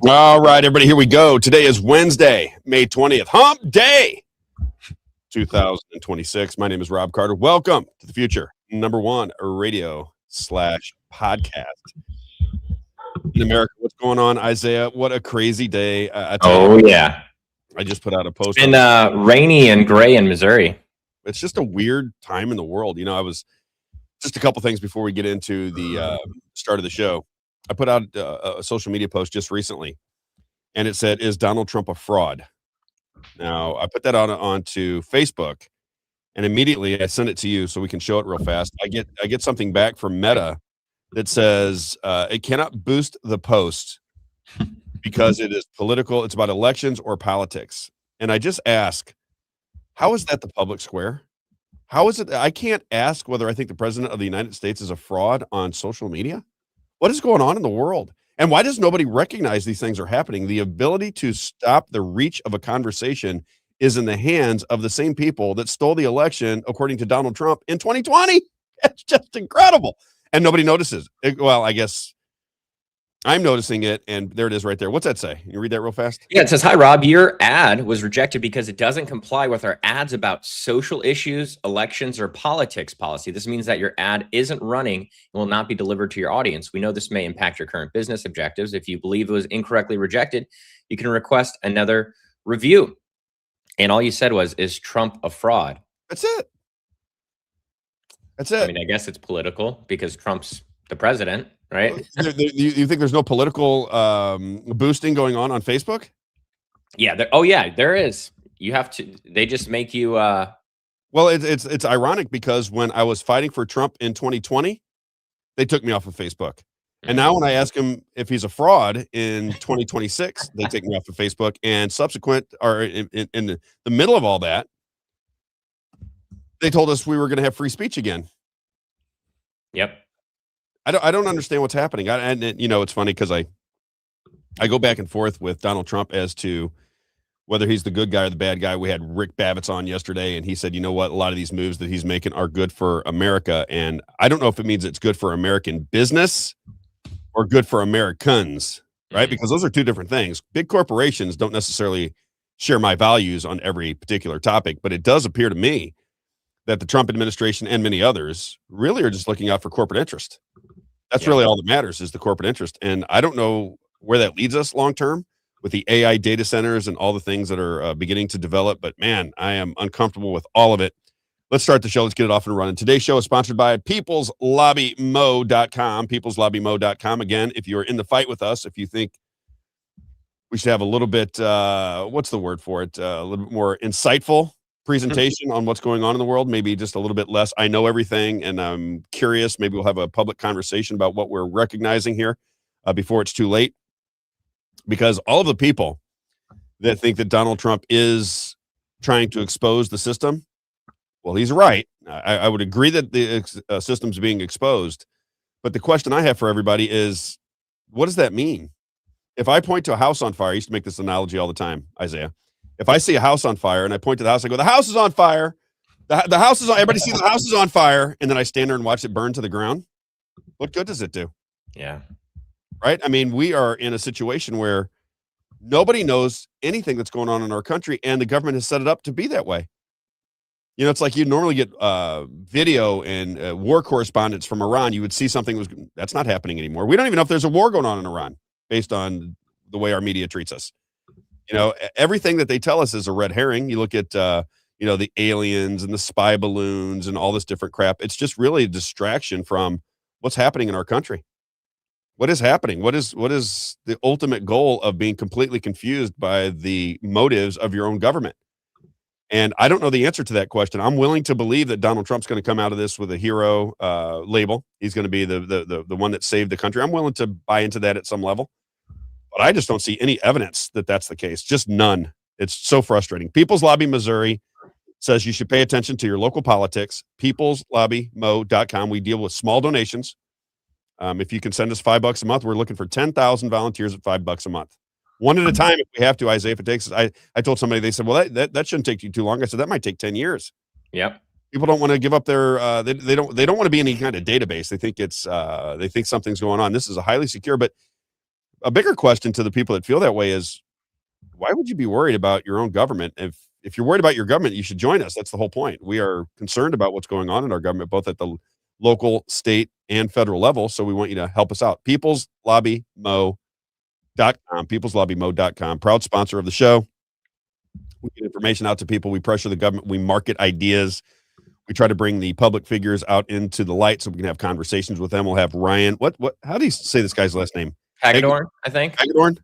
All right, everybody, here we go. Today is Wednesday, May 20th, Hump Day 2026. My name is Rob Carter. Welcome to the future, #1 radio / podcast in America. What's going on, Isaiah? What a crazy day. Yeah. I just put out a post. And rainy and gray in Missouri. It's just a weird time in the world. I was just a couple things before we get into the start of the show. I put out a social media post just recently, and it said, "Is Donald Trump a fraud?" Now, I put that onto Facebook, and immediately I sent it to you so we can show it real fast. I get something back from Meta that says it cannot boost the post because it is political. It's about elections or politics. And I just ask, how is that the public square? How is it? I can't ask whether I think the president of the United States is a fraud on social media. What is going on in the world? And why does nobody recognize these things are happening? The ability to stop the reach of a conversation is in the hands of the same people that stole the election, according to Donald Trump, in 2020. It's just incredible. And nobody notices. Well, I guess I'm noticing it, and there it is right there. What's that say? Can you read that real fast? Yeah, it says, "Hi, Rob. Your ad was rejected because it doesn't comply with our ads about social issues, elections, or politics policy. This means that your ad isn't running and will not be delivered to your audience. We know this may impact your current business objectives. If you believe it was incorrectly rejected, you can request another review." And all you said was, "Is Trump a fraud?" That's it. That's it. I mean, I guess it's political because Trump's the president, right? You think there's no political boosting going on Facebook? Yeah. There is. You have to. They just make you. Well, it's ironic because when I was fighting for Trump in 2020, they took me off of Facebook. And now when I ask him if he's a fraud in 2026, they take me off of Facebook. And subsequent, or in the middle of all that, they told us we were going to have free speech again. Yep. I don't understand what's happening. And it's funny because I go back and forth with Donald Trump as to whether he's the good guy or the bad guy. We had Rick Bavetz on yesterday, and he said, you know what, a lot of these moves that he's making are good for America. And I don't know if it means it's good for American business or good for Americans, right? Because those are two different things. Big corporations don't necessarily share my values on every particular topic, but it does appear to me that the Trump administration and many others really are just looking out for corporate interest. That's really all that matters, is the corporate interest. And I don't know where that leads us long term with the AI data centers and all the things that are beginning to develop. But man, I am uncomfortable with all of it. Let's start the show. Let's get it off and running. Today's show is sponsored by peopleslobbymo.com. Peopleslobbymo.com. Again, if you're in the fight with us, if you think we should have a little bit, what's the word for it? A little bit more insightful presentation on what's going on in the world, maybe just a little bit less. I know everything and I'm curious. Maybe we'll have a public conversation about what we're recognizing here before it's too late. Because all of the people that think that Donald Trump is trying to expose the system, well, he's right. I would agree that the system's being exposed. But the question I have for everybody is, what does that mean? If I point to a house on fire, I used to make this analogy all the time, Isaiah. If I see a house on fire and I point to the house, I go, the house is on fire. The house is on, everybody see the house is on fire. And then I stand there and watch it burn to the ground. What good does it do? Yeah. Right. I mean, we are in a situation where nobody knows anything that's going on in our country, and the government has set it up to be that way. It's like you normally get video and war correspondence from Iran. You would see something that's not happening anymore. We don't even know if there's a war going on in Iran based on the way our media treats us. Everything that they tell us is a red herring. You look at, the aliens and the spy balloons and all this different crap. It's just really a distraction from what's happening in our country. What is happening? What is the ultimate goal of being completely confused by the motives of your own government? And I don't know the answer to that question. I'm willing to believe that Donald Trump's going to come out of this with a hero label. He's going to be the one that saved the country. I'm willing to buy into that at some level. But I just don't see any evidence that that's the case. Just none. It's so frustrating. People's Lobby Missouri says you should pay attention to your local politics. peopleslobbymo.com. We deal with small donations. If you can send us $5 a month, we're looking for 10,000 volunteers at $5 a month. One at a time if we have to, Isaiah. If it takes us, I told somebody, they said, well, that shouldn't take you too long. I said, that might take 10 years. Yep. People don't want to give up their, they don't want to be in any kind of database. They think they think something's going on. This is a highly secure, but a bigger question to the people that feel that way is, why would you be worried about your own government? If you're worried about your government, you should join us. That's the whole point. We are concerned about what's going on in our government, both at the local, state, and federal level. So we want you to help us out. peopleslobbymo.com, peopleslobbymo.com, proud sponsor of the show. We get information out to people. We pressure the government. We market ideas. We try to bring the public figures out into the light so we can have conversations with them. We'll have Ryan. How do you say this guy's last name? Hagedorn, I think. Hagedorn?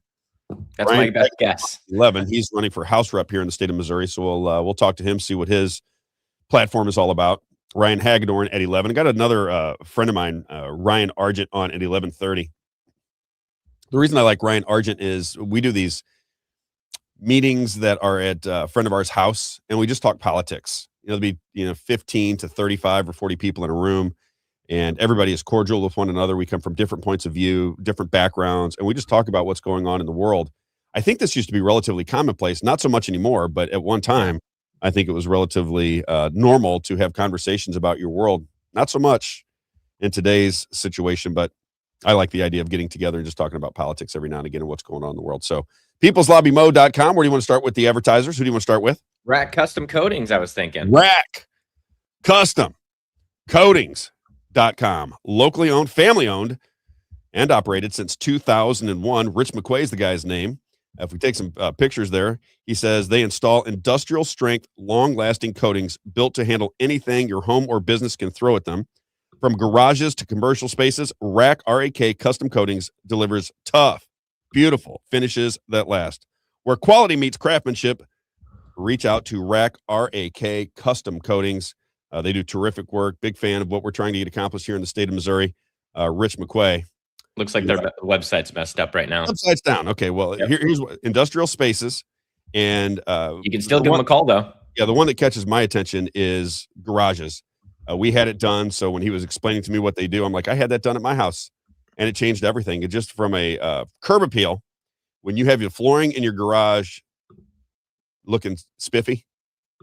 That's Ryan my best guess. 11. He's running for House Rep here in the state of Missouri. So we'll talk to him, see what his platform is all about. Ryan Hagedorn at 11. I got another friend of mine, Ryan Argent, on at 11:30. The reason I like Ryan Argent is we do these meetings that are at a friend of ours' house, and we just talk politics. There'll be 15 to 35 or 40 people in a room, and everybody is cordial with one another. We come from different points of view, different backgrounds, and we just talk about what's going on in the world. I think this used to be relatively commonplace, not so much anymore, but at one time, I think it was relatively normal to have conversations about your world. Not so much in today's situation, but I like the idea of getting together and just talking about politics every now and again and what's going on in the world. So peopleslobbymo.com, where do you want to start with the advertisers? Who do you want to start with? RAK Custom Coatings, I was thinking. RAK Custom Coatings.com. Locally owned, family owned, and operated since 2001. Rich McQuay is the guy's name. If we take some pictures there, he says they install industrial strength, long lasting coatings built to handle anything your home or business can throw at them. From garages to commercial spaces, RAK Custom Coatings delivers tough, beautiful finishes that last. Where quality meets craftsmanship, reach out to RAK Custom Coatings. They do terrific work. Big fan of what we're trying to get accomplished here in the state of Missouri. Rich McQuay. Looks like their website's messed up right now. Website's down. Okay, well, here's what industrial spaces. And you can still give them a call, though. Yeah, the one that catches my attention is garages. We had it done. So when he was explaining to me what they do, I'm like, I had that done at my house, and it changed everything. It just from a curb appeal, when you have your flooring in your garage looking spiffy,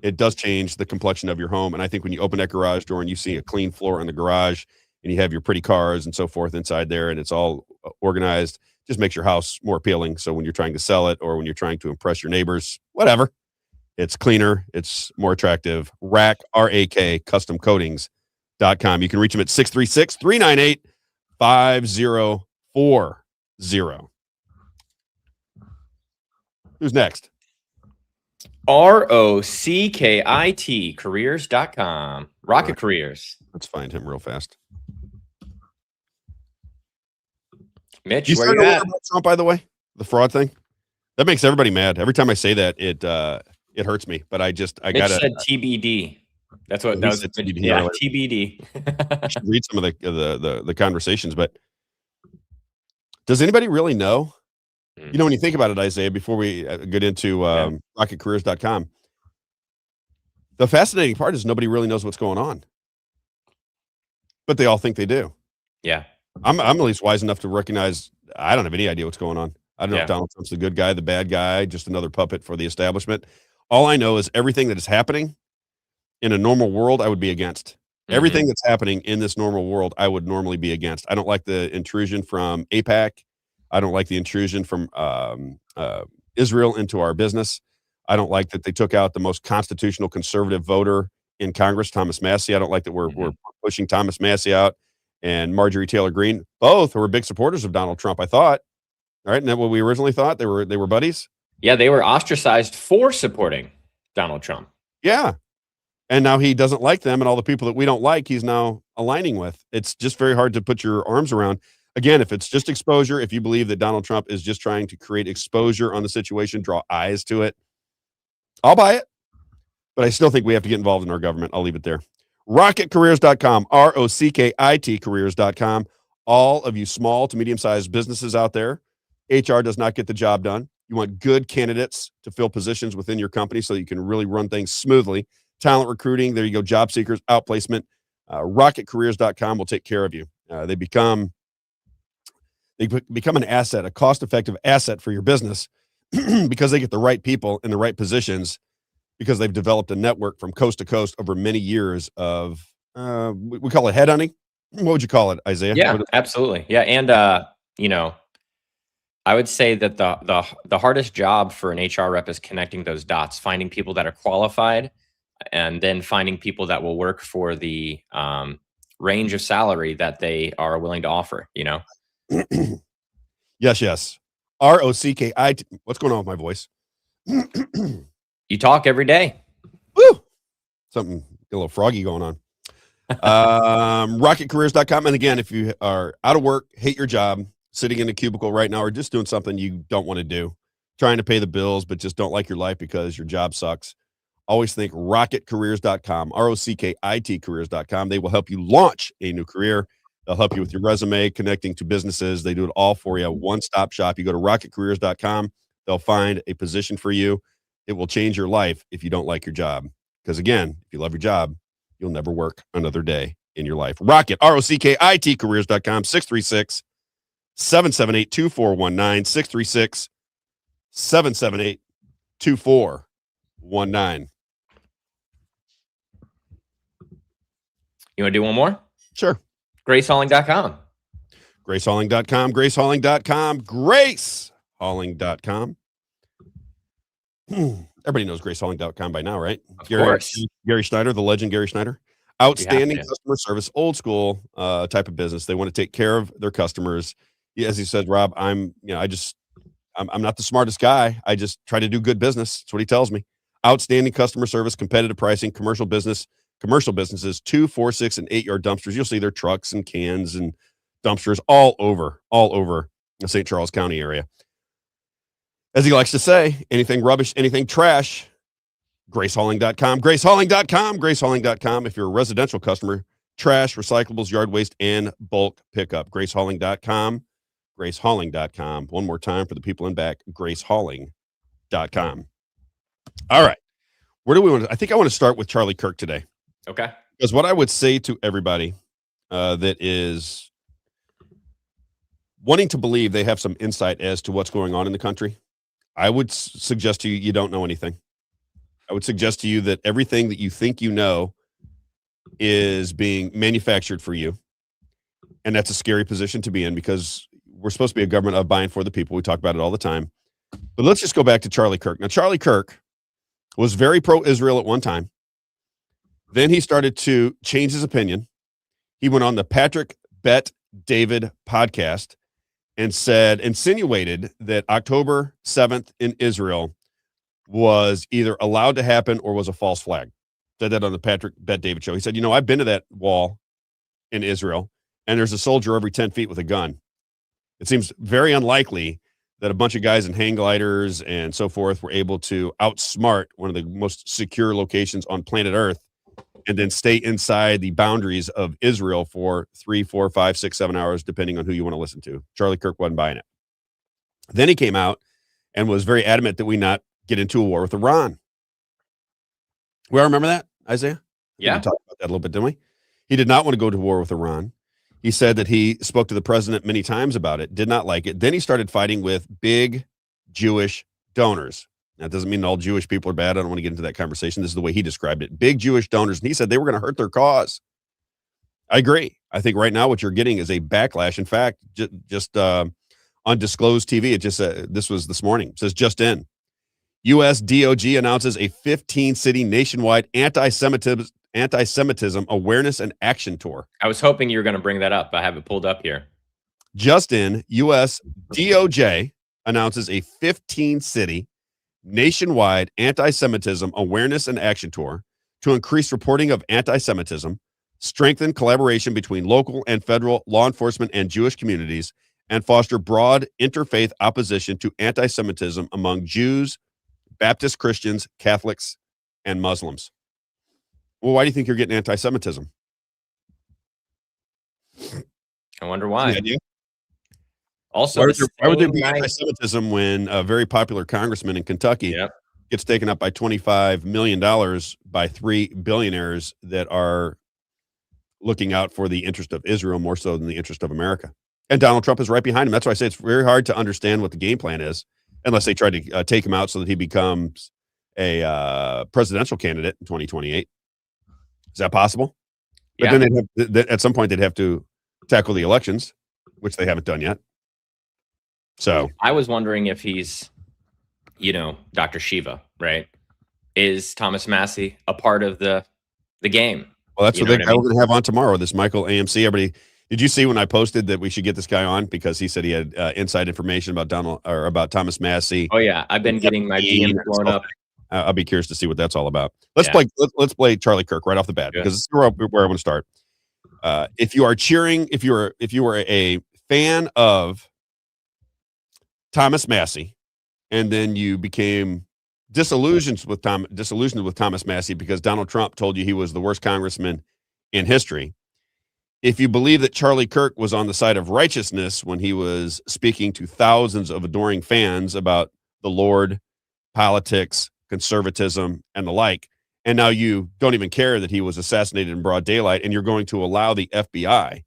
it does change the complexion of your home. And I think when you open that garage door and you see a clean floor in the garage and you have your pretty cars and so forth inside there and it's all organized, just makes your house more appealing. So when you're trying to sell it or when you're trying to impress your neighbors, whatever, it's cleaner, it's more attractive. RAK Custom Coatings.com. You can reach them at 636-398-5040. Who's next? ROCKIT careers.com. Rockit Careers. Let's find him real fast. Mitch, you where you at? About Trump, by the way, the fraud thing. That makes everybody mad. Every time I say that, it hurts me. But Mitch said TBD. That's what that was. TBD. Yeah, earlier. TBD. I should read some of the conversations. But does anybody really know? When you think about it, Isaiah, before we get into rocketcareers.com, the fascinating part is nobody really knows what's going on. But they all think they do. Yeah. I'm at least wise enough to recognize I don't have any idea what's going on. I don't know if Donald Trump's the good guy, the bad guy, just another puppet for the establishment. All I know is everything that is happening in a normal world, I would be against. Everything that's happening in this normal world, I would normally be against. I don't like the intrusion from AIPAC. I don't like the intrusion from Israel into our business. I don't like that they took out the most constitutional conservative voter in Congress, Thomas Massie. I don't like that we're pushing Thomas Massie out and Marjorie Taylor Greene, both who were big supporters of Donald Trump, I thought. All right, isn't that what we originally thought? They were buddies? Yeah, they were ostracized for supporting Donald Trump. Yeah. And now he doesn't like them, and all the people that we don't like, he's now aligning with. It's just very hard to put your arms around. Again, if it's just exposure, if you believe that Donald Trump is just trying to create exposure on the situation, draw eyes to it, I'll buy it. But I still think we have to get involved in our government. I'll leave it there. RockitCareers.com, ROCKIT careers.com. All of you small to medium-sized businesses out there, HR does not get the job done. You want good candidates to fill positions within your company so you can really run things smoothly. Talent recruiting, there you go, job seekers, outplacement. RockitCareers.com will take care of you. They become an asset, a cost-effective asset for your business because they get the right people in the right positions because they've developed a network from coast to coast over many years of, we call it headhunting. What would you call it, Isaiah? Yeah, absolutely. Yeah, and, I would say that the hardest job for an HR rep is connecting those dots, finding people that are qualified, and then finding people that will work for the range of salary that they are willing to offer. You know, Yes. ROCKIT. What's going on with my voice? you talk every day. Woo! Something, a little froggy going on. Rockitcareers.com. And again, if you are out of work, hate your job, sitting in a cubicle right now, or just doing something you don't want to do, trying to pay the bills, but just don't like your life because your job sucks, always think rockitcareers.com, ROCKIT careers.com. They will help you launch a new career. They'll help you with your resume, connecting to businesses. They do it all for you. One-stop shop. You go to rockitcareers.com. They'll find a position for you. It will change your life if you don't like your job. Because again, if you love your job, you'll never work another day in your life. Rockit, ROCKIT careers.com, 636 778 2419, 636 778 2419. You want to do one more? Sure. GraceHauling.com. GraceHauling.com, GraceHauling.com, GraceHauling.com. Everybody knows GraceHauling.com by now, right? Of course. Gary Schneider, the legend Gary Schneider. Outstanding customer service, old school type of business. They want to take care of their customers. As he said, Rob, I'm not the smartest guy. I just try to do good business. That's what he tells me. Outstanding customer service, competitive pricing, commercial businesses, 2, 4, 6, and 8 yard dumpsters. You'll see their trucks and cans and dumpsters all over the St. Charles County area. As he likes to say, anything rubbish, anything trash, GraceHauling.com, GraceHauling.com, GraceHauling.com. If you're a residential customer, trash, recyclables, yard waste, and bulk pickup. GraceHauling.com, GraceHauling.com. One more time for the people in back, GraceHauling.com. All right. Where do we want to? I think I want to start with Charlie Kirk today. Okay. Because what I would say to everybody that is wanting to believe they have some insight as to what's going on in the country, I would suggest to you, you don't know anything. I would suggest to you that everything that you think you know is being manufactured for you. And that's a scary position to be in because we're supposed to be a government of by and for the people. We talk about it all the time. But let's just go back to Charlie Kirk. Now, Charlie Kirk was very pro-Israel at one time. Then he started to change his opinion. He went on the Patrick Bet David podcast and insinuated that October 7th in Israel was either allowed to happen or was a false flag. Said that on the Patrick Bet David show. He said, I've been to that wall in Israel, and there's a soldier every 10 feet with a gun. It seems very unlikely that a bunch of guys in hang gliders and so forth were able to outsmart one of the most secure locations on planet Earth and then stay inside the boundaries of Israel for 3, 4, 5, 6, 7 hours, depending on who you want to listen to. Charlie Kirk wasn't buying it. Then he came out and was very adamant that we not get into a war with Iran. We all remember that, Isaiah? Yeah. We talked about that a little bit, didn't we? He did not want to go to war with Iran. He said that he spoke to the president many times about it, did not like it. Then he started fighting with big Jewish donors. That doesn't mean all Jewish people are bad. I don't want to get into that conversation. This is the way he described it. Big Jewish donors. And he said they were going to hurt their cause. I agree. I think right now what you're getting is a backlash. In fact, just on Disclosed TV, it just this was this morning. It says just in. U.S. DOJ announces a 15-city nationwide anti-Semitism awareness and action tour. I was hoping you were going to bring that up. I have it pulled up here. Just in, U.S. DOJ announces a 15-city nationwide anti-Semitism awareness and action tour to increase reporting of anti-Semitism, strengthen collaboration between local and federal law enforcement and Jewish communities, and foster broad interfaith opposition to anti-Semitism among Jews, Baptist Christians, Catholics, and Muslims. Well, why do you think you're getting anti-Semitism? I wonder why. Any idea? Also, why would there be anti-Semitism when a very popular congressman in Kentucky gets taken up by $25 million by 3 billionaires that are looking out for the interest of Israel more so than the interest of America? And Donald Trump is right behind him. That's why I say it's very hard to understand what the game plan is unless they try to take him out so that he becomes a presidential candidate in 2028. Is that possible? But then at some point they'd have to tackle the elections, which they haven't done yet. So I was wondering if he's, Dr. Shiva, right? Is Thomas Massie a part of the game? well, that's You what know we're what I mean? going to have on tomorrow. This Michael AMC. Everybody, did you see when I posted that we should get this guy on because he said he had inside information about Thomas Massie? Oh yeah, I've been getting my Epstein DM and blown stuff. up. I'll be curious to see what that's all about. Yeah. Let's play Charlie Kirk right off the bat Yeah. because this is where I want to start. If you are a fan of Thomas Massie, and then you became disillusioned with Thomas Massie because Donald Trump told you he was the worst congressman in history. If you believe that Charlie Kirk was on the side of righteousness when he was speaking to thousands of adoring fans about the Lord, politics, conservatism, and the like, and now you don't even care that he was assassinated in broad daylight, and you're going to allow the FBI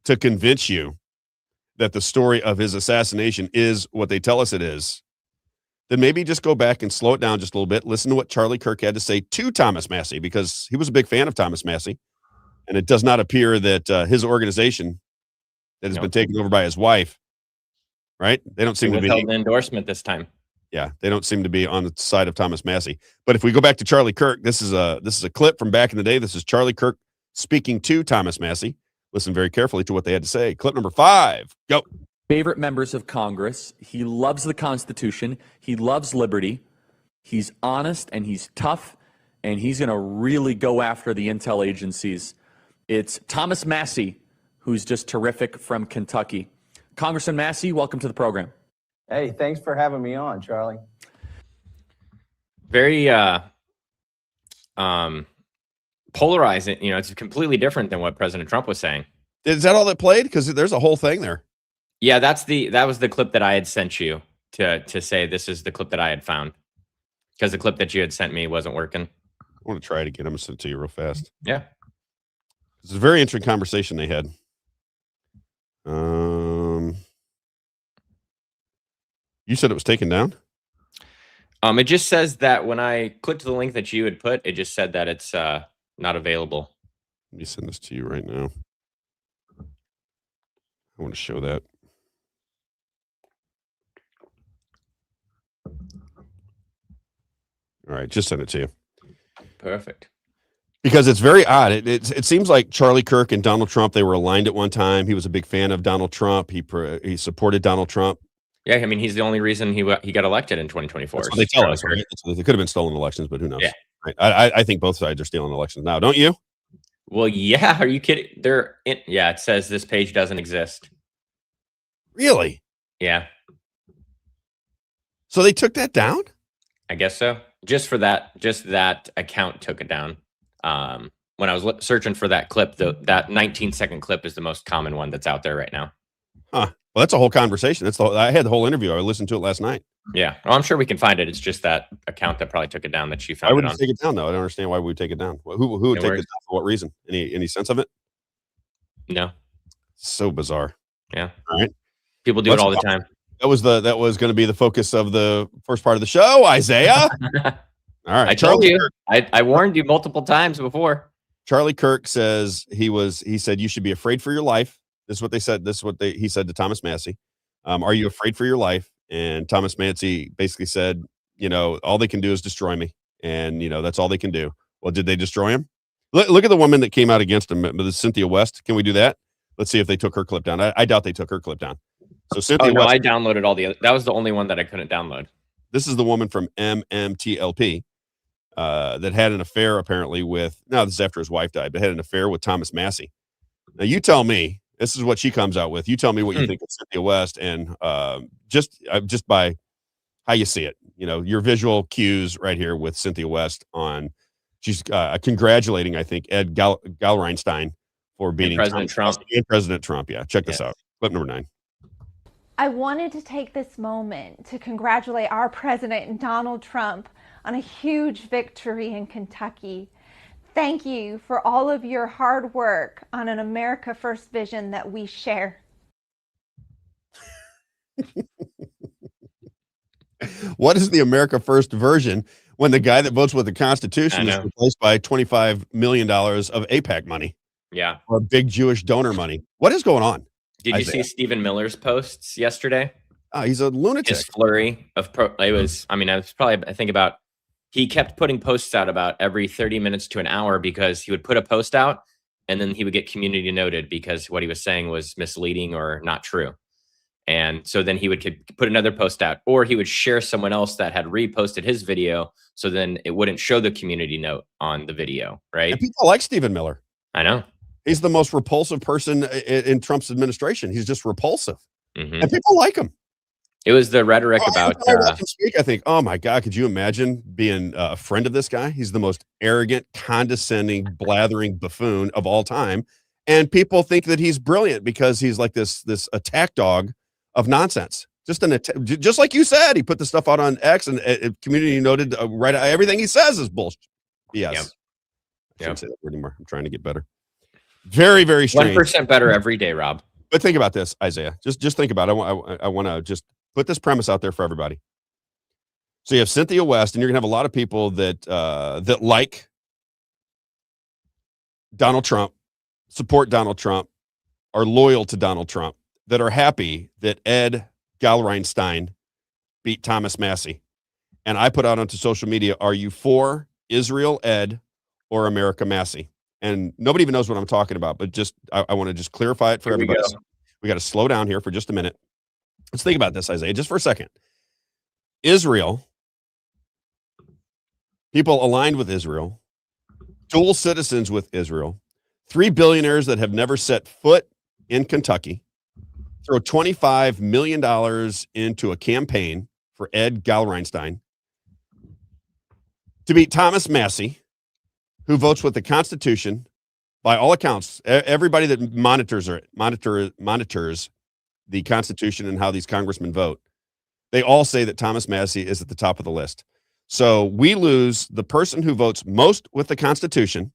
to convince you that the story of his assassination is what they tell us it is, then maybe just go back and slow it down just a little bit. Listen to what Charlie Kirk had to say to Thomas Massie, because he was a big fan of Thomas Massie. And it does not appear that his organization that has been taken over by his wife, right? They don't seem to be withheld an endorsement this time. Yeah, they don't seem to be on the side of Thomas Massie. But if we go back to Charlie Kirk, this is a clip from back in the day. This is Charlie Kirk speaking to Thomas Massie. Listen very carefully to what they had to say. Clip number 5. Go. Favorite members of Congress. He loves the Constitution. He loves liberty. He's honest and he's tough, and he's going to really go after the intel agencies. It's Thomas Massie, who's just terrific, from Kentucky. Congressman Massie, welcome to the program. Hey, thanks for having me on, Charlie. Very polarizing. It's completely different than what President Trump was saying. Is that all that played? Because there's a whole thing there. Yeah, that was the clip that I had sent you to say this is the clip that I had found, because the clip that you had sent me wasn't working. I want to try it again. I'm going to send it to you real fast. Yeah. It's a very interesting conversation they had. You said it was taken down? It just says that when I clicked the link that you had put, it just said that it's not available. Let me send this to you right now. I want to show that. All right, just send it to you. Perfect. Because it's very odd. It seems like Charlie Kirk and Donald Trump, they were aligned at one time. He was a big fan of Donald Trump. He supported Donald Trump. Yeah, I mean, he's the only reason he got elected in 2024. That's what they tell us. Right? They could have been stolen elections, but who knows? Yeah. Right? I think both sides are stealing elections now, don't you? Well, yeah. Are you kidding? It says this page doesn't exist. Really? Yeah. So they took that down? I guess so. Just that account took it down. When I was searching for that clip, that 19-second clip is the most common one that's out there right now. Huh. Well, that's a whole conversation. I had the whole interview. I listened to it last night. Yeah. Well, I'm sure we can find it. It's just that account that probably took it down that she found. Why would you take it down, though? I don't understand why we would take it down. Who would take it down for what reason? Any sense of it? No. So bizarre. Yeah. All right. People do it all the time. That was going to be the focus of the first part of the show, Isaiah. All right. I told you. I warned you multiple times before. Charlie Kirk says he said you should be afraid for your life. This is what they said. This is what he said to Thomas Massie. Are you afraid for your life? And Thomas Massie basically said, all they can do is destroy me. And, that's all they can do. Well, did they destroy him? Look at the woman that came out against him, Cynthia West. Can we do that? Let's see if they took her clip down. I doubt they took her clip down. So Cynthia West, I downloaded all the other. That was the only one that I couldn't download. This is the woman from MMTLP that had an affair apparently with, this is after his wife died, but had an affair with Thomas Massie. Now you tell me, this is what she comes out with. You tell me what you think of Cynthia West, and just by how you see it, your visual cues right here with Cynthia West she's congratulating, I think, Ed Galreinstein for beating President Trump. And President Trump. Yeah. Check this out. Clip number 9. I wanted to take this moment to congratulate our president, Donald Trump, on a huge victory in Kentucky. Thank you for all of your hard work on an America First vision that we share. What is the America First version when the guy that votes with the Constitution is replaced by $25 million of AIPAC money? Yeah. Or big Jewish donor money? What is going on? Did you see Stephen Miller's posts yesterday? He's a lunatic. His flurry of he kept putting posts out about every 30 minutes to an hour because he would put a post out and then he would get community noted because what he was saying was misleading or not true. And so then he would put another post out, or he would share someone else that had reposted his video. So then it wouldn't show the community note on the video, right? And people like Stephen Miller. I know. He's the most repulsive person in Trump's administration. He's just repulsive. Mm-hmm. And people like him. It was the rhetoric about. I watch him speak, I think, oh my God, could you imagine being a friend of this guy? He's the most arrogant, condescending, blathering buffoon of all time. And people think that he's brilliant because he's like this attack dog of nonsense. Just like you said, he put the stuff out on X and community noted right. Everything he says is bullshit. Yes. Yep. I shouldn't say that word anymore. I'm trying to get better. Very, very strange. 1% better every day, Rob. But think about this, Isaiah. Just think about it. I want to just put this premise out there for everybody. So you have Cynthia West, and you're gonna have a lot of people that like Donald Trump, support Donald Trump, are loyal to Donald Trump, that are happy that Ed Galreinstein beat Thomas Massie. And I put out onto social media, are you for Israel Ed or America Massie? And nobody even knows what I'm talking about, but just I want to just clarify it for everybody. We got to slow down here for just a minute. Let's think about this, Isaiah, just for a second. Israel, people aligned with Israel, dual citizens with Israel, 3 billionaires that have never set foot in Kentucky, throw $25 million into a campaign for Ed Galreinstein to beat Thomas Massie, who votes with the Constitution. By all accounts, everybody that monitors the Constitution and how these congressmen vote, they all say that Thomas Massie is at the top of the list. So we lose the person who votes most with the Constitution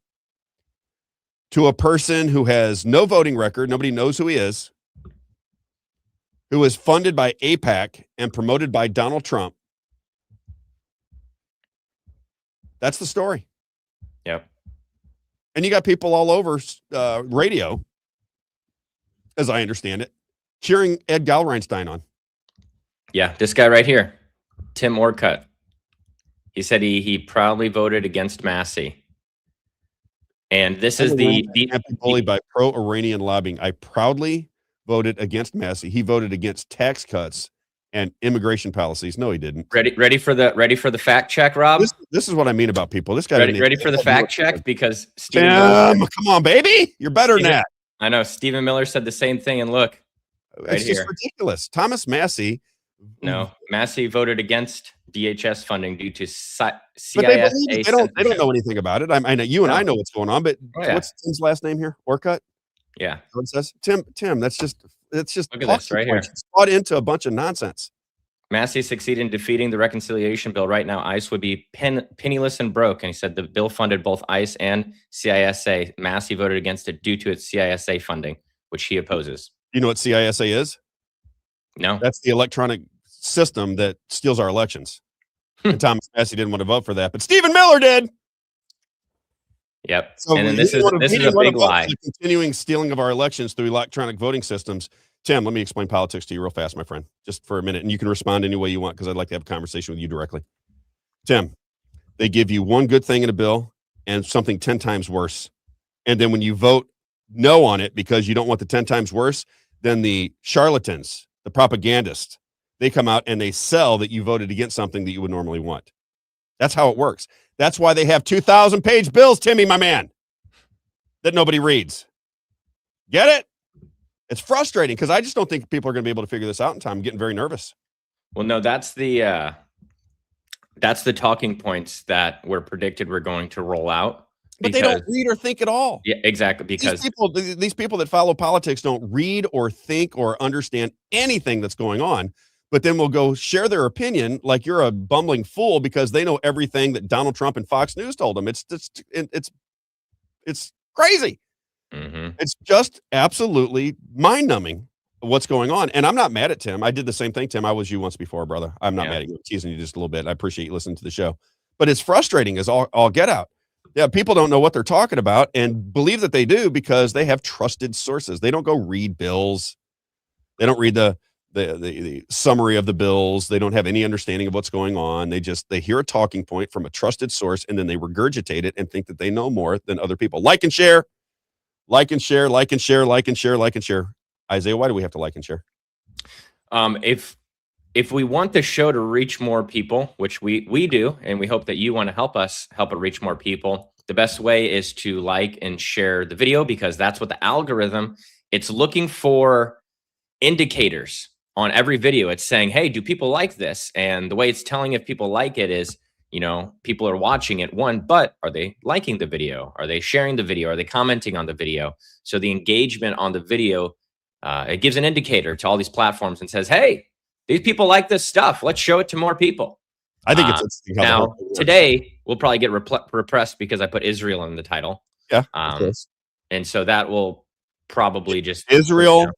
to a person who has no voting record, nobody knows who he is, who is funded by AIPAC and promoted by Donald Trump. That's the story. Yep. And you got people all over radio, as I understand it, cheering Ed Galreinstein on. Yeah, this guy right here, Tim Orcutt. He said he proudly voted against Massie. And this is the bullied by pro-Iranian lobbying. I proudly voted against Massie. He voted against tax cuts and immigration policies. No, he didn't. Ready for the fact check, Rob? This is what I mean about people. This guy ready for the fact check because come on, baby, you're better than that. I know. Stephen Miller said the same thing, and look, it's just ridiculous. Thomas Massie. No, Massie voted against DHS funding due to CISA. But they don't know anything about it. I know you and I know what's going on, but what's Tim's last name here? Orcutt? Yeah. What says Tim? That's just look at this right here. It's bought into a bunch of nonsense. Massie succeeded in defeating the reconciliation bill. Right now, ICE would be penniless and broke. And he said the bill funded both ICE and CISA. Massie voted against it due to its CISA funding, which he opposes. You know what CISA is? No. That's the electronic system that steals our elections. And Thomas Massie didn't want to vote for that, but Stephen Miller did. Yep. So and then this is a big lie. Continuing stealing of our elections through electronic voting systems. Tim, let me explain politics to you real fast, my friend, just for a minute, and you can respond any way you want because I'd like to have a conversation with you directly. Tim, they give you one good thing in a bill and something 10 times worse. And then when you vote no on it because you don't want the 10 times worse, then the charlatans, the propagandists, they come out and they sell that you voted against something that you would normally want. That's how it works. That's why they have 2,000-page bills, Timmy, my man, that nobody reads. Get it? It's frustrating because I just don't think people are going to be able to figure this out in time. I'm getting very nervous. Well, no, that's the talking points that were predicted were going to roll out. But they don't read or think at all. Yeah, exactly. Because these people that follow politics don't read or think or understand anything that's going on. But then we'll go share their opinion like you're a bumbling fool because they know everything that Donald Trump and Fox News told them. It's crazy. Mm-hmm. It's just absolutely mind-numbing what's going on. And I'm not mad at Tim. I did the same thing, Tim. I was you once before, brother. I'm not mad at you. I'm teasing you just a little bit. I appreciate you listening to the show. But it's frustrating as all get out. Yeah, people don't know what they're talking about and believe that they do because they have trusted sources. They don't go read bills. They don't read the summary of the bills. They don't have any understanding of what's going on. They hear a talking point from a trusted source, and then they regurgitate it and think that they know more than other people. Like and share, like and share, like and share, like and share, like and share. Isaiah, why do we have to like and share? If we want the show to reach more people, which we do, and we hope that you want to help us help it reach more people, the best way is to like and share the video, because that's what the algorithm, it's looking for indicators on every video. It's saying, hey, do people like this? And the way it's telling if people like it is, people are watching it, but are they liking the video? Are they sharing the video? Are they commenting on the video? So the engagement on the video, it gives an indicator to all these platforms and says, hey, these people like this stuff. Let's show it to more people. I think it's interesting how now today we'll probably get repressed because I put Israel in the title. Yeah. And so that will probably just Israel,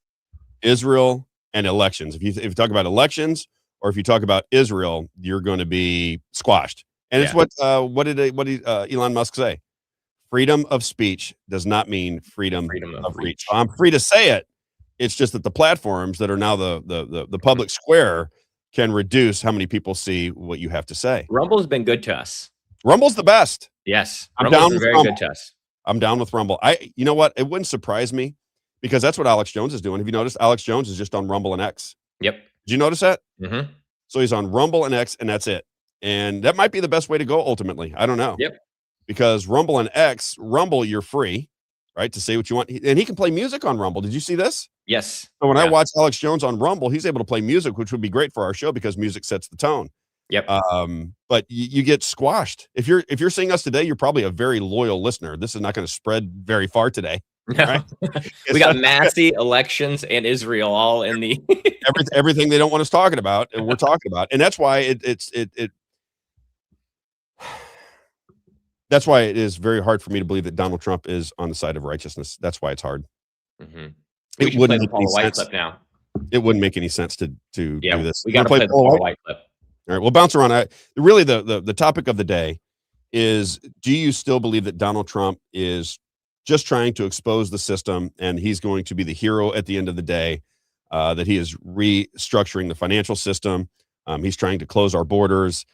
and elections. If you talk about elections or if you talk about Israel, you're going to be squashed. And it's what did Elon Musk say? Freedom of speech does not mean freedom of reach. I'm free to say it. It's just that the platforms that are now the public square can reduce how many people see what you have to say. Rumble's been good to us. Rumble's the best. Yes. Rumble's very good to us. I'm down with Rumble. You know what? It wouldn't surprise me because that's what Alex Jones is doing. Have you noticed Alex Jones is just on Rumble and X? Yep. Did you notice that? Mm-hmm. So he's on Rumble and X, and that's it. And that might be the best way to go ultimately. I don't know. Yep. Because Rumble and X, Rumble, you're free, right, to say what you want. And he can play music on Rumble. Did you see this? Yes. So when I watch Alex Jones on Rumble, he's able to play music, which would be great for our show because music sets the tone. Yep. But you get squashed. If you're seeing us today, you're probably a very loyal listener. This is not going to spread very far today. No. Right? We got Massie, elections, and Israel all in the everything they don't want us talking about, and we're talking about, and that's why that's why it is very hard for me to believe that Donald Trump is on the side of righteousness. That's why it's hard. Mm-hmm. It wouldn't make any sense. Clip now. It wouldn't make any sense to do this. We got to play the Paul White clip. All right, we'll bounce around. Really, the topic of the day is: do you still believe that Donald Trump is just trying to expose the system, and he's going to be the hero at the end of the day? That he is restructuring the financial system. He's trying to close our borders.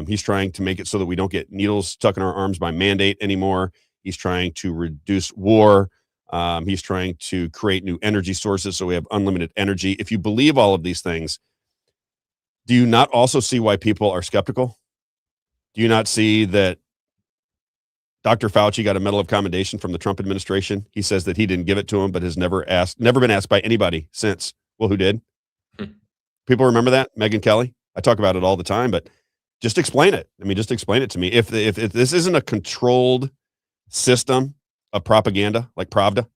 He's trying to make it so that we don't get needles stuck in our arms by mandate anymore. He's trying to reduce war. He's trying to create new energy sources so we have unlimited energy. If you believe all of these things, do you not also see why people are skeptical? Do you not see that Dr. Fauci got a Medal of Commendation from the Trump administration? He says that he didn't give it to him, but has never been asked by anybody since. Well, who did? People remember that? Megyn Kelly? I talk about it all the time, but just explain it. I mean, just explain it to me. If this isn't a controlled system of propaganda, like Pravda,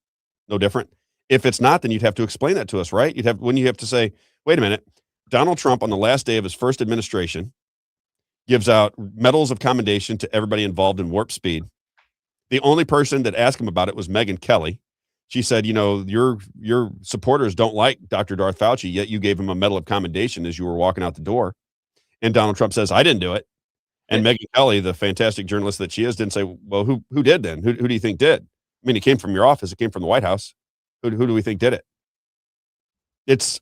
no different. If it's not, then you'd have to explain that to us, right? Wouldn't you have to say, wait a minute, Donald Trump on the last day of his first administration gives out medals of commendation to everybody involved in warp speed. The only person that asked him about it was Megyn Kelly. She said, your supporters don't like Dr. Darth Fauci, yet you gave him a medal of commendation as you were walking out the door. And Donald Trump says, I didn't do it. And Megyn Kelly, the fantastic journalist that she is, didn't say, well, who did then? Who do you think did? I mean, it came from your office. It came from the White House. Who do we think did it? It's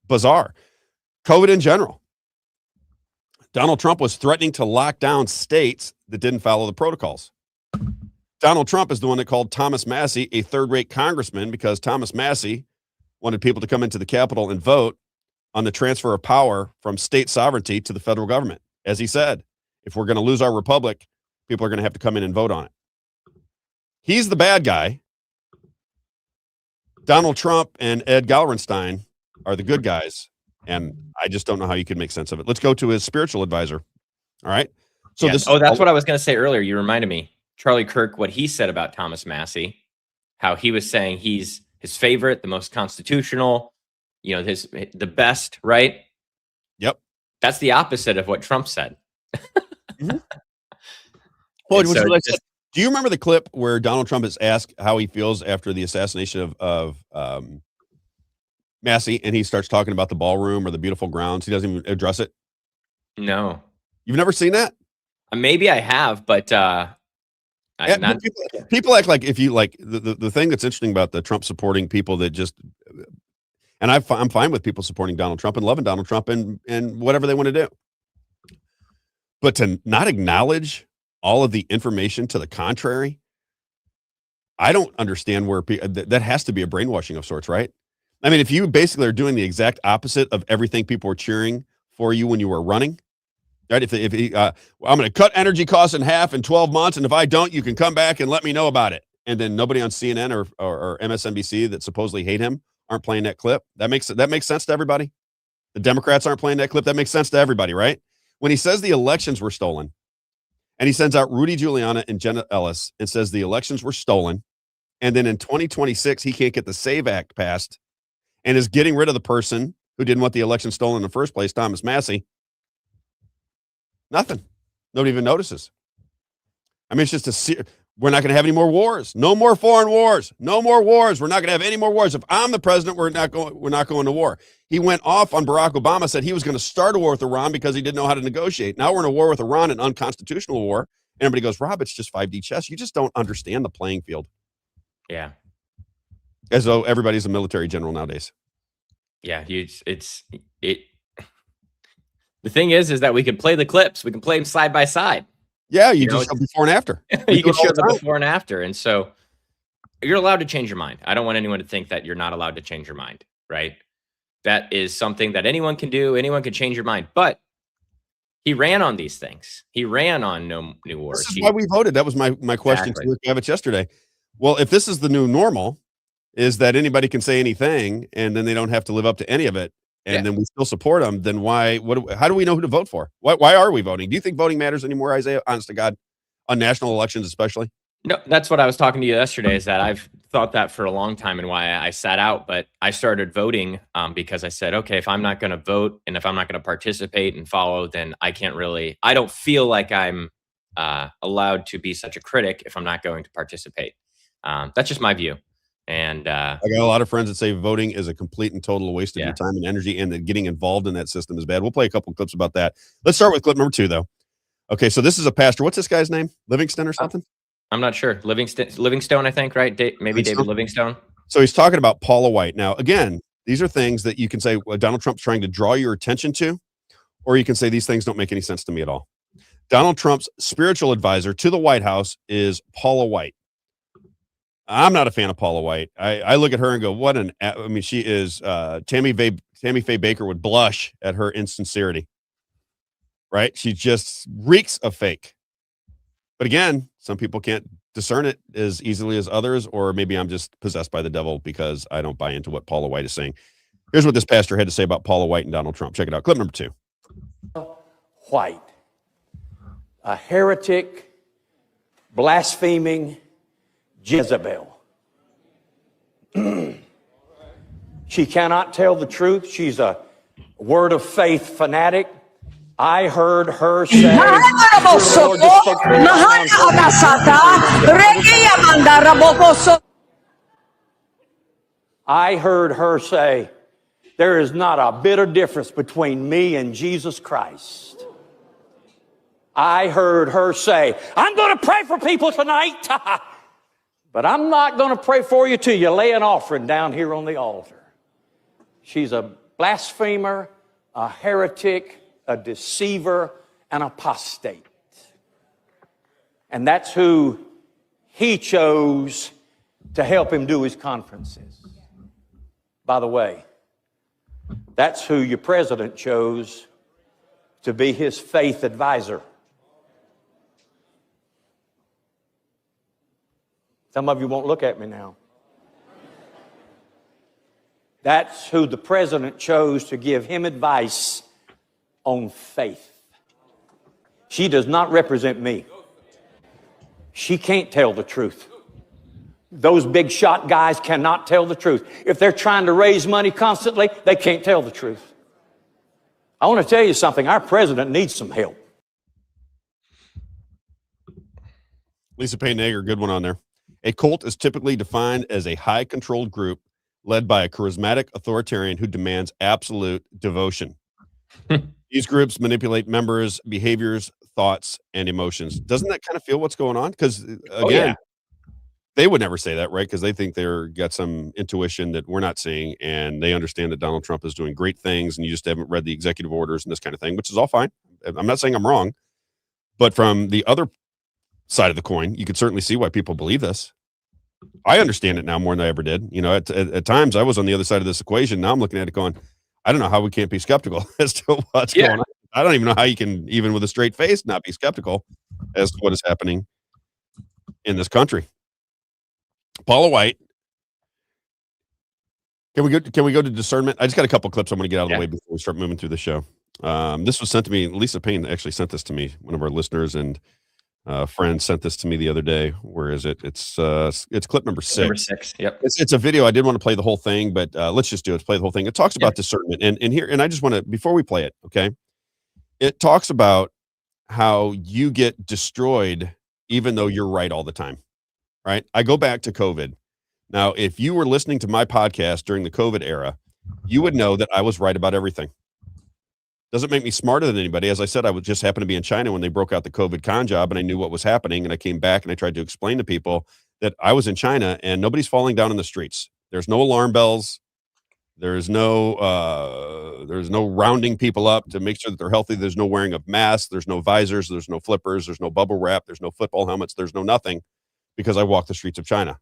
bizarre. COVID in general. Donald Trump was threatening to lock down states that didn't follow the protocols. Donald Trump is the one that called Thomas Massie a third-rate congressman because Thomas Massie wanted people to come into the Capitol and vote on the transfer of power from state sovereignty to the federal government. As he said, if we're going to lose our republic, people are going to have to come in and vote on it. He's the bad guy. Donald Trump and Ed Galrenstein are the good guys. And I just don't know how you can make sense of it. Let's go to his spiritual advisor. All right. So that's what I was going to say earlier. You reminded me, Charlie Kirk, what he said about Thomas Massie, how he was saying he's his favorite, the most constitutional, the best, right? Yep. That's the opposite of what Trump said. Mm-hmm. Well, do you remember the clip where Donald Trump is asked how he feels after the assassination of Massie, and he starts talking about the ballroom or the beautiful grounds? He doesn't even address it. No. You've never seen that? Maybe I have, but people act like if you like the thing that's interesting about the Trump supporting people that just, and And I'm fine with people supporting Donald Trump and loving Donald Trump and whatever they want to do. But to not acknowledge all of the information to the contrary, I don't understand where that has to be a brainwashing of sorts, right? I mean, if you basically are doing the exact opposite of everything people were cheering for you when you were running, right? I'm going to cut energy costs in half in 12 months, and if I don't, you can come back and let me know about it. And then nobody on CNN or MSNBC that supposedly hate him aren't playing that clip. That makes sense to everybody. The Democrats aren't playing that clip. That makes sense to everybody, right? When he says the elections were stolen, and he sends out Rudy Giuliani and Jenna Ellis and says the elections were stolen, and then in 2026 he can't get the SAVE Act passed, and is getting rid of the person who didn't want the election stolen in the first place, Thomas Massie. Nothing. Nobody even notices. I mean, it's just we're not going to have any more wars. No more foreign wars. No more wars. We're not going to have any more wars. If I'm the president, we're not going to war. He went off on Barack Obama, said he was going to start a war with Iran because he didn't know how to negotiate. Now we're in a war with Iran, an unconstitutional war. And everybody goes, Rob, it's just 5D chess. You just don't understand the playing field. Yeah. As though everybody's a military general nowadays. Yeah. The thing is that we can play the clips. We can play them side by side. Yeah, you just show before and after. You can show the before and after. And so you're allowed to change your mind. I don't want anyone to think that you're not allowed to change your mind, right? That is something that anyone can do. Anyone can change your mind. But he ran on these things. He ran on no new wars. This is why we voted. That was my question to Rick Bavetz yesterday. Well, if this is the new normal, is that anybody can say anything and then they don't have to live up to any of it, and then we still support them, then why? How do we know who to vote for? Why are we voting? Do you think voting matters anymore, Isaiah? Honest to God, on national elections especially? No, that's what I was talking to you yesterday, is that I've thought that for a long time and why I sat out, but I started voting because I said, okay, if I'm not going to vote and if I'm not going to participate and follow, then I don't feel like I'm allowed to be such a critic if I'm not going to participate. That's just my view. And I got a lot of friends that say voting is a complete and total waste of your time and energy, and that getting involved in that system is bad. We'll play a couple of clips about that. Let's start with clip number 2, though. Okay, so this is a pastor. What's this guy's name? Livingston or something? I'm not sure. Livingstone, I think, right? Maybe David Livingstone. So he's talking about Paula White. Now, again, these are things that you can say Donald Trump's trying to draw your attention to, or you can say these things don't make any sense to me at all. Donald Trump's spiritual advisor to the White House is Paula White. I'm not a fan of Paula White. I look at her and go, she is, Tammy Faye Baker would blush at her insincerity, right? She just reeks of fake. But again, some people can't discern it as easily as others, or maybe I'm just possessed by the devil because I don't buy into what Paula White is saying. Here's what this pastor had to say about Paula White and Donald Trump. Check it out. Clip number 2. White, a heretic, blaspheming Jezebel. She cannot tell the truth. She's a word of faith fanatic. I heard her say, I heard her say, there is not a bit of difference between me and Jesus Christ. I heard her say, I'm going to pray for people tonight, but I'm not going to pray for you till you lay an offering down here on the altar. She's a blasphemer, a heretic, a deceiver, an apostate. And that's who he chose to help him do his conferences. By the way, that's who your president chose to be his faith advisor. Some of you won't look at me now. That's who the president chose to give him advice on faith. She does not represent me. She can't tell the truth. Those big shot guys cannot tell the truth. If they're trying to raise money constantly, they can't tell the truth. I want to tell you something. Our president needs some help. Lisa Payne Nager, good one on there. A cult is typically defined as a high-controlled group led by a charismatic authoritarian who demands absolute devotion. These groups manipulate members' behaviors, thoughts, and emotions. Doesn't that kind of feel what's going on? Because, again, they would never say that, right? Because they think they're got some intuition that we're not seeing, and they understand that Donald Trump is doing great things, and you just haven't read the executive orders and this kind of thing, which is all fine. I'm not saying I'm wrong, but from the other side of the coin, you could certainly see why people believe this. I understand it now more than I ever did. You know, at times I was on the other side of this equation. Now I'm looking at it going, I don't know how we can't be skeptical as to what's going on. I don't even know how you can, even with a straight face, not be skeptical as to what is happening in this country. Paula White. Can we go to discernment? I just got a couple clips I'm going to get out of the way before we start moving through the show. This was sent to me. Lisa Payne actually sent this to me. One of our listeners and friend sent this to me the other day. Where is it? It's clip number 6. Number 6. Yep. It's a video. I did want to play the whole thing, but let's just do it. Let's play the whole thing. It talks about discernment, and I just want to, before we play it, okay? It talks about how you get destroyed even though you're right all the time, right? I go back to COVID. Now, if you were listening to my podcast during the COVID era, you would know that I was right about everything. Doesn't make me smarter than anybody. As I said, I would just happen to be in China when they broke out the COVID con job, and I knew what was happening. And I came back and I tried to explain to people that I was in China and nobody's falling down in the streets. There's no alarm bells. There's no rounding people up to make sure that they're healthy. There's no wearing of masks. There's no visors. There's no flippers. There's no bubble wrap. There's no football helmets. There's no nothing, because I walked the streets of China.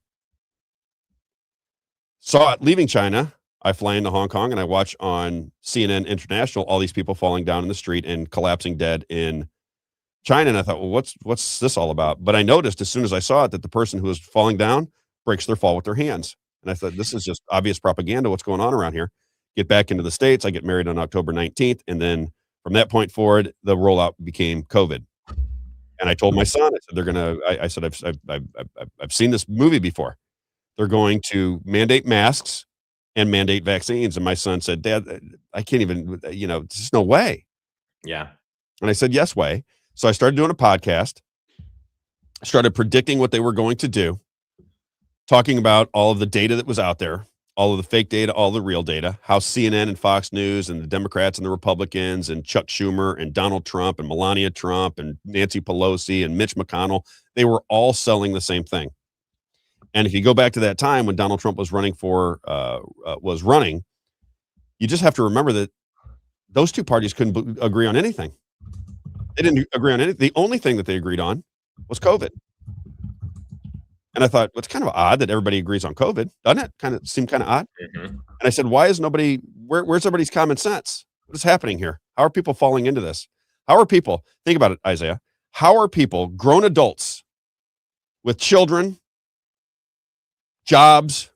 Saw it leaving China. I fly into Hong Kong and I watch on CNN International all these people falling down in the street and collapsing dead in China. And I thought, well, what's this all about? But I noticed as soon as I saw it that the person who was falling down breaks their fall with their hands. And I thought, this is just obvious propaganda. What's going on around here? Get back into the States. I get married on October 19th. And then from that point forward, the rollout became COVID. And I told my son, I said, I've seen this movie before. They're going to mandate masks and mandate vaccines. And my son said, Dad, I can't even, there's just no way. Yeah. And I said, yes way. So I started doing a podcast, started predicting what they were going to do, talking about all of the data that was out there, all of the fake data, all the real data, how CNN and Fox News and the Democrats and the Republicans and Chuck Schumer and Donald Trump and Melania Trump and Nancy Pelosi and Mitch McConnell, they were all selling the same thing. And if you go back to that time when Donald Trump was running, you just have to remember that those two parties couldn't agree on anything. They didn't agree on anything. The only thing that they agreed on was COVID. And I thought, well, it's kind of odd that everybody agrees on COVID, doesn't it? Kind of seem kind of odd. Mm-hmm. And I said, why is nobody? Where's everybody's common sense? What is happening here? How are people falling into this? How are people? Think about it, Isaiah. How are people, grown adults, with children, jobs,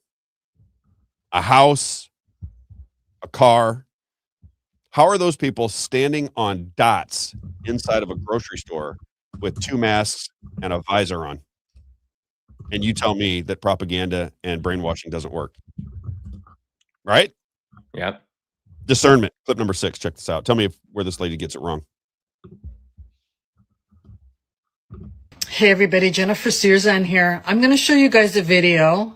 a house, a car? How are those people standing on dots inside of a grocery store with 2 masks and a visor on? And you tell me that propaganda and brainwashing doesn't work. Right? Yeah. Discernment. Clip number 6. Check this out. Tell me where this lady gets it wrong. Hey everybody, Jennifer Searzan here. I'm going to show you guys a video.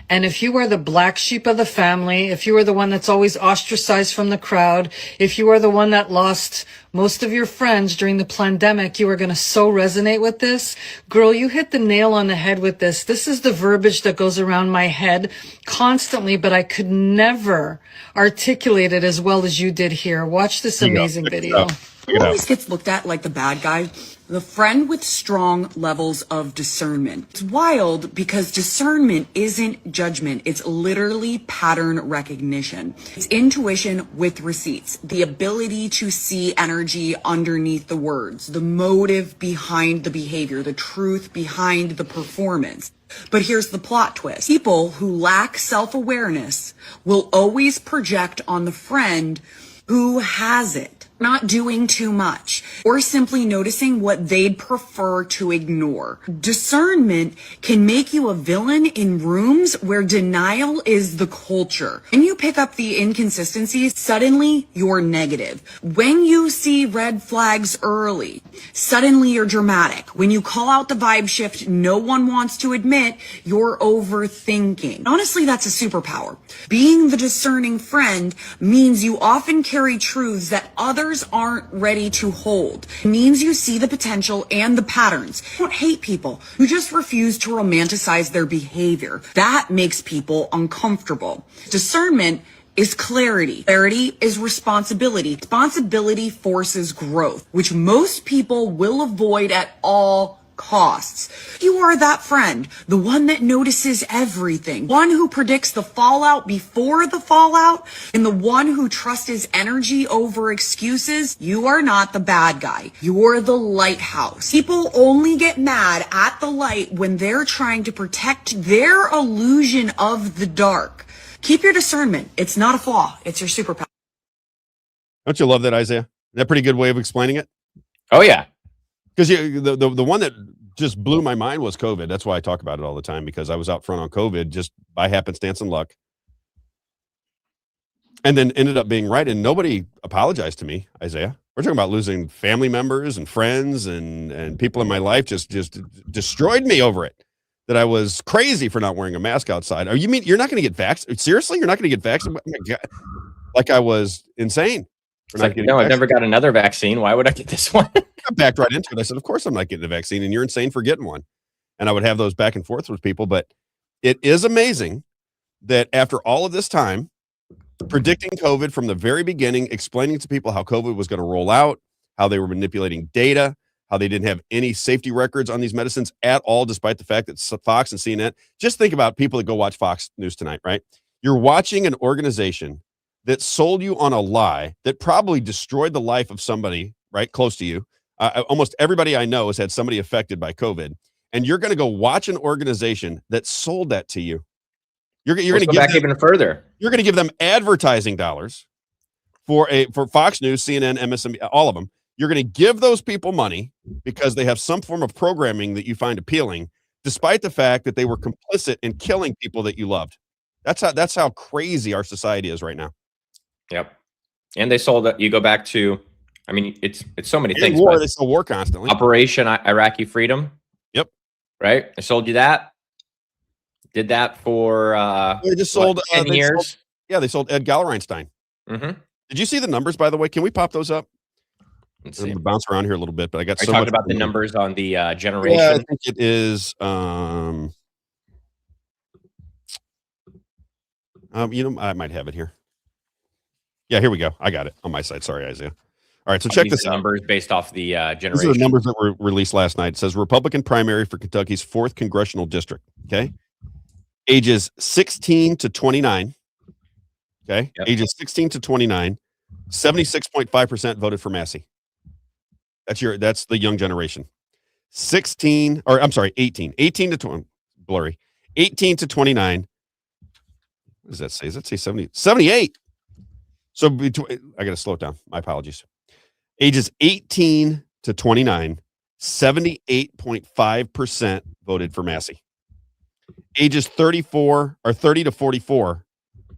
And if you are the black sheep of the family, if you are the one that's always ostracized from the crowd, if you are the one that lost most of your friends during the pandemic, you are going to so resonate with this. Girl, you hit the nail on the head with this. This is the verbiage that goes around my head constantly, but I could never articulate it as well as you did here. Watch this amazing video. Who always gets looked at like the bad guy? The friend with strong levels of discernment. It's wild because discernment isn't judgment. It's literally pattern recognition. It's intuition with receipts. The ability to see energy underneath the words, the motive behind the behavior, the truth behind the performance. But here's the plot twist. People who lack self-awareness will always project on the friend who has it. Not doing too much, or simply noticing what they'd prefer to ignore. Discernment can make you a villain in rooms where denial is the culture. When you pick up the inconsistencies, suddenly you're negative. When you see red flags early, suddenly you're dramatic. When you call out the vibe shift no one wants to admit, you're overthinking. Honestly, that's a superpower. Being the discerning friend means you often carry truths that others others aren't ready to hold. It means you see the potential and the patterns. You don't hate people. You just refuse to romanticize their behavior. That makes people uncomfortable. Discernment is clarity. Clarity is responsibility. Responsibility forces growth, which most people will avoid at all costs. You are that friend, the one that notices everything, one who predicts the fallout before the fallout, and the one who trusts his energy over excuses. You are not the bad guy. You're the lighthouse. People only get mad at the light when they're trying to protect their illusion of the dark. Keep your discernment. It's not a flaw. It's your superpower. Don't you love that, Isaiah? Is that a pretty good way of explaining it? Oh yeah. Because the one that just blew my mind was COVID. That's why I talk about it all the time, because I was out front on COVID just by happenstance and luck. And then ended up being right. And nobody apologized to me, Isaiah. We're talking about losing family members and friends and people in my life just destroyed me over it. That I was crazy for not wearing a mask outside. Oh, you mean you're not going to get vaccinated? Seriously? You're not going to get vaccinated? Oh my God. Like I was insane. It's like, no, I've never got another vaccine. Why would I get this one? I backed right into it. I said, of course I'm not getting the vaccine, and you're insane for getting one. And I would have those back and forth with people. But it is amazing that after all of this time, predicting COVID from the very beginning, explaining to people how COVID was going to roll out, how they were manipulating data, how they didn't have any safety records on these medicines at all, despite the fact that Fox and CNN, just think about people that go watch Fox News tonight, right? You're watching an organization that sold you on a lie that probably destroyed the life of somebody right close to you. Almost everybody I know has had somebody affected by COVID, and you're going to go watch an organization that sold that to you. You're going to go back even further. You're going to give them advertising dollars for Fox News, CNN, MSNBC, all of them. You're going to give those people money because they have some form of programming that you find appealing, despite the fact that they were complicit in killing people that you loved. That's how crazy our society is right now. Yep. And they sold it. You go back to, I mean, it's so many things. War, they sell war constantly. Operation Iraqi Freedom. Yep. Right. They sold you that. Did that for they just sold 10 years. They sold Ed Gallereinstein. Mm-hmm. Did you see the numbers, by the way? Can we pop those up? Let's I'm see. gonna bounce around here a little bit, but I got Are so you much talking about the numbers on the generation? Yeah, I think it is. I might have it here. Yeah, here we go. I got it on my side. Sorry, Isaiah. All right, so check this out. Numbers based off the generation. These are the numbers that were released last night. It says Republican primary for Kentucky's 4th congressional district. Okay, ages 16 to 29. Okay, Yep. Ages 16 to 29. 76.5% voted for Massie. That's the young generation. 18 to 20, blurry. 18 to 29. What does that say? Does that say 70? 78. So I got to slow it down. My apologies. Ages 18 to 29, 78.5% voted for Massie. Ages 30 to 44,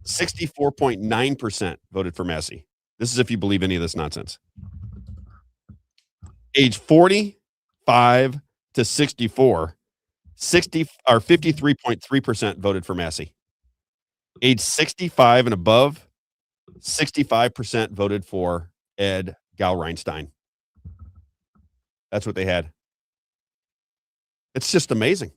64.9% voted for Massie. This is if you believe any of this nonsense. Age 45 to 64, 53.3% voted for Massie. Age 65 and above, 65% voted for Ed Gallereinstein. That's what they had. It's just amazing.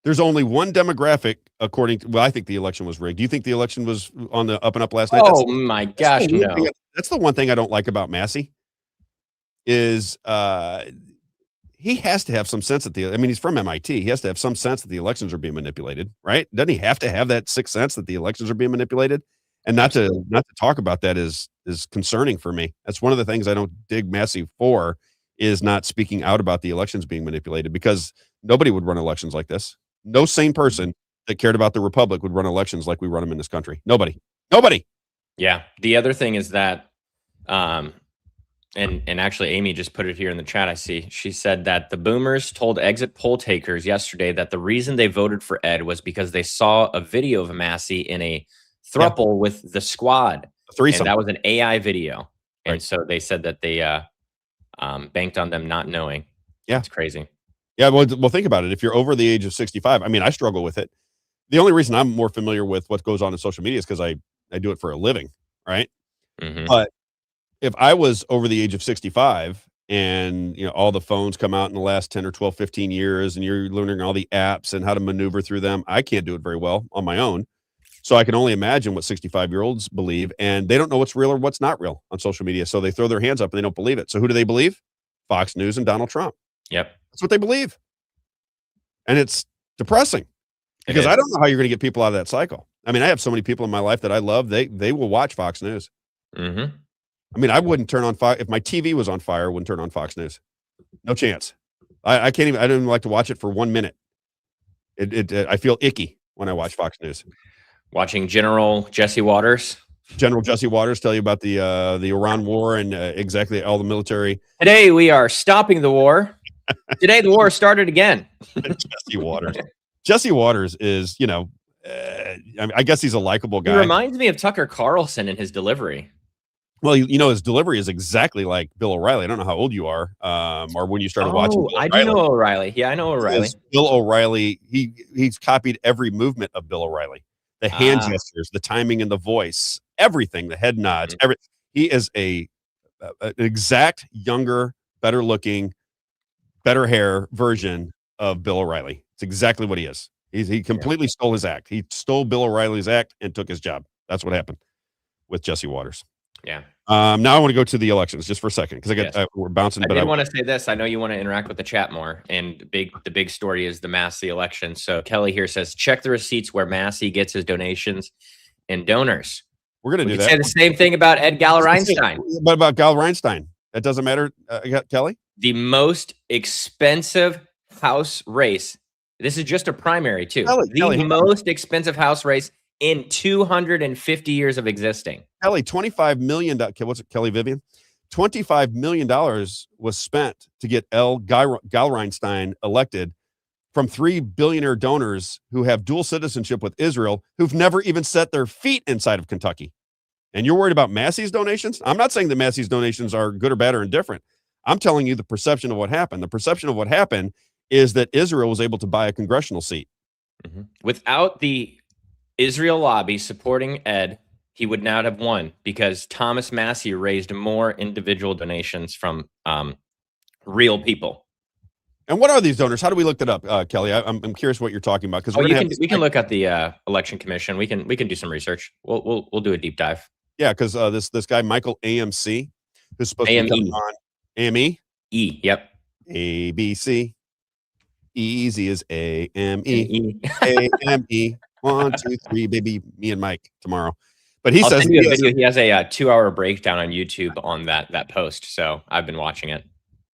There's only one demographic, according to, I think the election was rigged. Do you think the election was on the up and up last night? Oh my gosh, no. That's the one thing I don't like about Massie is he has to have some sense that he's from MIT. He has to have some sense that the elections are being manipulated, right? Doesn't he have to have that sixth sense that the elections are being manipulated? And not to talk about that is concerning for me. That's one of the things I don't dig Massie for, is not speaking out about the elections being manipulated, because nobody would run elections like this. No sane person that cared about the republic would run elections like we run them in this country. Nobody. Yeah. The other thing is that, and actually Amy just put it here in the chat. I see. She said that the boomers told exit poll takers yesterday that the reason they voted for Ed was because they saw a video of Massie in a throuple with the squad. Threesome. And that was an AI video. And Right. so they said that they banked on them not knowing. Yeah. It's crazy. Yeah, well, think about it. If you're over the age of 65, I mean, I struggle with it. The only reason I'm more familiar with what goes on in social media is because I do it for a living, right? Mm-hmm. But if I was over the age of 65 and, all the phones come out in the last 10 or 12, 15 years and you're learning all the apps and how to maneuver through them, I can't do it very well on my own. So I can only imagine what 65-year-olds believe, and they don't know what's real or what's not real on social media. So they throw their hands up and they don't believe it. So who do they believe? Fox News and Donald Trump. Yep. That's what they believe. And it's depressing because I don't know how you're going to get people out of that cycle. I mean, I have so many people in my life that I love. They will watch Fox News. Mm-hmm. I mean, I wouldn't turn on Fox if my TV was on fire. I wouldn't turn on Fox News. No chance. I can't even. I don't even like to watch it for 1 minute. I feel icky when I watch Fox News. Watching General Jesse Waters tell you about the Iran war and exactly all the military. Today we are stopping the war. Today the war started again. Jesse Waters is, I guess he's a likable guy. He reminds me of Tucker Carlson in his delivery. Well, his delivery is exactly like Bill O'Reilly. I don't know how old you are, or when you started watching. I do know O'Reilly. Yeah, I know O'Reilly. Bill O'Reilly. He's copied every movement of Bill O'Reilly. The hand gestures, the timing in the voice, everything, the head nods, he is an exact younger, better looking, better hair version of Bill O'Reilly. It's exactly what he is. He completely stole his act. He stole Bill O'Reilly's act and took his job. That's what happened with Jesse Waters. Yeah. Now I want to go to the elections just for a second because we're bouncing. I did want to say this. I know you want to interact with the chat more, and the big story is the Massie election. So Kelly here says, check the receipts where Massie gets his donations and donors. We're going to do that. Say the same thing about Ed Galler-Reinstein. But about Galler-Reinstein, that doesn't matter, Kelly? The most expensive House race. This is just a primary, too. The most expensive House race in 250 years of existing. Kelly, $25 million. What's it, Kelly Vivian? $25 million was spent to get Galler-Reinstein elected from 3 billionaire donors who have dual citizenship with Israel, who've never even set their feet inside of Kentucky. And you're worried about Massie's donations? I'm not saying that Massie's donations are good or bad or indifferent. I'm telling you the perception of what happened. The perception of what happened is that Israel was able to buy a congressional seat. Mm-hmm. Without the Israel lobby supporting Ed, he would not have won because Thomas Massie raised more individual donations from real people. And what are these donors? How do we look that up, Kelly? I'm curious what you're talking about because we can look at the election commission. We can do some research. We'll do a deep dive. Yeah, because this guy Michael AMC, who's supposed to be on AME. Yep. ABC. Easy is AME. AME. 1, 2, 3, baby. Me and Mike tomorrow. But he says he has a 2-hour breakdown on YouTube on that post. So I've been watching it.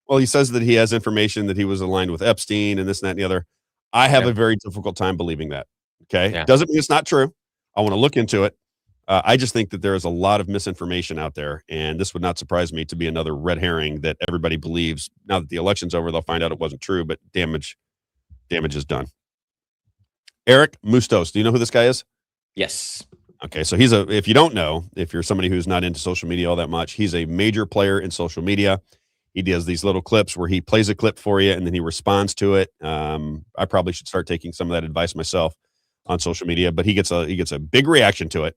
Well, he says that he has information that he was aligned with Epstein and this, and that, and the other. I have a very difficult time believing that. Okay. Yeah. Doesn't mean it's not true. I want to look into it. I just think that there is a lot of misinformation out there. And this would not surprise me to be another red herring that everybody believes. Now that the election's over, they'll find out it wasn't true, but damage is done. Eric Mustos. Do you know who this guy is? Yes. Okay. So if you don't know, if you're somebody who's not into social media all that much, he's a major player in social media. He does these little clips where he plays a clip for you and then he responds to it. I probably should start taking some of that advice myself on social media, but he gets a big reaction to it.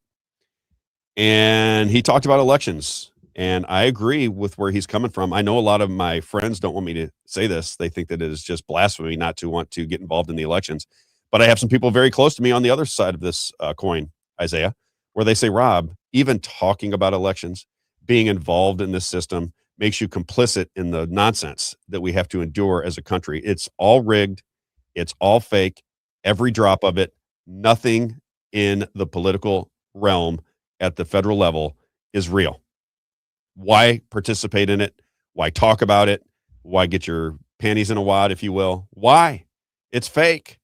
And he talked about elections, and I agree with where he's coming from. I know a lot of my friends don't want me to say this. They think that it is just blasphemy not to want to get involved in the elections. But I have some people very close to me on the other side of this coin, Isaiah, where they say, Rob, even talking about elections, being involved in this system makes you complicit in the nonsense that we have to endure as a country. It's all rigged. It's all fake. Every drop of it. Nothing in the political realm at the federal level is real. Why participate in it? Why talk about it? Why get your panties in a wad, if you will? Why? It's fake.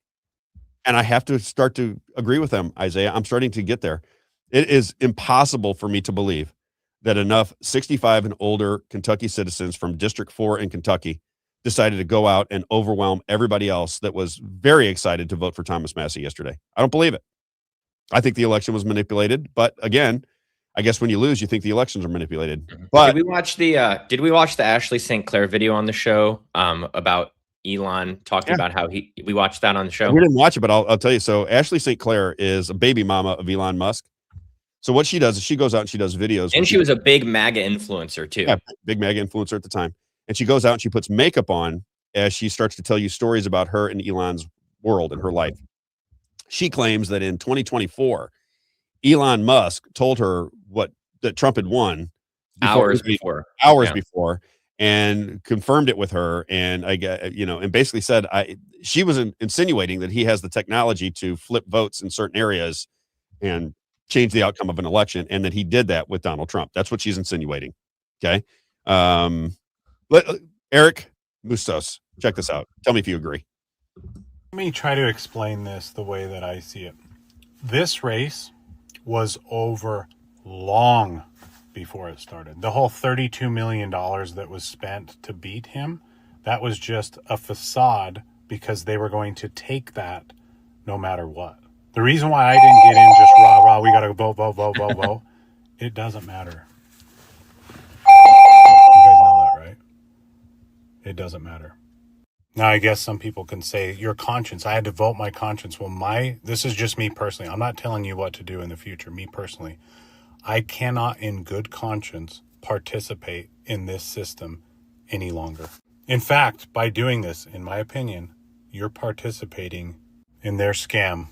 And I have to start to agree with them, Isaiah. I'm starting to get there. It is impossible for me to believe that enough 65 and older Kentucky citizens from District 4 in Kentucky decided to go out and overwhelm everybody else that was very excited to vote for Thomas Massie yesterday. I don't believe it. I think the election was manipulated, but again, I guess when you lose, you think the elections are manipulated. But did we watch the Ashley St. Clair video on the show about Elon talking about how we watched that on the show? We didn't watch it, but I'll tell you. So Ashley St. Clair is a baby mama of Elon Musk. So what she does is she goes out and she does videos. And she was a big MAGA influencer too. Yeah, big mega influencer at the time. And she goes out and she puts makeup on as she starts to tell you stories about her and Elon's world and her life. She claims that in 2024, Elon Musk told her that Trump had won Hours before. before, and confirmed it with her. And I get, and basically said she was insinuating that he has the technology to flip votes in certain areas and change the outcome of an election, and that he did that with Donald Trump. That's what she's insinuating. Okay. Eric Mustos, check this out. Tell me if you agree. Let me try to explain this the way that I see it. This race was over long before it started. The whole $32 million that was spent to beat him, that was just a facade because they were going to take that no matter what. The reason why I didn't get in just rah, we got to vote, it doesn't matter. You guys know that, right? It doesn't matter. Now, I guess some people can say, your conscience, I had to vote my conscience. Well, this is just me personally. I'm not telling you what to do in the future. Me personally, I cannot in good conscience participate in this system any longer. In fact, by doing this, in my opinion, you're participating in their scam,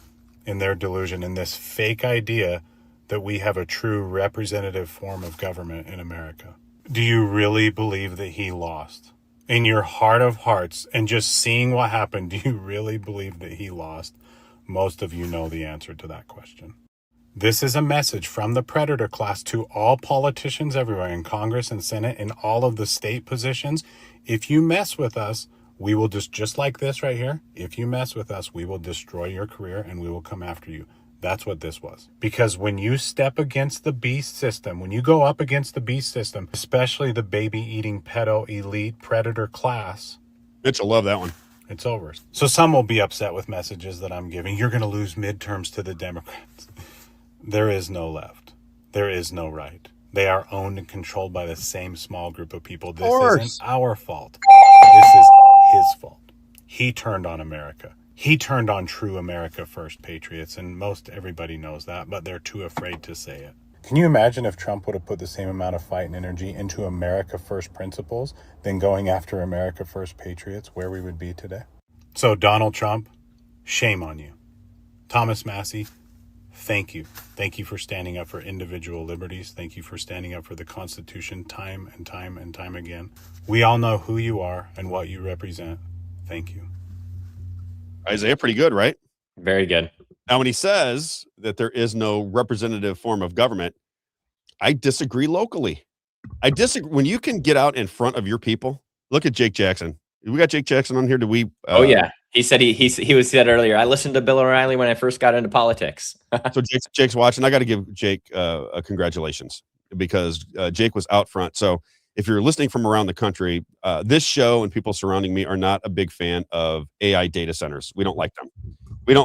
in their delusion, in this fake idea that we have a true representative form of government in America. Do you really believe that he lost? In your heart of hearts, and just seeing what happened, do you really believe that he lost? Most of you know the answer to that question. This is a message from the predator class to all politicians everywhere in Congress and Senate, in all of the state positions. If you mess with us, we will just like this right here. If you mess with us, we will destroy your career and we will come after you. That's what this was. Because when you step against the beast system, when you go up against the beast system, especially the baby-eating pedo elite predator class, Mitch will love that one. It's over. So some will be upset with messages that I'm giving. You're going to lose midterms to the Democrats. There is no left. There is no right. They are owned and controlled by the same small group of people. This isn't our fault. This is his fault. He turned on America. He turned on true America First patriots, and most everybody knows that, but they're too afraid to say it. Can you imagine if Trump would have put the same amount of fight and energy into America First principles than going after America First patriots, where we would be today? So Donald Trump, shame on you. Thomas Massie, thank you. Thank you for standing up for individual liberties. Thank you for standing up for the Constitution time and time and time again. We all know who you are and what you represent. Thank you. Isaiah, pretty good, right? Very good. Now, when he says that there is no representative form of government, I disagree locally. I disagree. When you can get out in front of your people, look at Jake Jackson. We got Jake Jackson on here. Do we? Oh yeah, he said he was said earlier. I listened to Bill O'Reilly when I first got into politics. So Jake's watching. I got to give Jake a congratulations, because Jake was out front. So if you're listening from around the country, this show and people surrounding me are not a big fan of AI data centers. We don't like them. We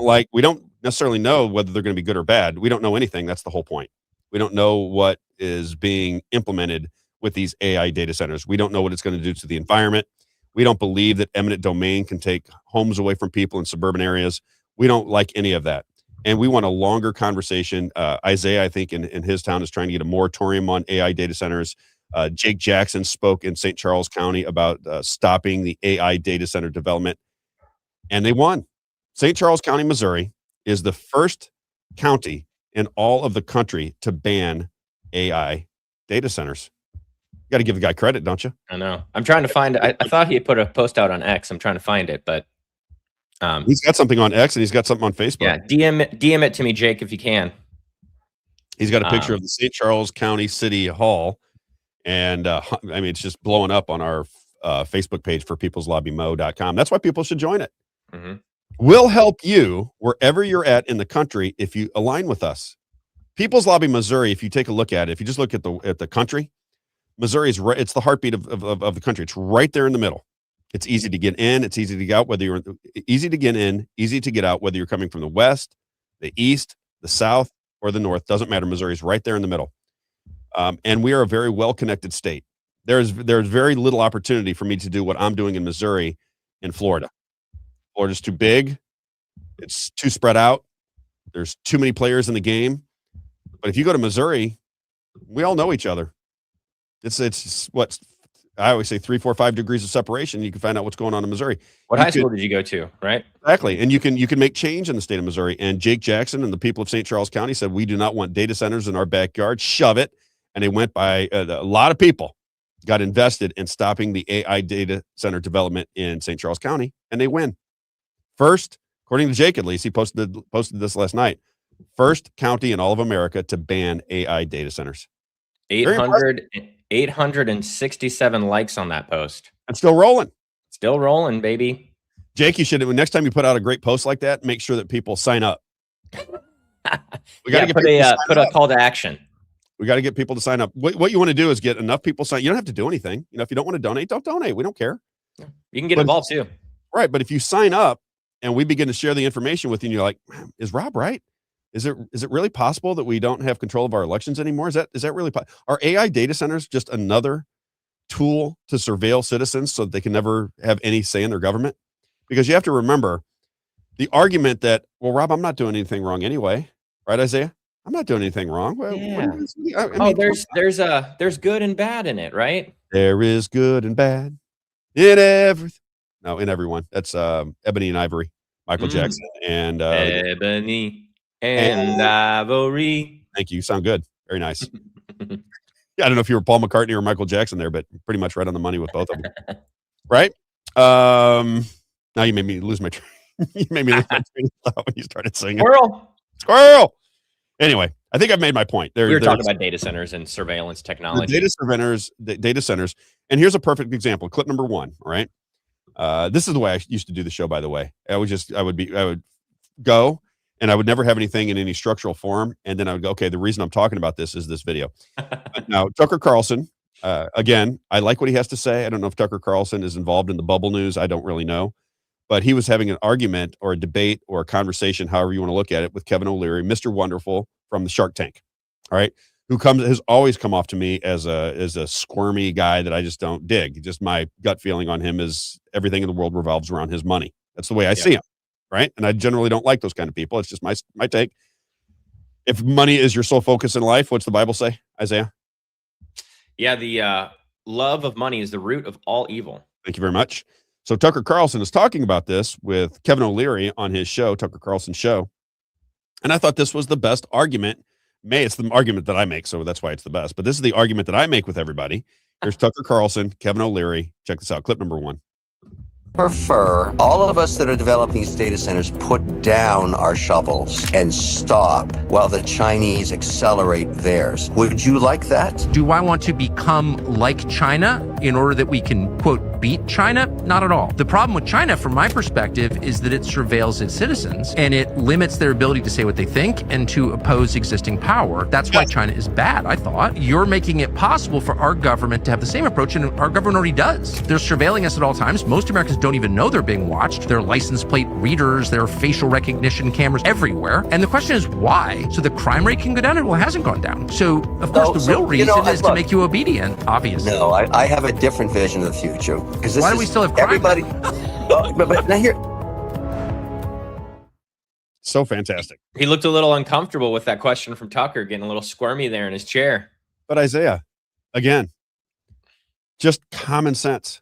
don't necessarily know whether they're going to be good or bad. We don't know anything. That's the whole point. We don't know what is being implemented with these AI data centers. We don't know what it's going to do to the environment. We don't believe that eminent domain can take homes away from people in suburban areas. We don't like any of that. And we want a longer conversation. Isaiah, I think, in his town is trying to get a moratorium on AI data centers. Jake Jackson spoke in St. Charles County about stopping the AI data center development, and they won. St. Charles County, Missouri is the first county in all of the country to ban AI data centers. You got to give the guy credit, don't you? I know. I'm trying to find it. I thought he had put a post out on X. I'm trying to find it, but he's got something on X and he's got something on Facebook. Yeah, DM it to me, Jake, if you can. He's got a picture of the St. Charles County City Hall. And I mean, it's just blowing up on our Facebook page for peopleslobbymo.com. That's why people should join it. Mm-hmm. We'll help you wherever you're at in the country if you align with us. People's Lobby Missouri, if you take a look at it, if you just look at the country, Missouri is right. It's the heartbeat of the country. It's right there in the middle. It's easy to get in. It's easy to get out, easy to get in, easy to get out, whether you're coming from the west, the east, the south, or the north. Doesn't matter. Missouri's right there in the middle. And we are a very well-connected state. There's very little opportunity for me to do what I'm doing in Missouri in Florida. Florida's too big. It's too spread out. There's too many players in the game. But if you go to Missouri, we all know each other. It's what I always say 3, 4, 5 degrees of separation. You can find out what's going on in Missouri. What high school did you go to? Right. Exactly. And you can make change in the state of Missouri. And Jake Jackson and the people of St. Charles County said, we do not want data centers in our backyard. Shove it. And they went by a lot of people got invested in stopping the AI data center development in St. Charles County. And they win. First, according to Jake, at least, he posted this last night. First county in all of America to ban AI data centers. 867 likes on that post. And still rolling. Still rolling, baby. Jake, you should, next time you put out a great post like that, make sure that people sign up. We got to put a call to action. We got to get people to sign up. What you want to do is get enough people sign. You don't have to do anything. If you don't want to donate, don't donate. We don't care. You can get involved too. Right. But if you sign up and we begin to share the information with you and you're like, is Rob right? Is it really possible that we don't have control of our elections anymore? Is that really are AI data centers just another tool to surveil citizens so that they can never have any say in their government? Because you have to remember the argument that, well, Rob, I'm not doing anything wrong anyway. Right, Isaiah? I'm not doing anything wrong. Well, yeah. I mean, there's good and bad in it, right? There is good and bad in everything. No, in everyone. That's Ebony and Ivory, Michael Jackson, and Ebony and Ivory. Thank you. You sound good. Very nice. Yeah, I don't know if you were Paul McCartney or Michael Jackson there, but pretty much right on the money with both of them. Right? Now you made me lose my train. You made me lose my train of thought when you started singing. Squirrel. Anyway, I think I've made my point. We were talking about data centers and surveillance technology. Data centers. And here's a perfect example. Clip number 1. All right. This is the way I used to do the show, by the way. I would go and I would never have anything in any structural form. And then I would go, okay, the reason I'm talking about this is this video. Now, Tucker Carlson, again, I like what he has to say. I don't know if Tucker Carlson is involved in the bubble news. I don't really know. But he was having an argument or a debate or a conversation, however you want to look at it, with Kevin O'Leary, Mr. Wonderful from the Shark Tank. All right. Has always come off to me as a squirmy guy that I just don't dig. Just my gut feeling on him is everything in the world revolves around his money. That's the way I see him. Right. And I generally don't like those kind of people. It's just my take. If money is your sole focus in life, what's the Bible say, Isaiah? Yeah. The love of money is the root of all evil. Thank you very much. So Tucker Carlson is talking about this with Kevin O'Leary on his show, Tucker Carlson's show. And I thought this was the best argument. It's the argument that I make, so that's why it's the best. But this is the argument that I make with everybody. Here's Tucker Carlson, Kevin O'Leary. Check this out. Clip number 1. Prefer all of us that are developing these data centers put down our shovels and stop while the Chinese accelerate theirs. Would you like that? Do I want to become like China in order that we can, quote, beat China? Not at all. The problem with China, from my perspective, is that it surveils its citizens and it limits their ability to say what they think and to oppose existing power. That's why China is bad, I thought. You're making it possible for our government to have the same approach, and our government already does. They're surveilling us at all times. Most Americans don't even know they're being watched. There are license plate readers, there are facial recognition cameras everywhere. And the question is why? So the crime rate can go down? Well, it hasn't gone down. So, of course, the real reason is to make you obedient, obviously. No, I have a different vision of the future. Why do we still have crime? Everybody. but now here. So fantastic. He looked a little uncomfortable with that question from Tucker, getting a little squirmy there in his chair. But Isaiah, again, just common sense.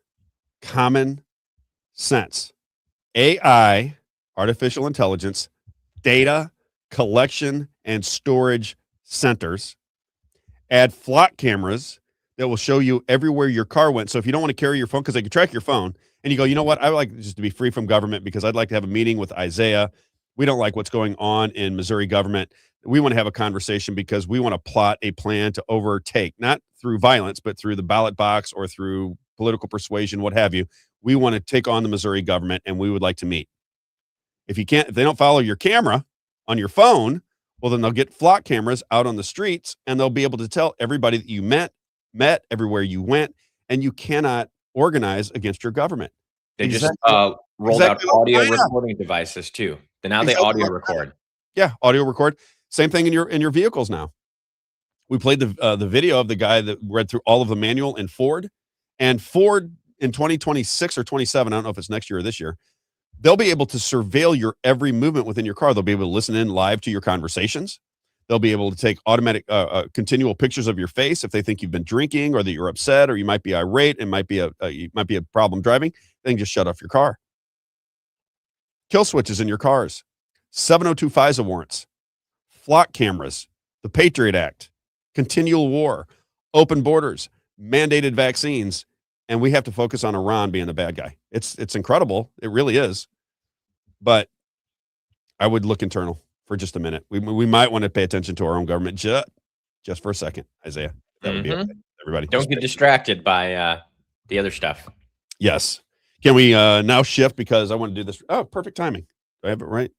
Common sense. AI, artificial intelligence, data collection and storage centers, add flock cameras that will show you everywhere your car went. So if you don't want to carry your phone, because they can track your phone, and you go, you know what, I would like just to be free from government because I'd like to have a meeting with Isaiah. We don't like what's going on in Missouri government. We want to have a conversation because we want to plot a plan to overtake, not through violence, but through the ballot box or through political persuasion, what have you. We want to take on the Missouri government and we would like to meet. If they don't follow your camera on your phone, well, then they'll get flock cameras out on the streets and they'll be able to tell everybody that you met everywhere you went, and you cannot organize against your government. They just rolled out audio recording devices too. Now they audio record. Yeah, audio record. Same thing in your vehicles now. We played the video of the guy that read through all of the manual in Ford, and Ford in 2026 or 27, I don't know if it's next year or this year, they'll be able to surveil your every movement within your car. They'll be able to listen in live to your conversations. They'll be able to take automatic, continual pictures of your face if they think you've been drinking or that you're upset or you might be irate and you might be a problem driving. They can just shut off your car. Kill switches in your cars, 702 FISA warrants, flock cameras, the Patriot Act, continual war, open borders, mandated vaccines, and we have to focus on Iran being the bad guy. It's incredible. It really is. But I would look internal for just a minute. We might want to pay attention to our own government just for a second, Isaiah. That would be okay. Everybody. Don't get distracted by the other stuff. Yes. Can we now shift because I want to do this? Oh, perfect timing. Do I have it right?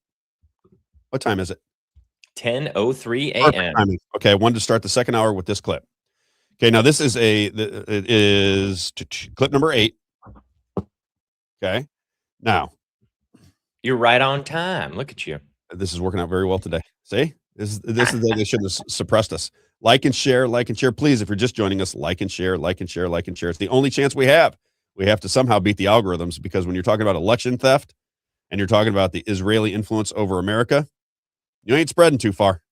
What time is it? 10:03 Perfect a.m. timing. Okay, I wanted to start the second hour with this clip. Okay, now this is clip number 8. Okay. Now, you're right on time. Look at you. This is working out very well today. See? This is they should have suppressed us. Like and share, please. If you're just joining us, like and share. It's the only chance we have. We have to somehow beat the algorithms, because when you're talking about election theft and you're talking about the Israeli influence over America, you ain't spreading too far.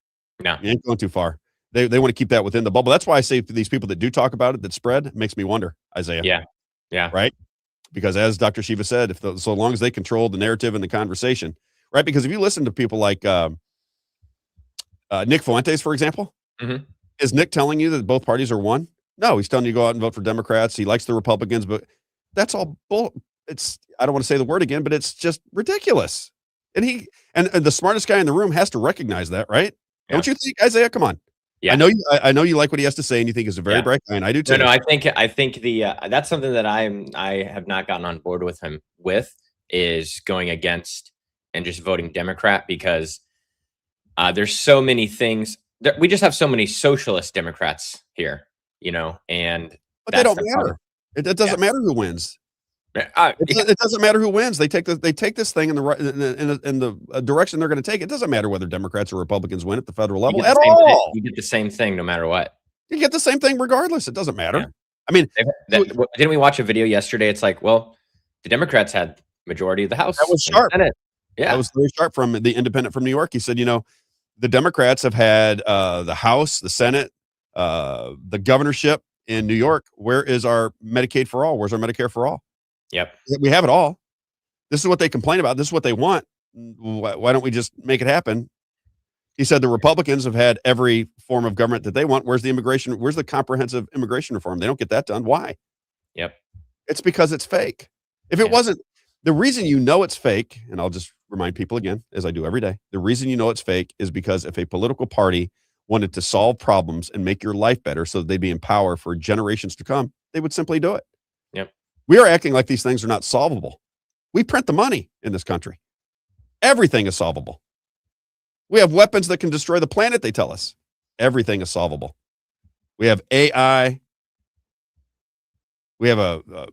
No. You ain't going too far. They want to keep that within the bubble. That's why I say for these people that do talk about it, that spread, it makes me wonder, Isaiah. Yeah. Right? Because as Dr. Shiva said, so long as they control the narrative and the conversation, right? Because if you listen to people like Nick Fuentes, for example, is Nick telling you that both parties are one? No, he's telling you to go out and vote for Democrats. He likes the Republicans, but that's all bull. I don't want to say the word again, but it's just ridiculous. And the smartest guy in the room has to recognize that, right? Yeah. Don't you think, Isaiah? Come on. Yeah. I know you like what he has to say and you think he's a very bright guy, and I do too. No, I think the that's something that I have not gotten on board with him is going against and just voting Democrat, because there's so many things that we just have so many socialist Democrats here, and but they don't matter. It doesn't matter who wins. It doesn't matter who wins. They take this thing in the direction they're going to take. It doesn't matter whether Democrats or Republicans win at the federal level at all. You get the same thing no matter what. You get the same thing regardless. It doesn't matter. Yeah. I mean, didn't we watch a video yesterday? It's like, well, the Democrats had majority of the House. That was sharp. Yeah, that was very sharp from the Independent from New York. He said, the Democrats have had the House, the Senate, the governorship in New York. Where is our Medicaid for all? Where's our Medicare for all? Yep. We have it all. This is what they complain about. This is what they want. Why don't we just make it happen? He said the Republicans have had every form of government that they want. Where's the immigration? Where's the comprehensive immigration reform? They don't get that done. Why? Yep. It's because it's fake. If it wasn't, the reason it's fake, and I'll just remind people again, as I do every day, the reason it's fake is because if a political party wanted to solve problems and make your life better so that they'd be in power for generations to come, they would simply do it. Yep. We are acting like these things are not solvable. We print the money in this country. Everything is solvable. We have weapons that can destroy the planet, they tell us. Everything is solvable. We have AI. We have a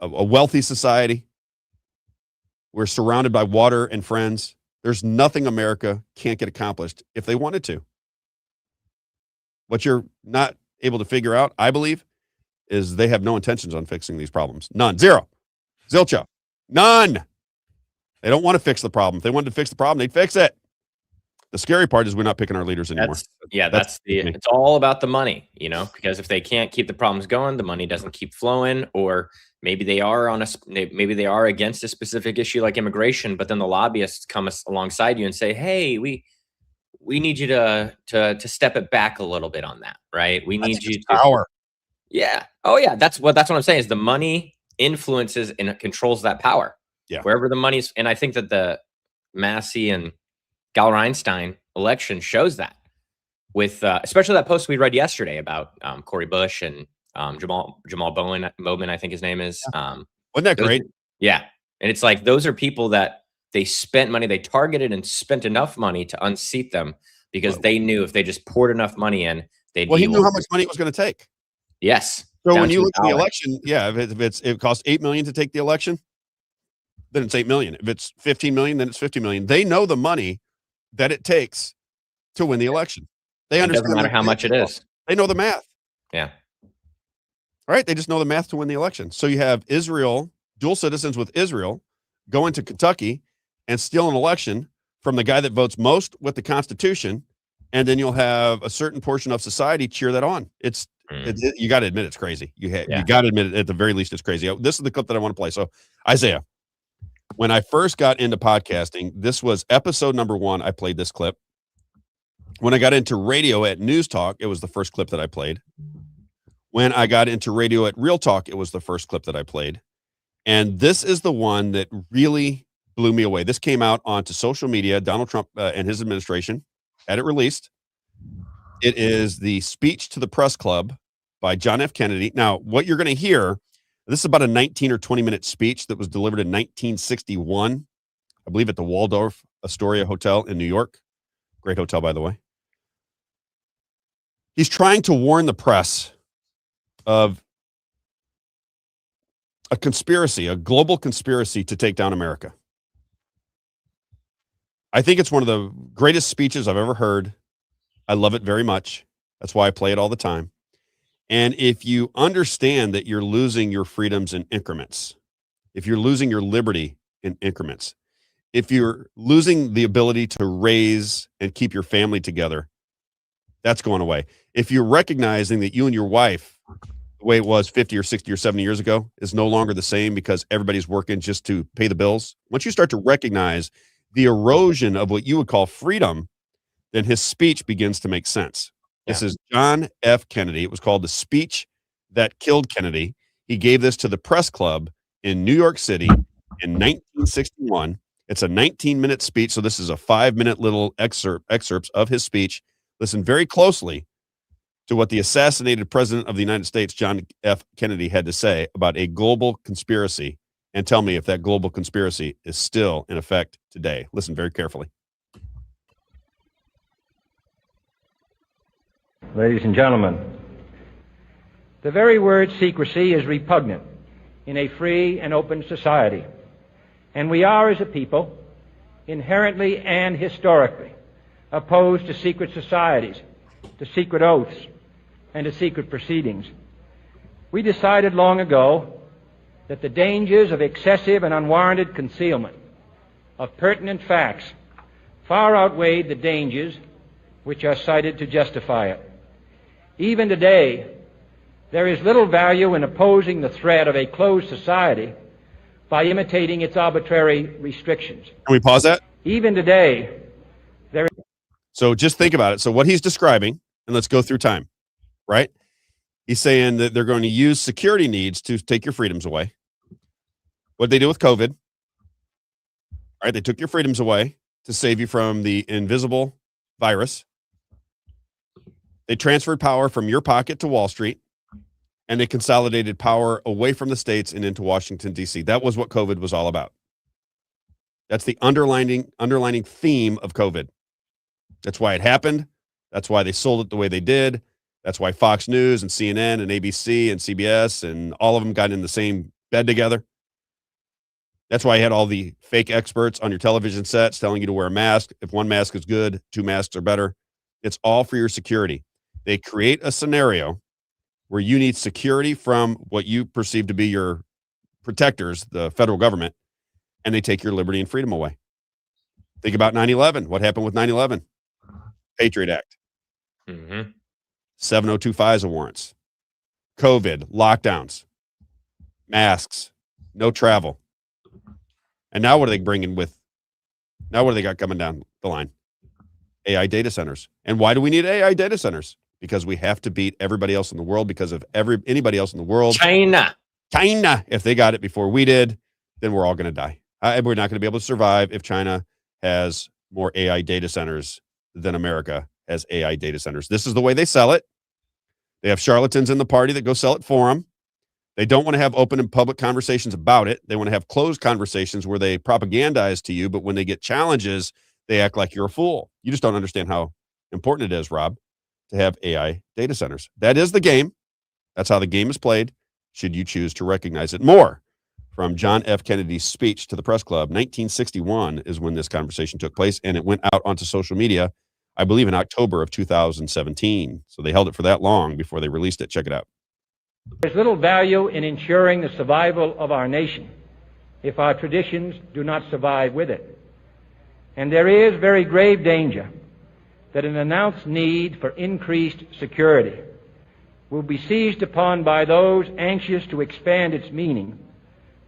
wealthy society. We're surrounded by water and friends. There's nothing America can't get accomplished if they wanted to. What you're not able to figure out, I believe, is they have no intentions on fixing these problems. None. Zero. Zilcho. None. They don't want to fix the problem. If they wanted to fix the problem, they'd fix it. The scary part is we're not picking our leaders anymore. It's all about the money, because if they can't keep the problems going, the money doesn't keep flowing, or maybe they are against a specific issue like immigration, but then the lobbyists come alongside you and say, hey, we need you to step it back a little bit on that, right? We need you to power. Yeah. Oh yeah. That's what I'm saying is the money influences and it controls that power. Yeah. Wherever the money's, and I think that the Massie and Galler-Einstein election shows that with, especially that post we read yesterday about Cori Bush and Jamal Bowman, I think his name is. Wasn't that great? Yeah. And it's like, those are people that they spent money, they targeted and spent enough money to unseat them because they knew if they just poured enough money in, they'd he knew how much money it was going to take. Yes. So when you look at the election, if it costs $8 million to take the election, then it's $8 million. If it's $15 million, then it's $50 million. They know the money that it takes to win the election. They understand. It doesn't matter how much it is. They know the math. Yeah. All right. They just know the math to win the election. So you have Israel, dual citizens with Israel, go into Kentucky and steal an election from the guy that votes most with the Constitution and then you'll have a certain portion of society cheer that on. You got to admit it's crazy. You got to admit it, at the very least it's crazy. This is the clip that I want to play. So Isaiah, when I first got into podcasting, this was episode number 1. I played this clip. When I got into radio at News Talk, it was the first clip that I played. When I got into radio at Real Talk, it was the first clip that I played. And this is the one that really blew me away. This came out onto social media. Donald Trump and his administration had it released. It is the speech to the press club by John F. Kennedy. Now, what you're going to hear, this is about a 19 or 20-minute speech that was delivered in 1961, I believe at the Waldorf Astoria Hotel in New York. Great hotel, by the way. He's trying to warn the press of a conspiracy, a global conspiracy to take down America. I think it's one of the greatest speeches I've ever heard. I love it very much. That's why I play it all the time. And if you understand that you're losing your freedoms in increments, if you're losing your liberty in increments, if you're losing the ability to raise and keep your family together, that's going away. If you're recognizing that you and your wife, the way it was 50 or 60 or 70 years ago, is no longer the same because everybody's working just to pay the bills, once you start to recognize the erosion of what you would call freedom, then his speech begins to make sense. Yeah. This is John F. Kennedy. It was called The Speech That Killed Kennedy. He gave this to the press club in New York City in 1961. It's a 19-minute speech, so this is a 5-minute little excerpts of his speech. Listen very closely to what the assassinated president of the United States, John F. Kennedy, had to say about a global conspiracy, and tell me if that global conspiracy is still in effect today. Listen very carefully. Ladies and gentlemen, the very word secrecy is repugnant in a free and open society, and we are, as a people, inherently and historically opposed to secret societies, to secret oaths, and to secret proceedings. We decided long ago that the dangers of excessive and unwarranted concealment of pertinent facts far outweighed the dangers which are cited to justify it. Even today, there is little value in opposing the threat of a closed society by imitating its arbitrary restrictions. Can we pause that? Even today, there is... So just think about it. So what he's describing, and let's go through time, right? He's saying that they're going to use security needs to take your freedoms away. What did they do with COVID? All right, they took your freedoms away to save you from the invisible virus. They transferred power from your pocket to Wall Street, and they consolidated power away from the states and into Washington, D.C. That was what COVID was all about. That's the underlining theme of COVID. That's why it happened. That's why they sold it the way they did. That's why Fox News and CNN and ABC and CBS and all of them got in the same bed together. That's why you had all the fake experts on your television sets telling you to wear a mask. If one mask is good, 2 masks are better. It's all for your security. They create a scenario where you need security from what you perceive to be your protectors, the federal government, and they take your liberty and freedom away. Think about 9/11. What happened with 9/11? Patriot Act. 702 FISA warrants. COVID, lockdowns, masks, no travel. And now what are they bringing with? Now what do they got coming down the line? AI data centers. And why do we need AI data centers? Because we have to beat everybody else in the world because of anybody else in the world. China. If they got it before we did, then we're all going to die. We're not going to be able to survive if China has more AI data centers than America has AI data centers. This is the way they sell it. They have charlatans in the party that go sell it for them. They don't want to have open and public conversations about it. They want to have closed conversations where they propagandize to you, but when they get challenges, they act like you're a fool. You just don't understand how important it is, Rob, to have AI data centers. That is the game. That's how the game is played, should you choose to recognize it. More from John F. Kennedy's speech to the press club. 1961 is when this conversation took place, and it went out onto social media, I believe, in October of 2017. So they held it for that long before they released it. Check it out. There's little value in ensuring the survival of our nation if our traditions do not survive with it. And there is very grave danger that an announced need for increased security will be seized upon by those anxious to expand its meaning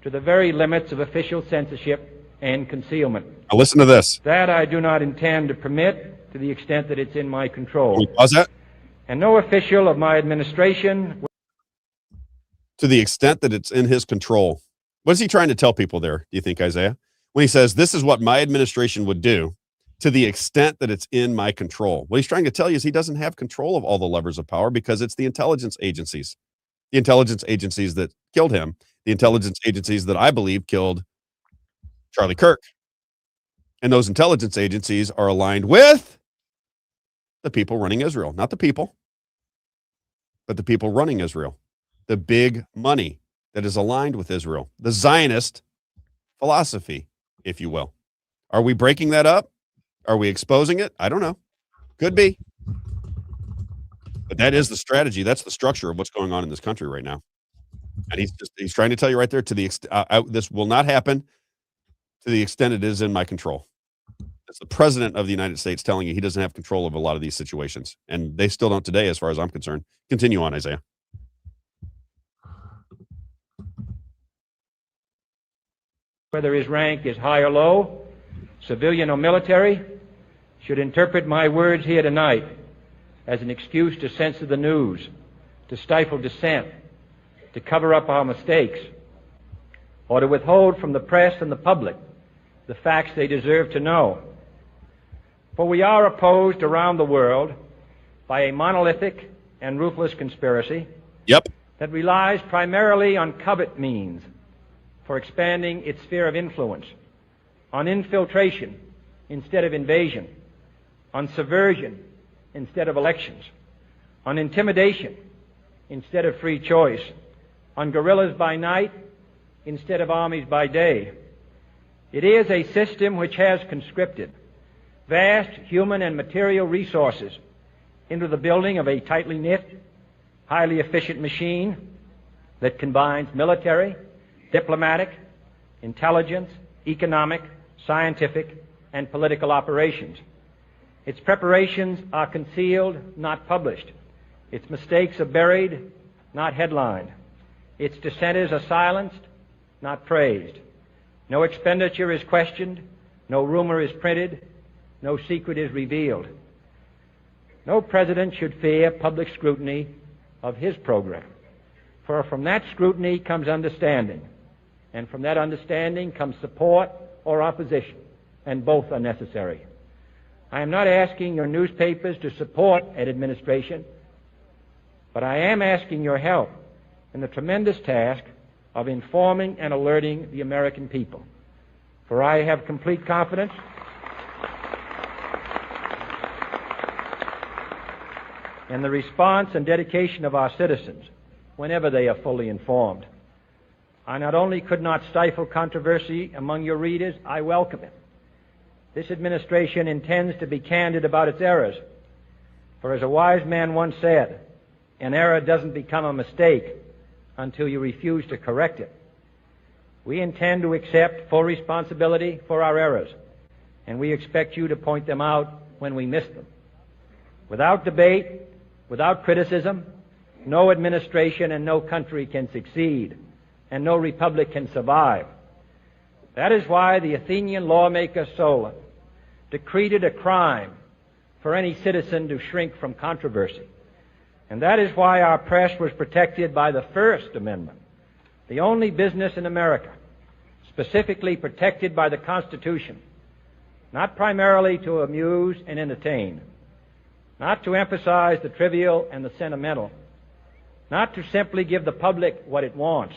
to the very limits of official censorship and concealment. Now listen to this. That I do not intend to permit to the extent that it's in my control. Can we pause that? And no official of my administration... To the extent that it's in his control. What is he trying to tell people there, do you think, Isaiah? When he says, this is what my administration would do, to the extent that it's in my control. What he's trying to tell you is he doesn't have control of all the levers of power because it's the intelligence agencies. The intelligence agencies that killed him. The intelligence agencies that I believe killed Charlie Kirk. And those intelligence agencies are aligned with the people running Israel. Not the people, but the people running Israel. The big money that is aligned with Israel. The Zionist philosophy, if you will. Are we breaking that up? Are we exposing it? I don't know. Could be. But that is the strategy. That's the structure of what's going on in this country right now. And he's trying to tell you right there, to the this will not happen to the extent it is in my control. It's the president of the United States telling you he doesn't have control of a lot of these situations. And they still don't today, as far as I'm concerned. Continue on, Isaiah. Whether his rank is high or low, civilian or military, should interpret my words here tonight as an excuse to censor the news, to stifle dissent, to cover up our mistakes, or to withhold from the press and the public the facts they deserve to know. For we are opposed around the world by a monolithic and ruthless conspiracy that relies primarily on covert means for expanding its sphere of influence, on infiltration instead of invasion, on subversion instead of elections, on intimidation instead of free choice, on guerrillas by night instead of armies by day. It is a system which has conscripted vast human and material resources into the building of a tightly knit, highly efficient machine that combines military, diplomatic, intelligence, economic, scientific, and political operations. Its preparations are concealed, not published. Its mistakes are buried, not headlined. Its dissenters are silenced, not praised. No expenditure is questioned, no rumor is printed, no secret is revealed. No president should fear public scrutiny of his program, for from that scrutiny comes understanding, and from that understanding comes support or opposition, and both are necessary. I am not asking your newspapers to support an administration, but I am asking your help in the tremendous task of informing and alerting the American people. For I have complete confidence in the response and dedication of our citizens whenever they are fully informed. I not only could not stifle controversy among your readers, I welcome it. This administration intends to be candid about its errors. For as a wise man once said, an error doesn't become a mistake until you refuse to correct it. We intend to accept full responsibility for our errors, and we expect you to point them out when we miss them. Without debate, without criticism, no administration and no country can succeed, and no republic can survive. That is why the Athenian lawmaker Solon decreed it a crime for any citizen to shrink from controversy. And that is why our press was protected by the First Amendment, the only business in America specifically protected by the Constitution, not primarily to amuse and entertain, not to emphasize the trivial and the sentimental, not to simply give the public what it wants,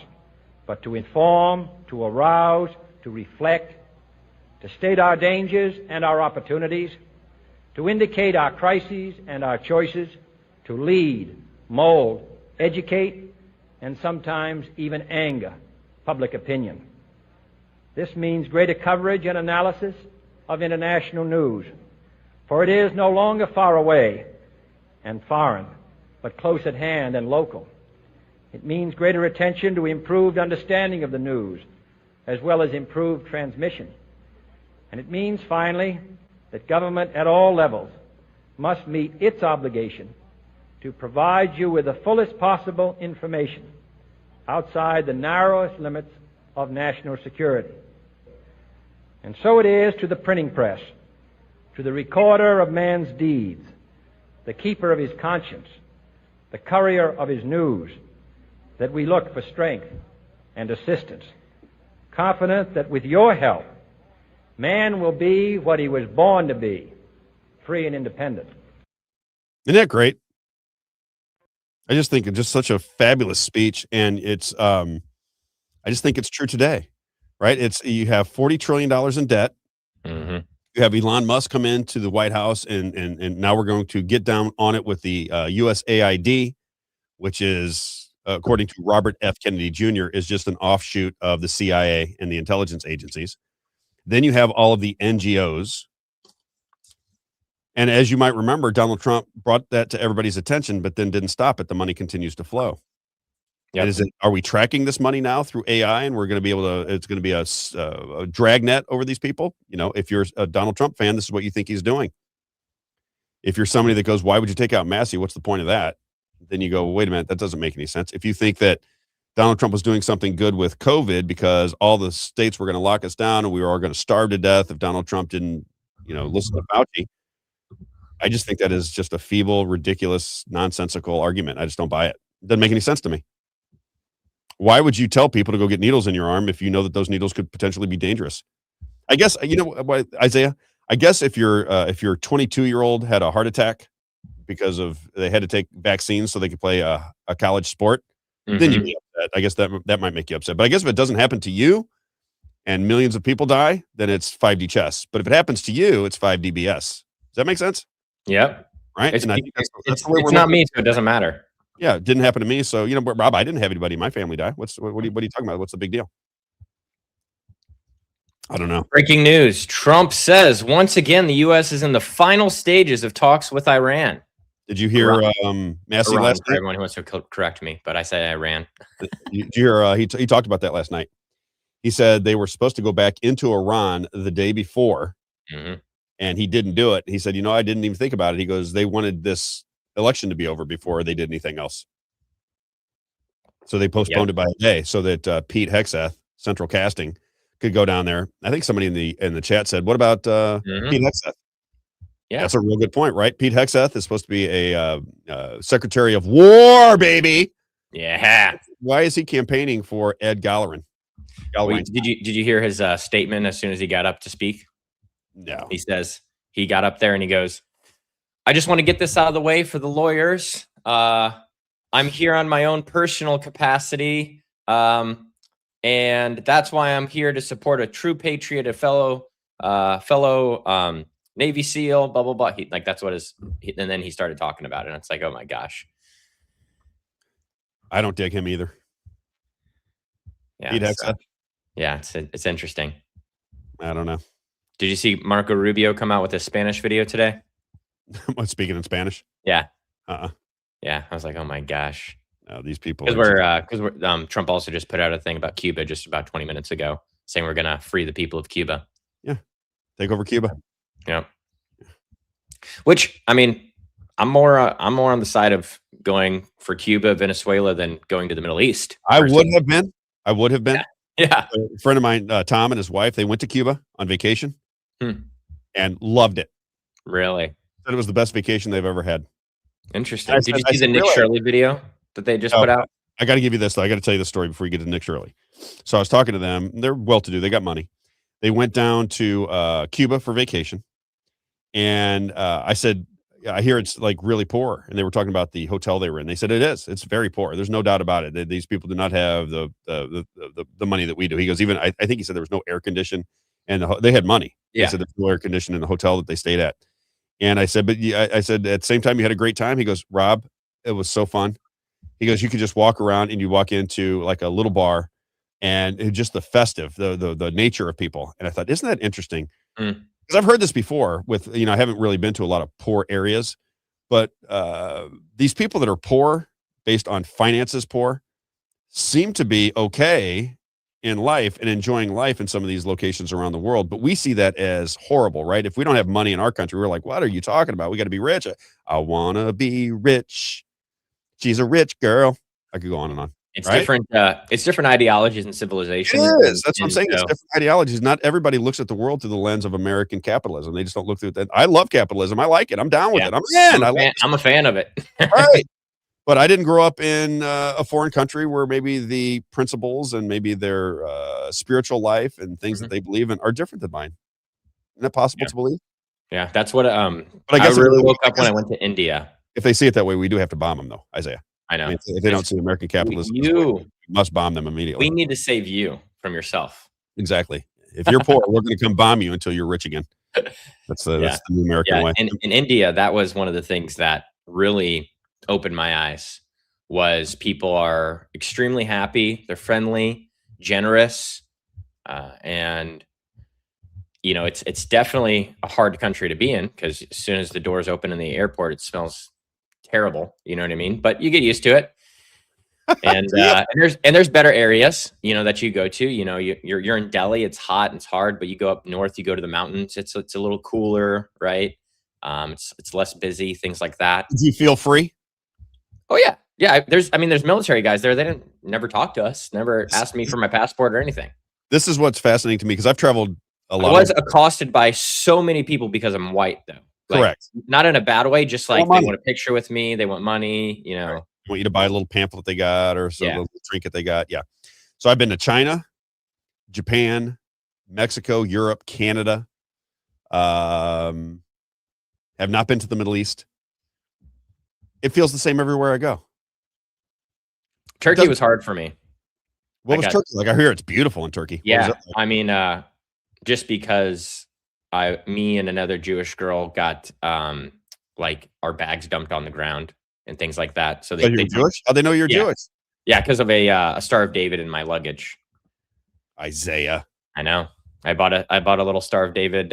but to inform, to arouse, to reflect, to state our dangers and our opportunities, to indicate our crises and our choices, to lead, mold, educate, and sometimes even anger public opinion. This means greater coverage and analysis of international news, for it is no longer far away and foreign, but close at hand and local. It means greater attention to improved understanding of the news, as well as improved transmission. And it means, finally, that government at all levels must meet its obligation to provide you with the fullest possible information outside the narrowest limits of national security. And so it is to the printing press, to the recorder of man's deeds, the keeper of his conscience, the courier of his news, that we look for strength and assistance, confident that with your help, man will be what he was born to be, free and independent. Isn't that great? I just think it's just such a fabulous speech, and it's I just think it's true today, right? It's you have $40 trillion in debt. Mm-hmm. You have Elon Musk come into the White House, and now we're going to get down on it with the USAID, which is, according to Robert F. Kennedy Jr., is just an offshoot of the CIA and the intelligence agencies. Then you have all of the NGOs. And as you might remember, Donald Trump brought that to everybody's attention, but then didn't stop it. The money continues to flow. Yep. And are we tracking this money now through AI, and we're going to be able to, it's going to be a dragnet over these people? You know, if you're a Donald Trump fan, this is what you think he's doing. If you're somebody that goes, why would you take out Massie? What's the point of that? Then you go, well, wait a minute, that doesn't make any sense. If you think that Donald Trump was doing something good with COVID because all the states were going to lock us down and we were all going to starve to death if Donald Trump didn't, listen to Fauci, I just think that is just a feeble, ridiculous, nonsensical argument. I just don't buy it. It doesn't make any sense to me. Why would you tell people to go get needles in your arm if you know that those needles could potentially be dangerous? I guess, what, Isaiah, I guess if your 22-year-old had a heart attack because they had to take vaccines so they could play a college sport, then you'd be upset. I guess that might make you upset. But I guess if it doesn't happen to you and millions of people die, then it's 5D chess. But if it happens to you, it's 5D BS. Does that make sense? Yep. Right? It's it's not me, so it doesn't matter. Yeah, it didn't happen to me. So, Rob, I didn't have anybody in my family die. What are you talking about? What's the big deal? I don't know. Breaking news. Trump says, once again, the U.S. is in the final stages of talks with Iran. Did you hear Massie Iran, last for night? everyone who wants to correct me, but I say Iran. Did you hear he talked about that last night? He said they were supposed to go back into Iran the day before, and he didn't do it. He said, I didn't even think about it. He goes, they wanted this election to be over before they did anything else. So they postponed it by a day so that Pete Hegseth, Central Casting, could go down there. I think somebody in the chat said, what about Pete Hegseth? Yeah, that's a real good point, right? Pete Hegseth is supposed to be a Secretary of War, baby. Yeah. Why is he campaigning for Ed Gallerin? Wait, did you hear his statement as soon as he got up to speak? No. He says he got up there and he goes, I just want to get this out of the way for the lawyers. I'm here on my own personal capacity. And that's why I'm here to support a true patriot, a fellow Navy SEAL, blah, blah, blah. That's what and then he started talking about it. And it's like, oh my gosh. I don't dig him either. Yeah. It's interesting. I don't know. Did you see Marco Rubio come out with a Spanish video today? What, speaking in Spanish? Yeah. Yeah. I was like, oh my gosh. These people. Because Trump also just put out a thing about Cuba just about 20 minutes ago, saying we're going to free the people of Cuba. Yeah. Take over Cuba. Yeah. Which, I mean, I'm more on the side of going for Cuba, Venezuela than going to the Middle East. I would have been. Yeah. A friend of mine, Tom, and his wife, they went to Cuba on vacation and loved it. Really? Said it was the best vacation they've ever had. Interesting. Did you see the Nick Shirley video that they just put out? I got to give you this, though. I got to tell you the story before you get to Nick Shirley. So I was talking to them. They're well-to-do. They got money. They went down to Cuba for vacation. And I said, I hear it's like really poor. And they were talking about the hotel they were in. They said it is. It's very poor. There's no doubt about it. These people do not have the money that we do. He goes, even I think he said there was no air condition, and they had money. Yeah. He said there's no air condition in the hotel that they stayed at. And I said, but I said at the same time you had a great time. He goes, Rob, it was so fun. He goes, you could just walk around and you walk into like a little bar, and it just the festive, the nature of people. And I thought, isn't that interesting? Because I've heard this before with, I haven't really been to a lot of poor areas, but these people that are poor based on finances poor seem to be okay in life and enjoying life in some of these locations around the world. But we see that as horrible, right? If we don't have money in our country, we're like, what are you talking about? We got to be rich. I want to be rich. She's a rich girl. I could go on and on. It's right? different. It's different ideologies and It civilizations. is. That's what I'm saying. It's different ideologies. Not everybody looks at the world through the lens of American capitalism. They just don't look through that. I love capitalism. I like it. I'm down with it. I'm a fan of it. Right. But I didn't grow up in a foreign country where maybe the principles and maybe their spiritual life and things that they believe in are different than mine. Isn't that possible to believe? Yeah, that's what. But I guess really woke up when I went to India. If they see it that way, we do have to bomb them, though, Isaiah. I know. I mean, if they don't see American capitalism, we must bomb them immediately. We need to save you from yourself. Exactly. If you're poor, we're going to come bomb you until you're rich again. That's the new American way. And in India, that was one of the things that really opened my eyes. Was people are extremely happy, they're friendly, generous, and you know it's definitely a hard country to be in because as soon as the doors open in the airport, it smells terrible. You know what I mean? But you get used to it. And there's better areas, you know, that you go to. You know, you're in Delhi, it's hot and it's hard, but you go up north, you go to the mountains, it's a little cooler, right? It's less busy, things like that. Do you feel free? Oh yeah. Yeah, there's military guys there. They didn't never talk to us, never asked me for my passport or anything. This is what's fascinating to me because I've traveled a lot. I was accosted by so many people because I'm white, though. Like, correct. Not in a bad way, just like they want a picture with me, they want money, you know. Right. They want you to buy a little pamphlet they got or some little trinket they got. Yeah. So I've been to China, Japan, Mexico, Europe, Canada. Have not been to the Middle East. It feels the same everywhere I go. Turkey was hard for me. What was Turkey like? I hear it's beautiful in Turkey. Yeah, I mean, just because me and another Jewish girl got like our bags dumped on the ground and things like that. So they Jewish? How they know you're Jewish? Yeah, because of a Star of David in my luggage. Isaiah, I know. I bought a little Star of David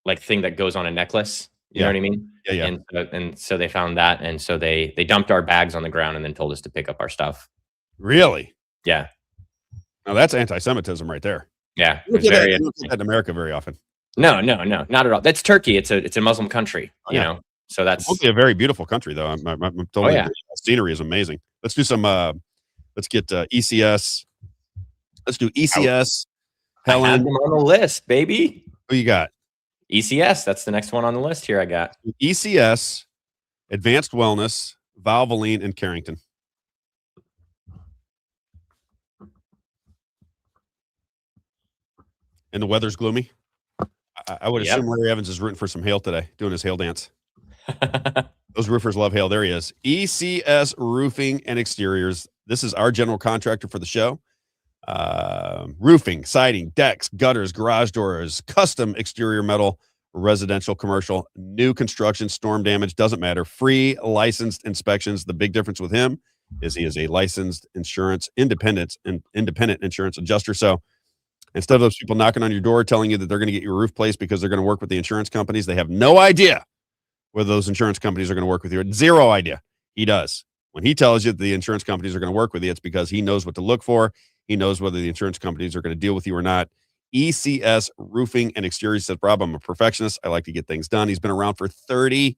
like thing that goes on a necklace. You know what I mean? Yeah. And so they found that, and so they dumped our bags on the ground and then told us to pick up our stuff. Really? Yeah. Now that's anti-Semitism right there. Yeah. You don't get that in America very often. No, not at all. That's Turkey. It's a Muslim country, you know. So that's a very beautiful country, though. I'm totally agree. Scenery is amazing. Let's do some. Let's get ECS. Let's do ECS. Helen, I have them on the list, baby. Who you got? ECS. That's the next one on the list here. I got ECS, Advanced Wellness, Valvoline, and Carrington. And the weather's gloomy. I would assume Larry Evans is rooting for some hail today, doing his hail dance. Those roofers love hail. There he is. ECS Roofing and Exteriors. This is our general contractor for the show. Roofing, siding, decks, gutters, garage doors, custom exterior metal, residential, commercial, new construction, storm damage, doesn't matter. Free licensed inspections. The big difference with him is he is a licensed independent insurance adjuster. So instead of those people knocking on your door telling you that they're going to get your roof placed because they're going to work with the insurance companies, they have no idea whether those insurance companies are going to work with you. Zero idea. He does. When he tells you that the insurance companies are going to work with you, it's because he knows what to look for. He knows whether the insurance companies are going to deal with you or not. ECS Roofing and Exteriors says, Rob, I'm a perfectionist. I like to get things done. He's been around for 30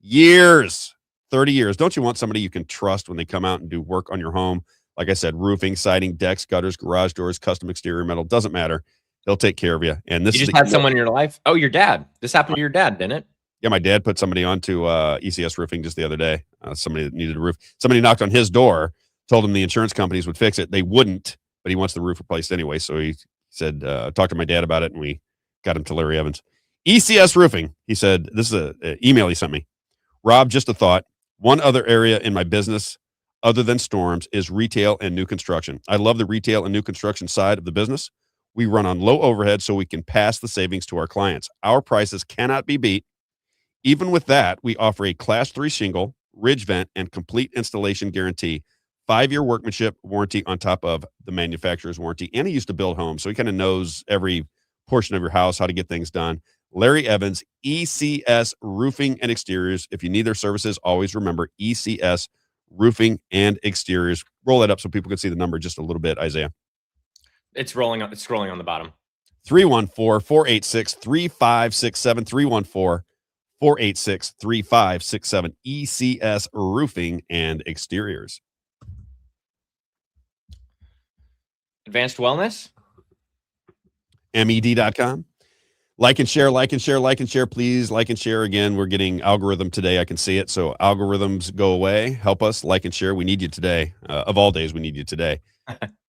years. 30 years. Don't you want somebody you can trust when they come out and do work on your home? Like I said, roofing, siding, decks, gutters, garage doors, custom exterior metal, doesn't matter. He'll take care of you. And this you just had someone in your life. Oh, your dad. This happened to your dad, didn't it? Yeah, my dad put somebody onto ECS Roofing just the other day. Somebody that needed a roof. Somebody knocked on his door, told him the insurance companies would fix it. They wouldn't, but he wants the roof replaced anyway. So he said, talk to my dad about it, and we got him to Larry Evans. ECS Roofing, he said, this is an email he sent me. Rob, just a thought. One other area in my business other than storms is retail and new construction. I love the retail and new construction side of the business. We run on low overhead so we can pass the savings to our clients. Our prices cannot be beat. Even with that, we offer a Class 3 shingle, ridge vent, and complete installation guarantee. 5-year workmanship warranty on top of the manufacturer's warranty. And he used to build homes, so he kind of knows every portion of your house, how to get things done. Larry Evans, ECS Roofing and Exteriors. If you need their services, always remember ECS Roofing and Exteriors. roll that up so people can see the number just a little bit, Isaiah. It's rolling up. It's scrolling on the bottom. 314-486-3567. 314-486-3567. ECS Roofing and Exteriors. Advanced Wellness. MED.com. Like and share, like and share, like and share. Please like and share. Again, we're getting algorithm today. I can see it. So algorithms go away. Help us like and share. We need you today. Of all days, we need you today.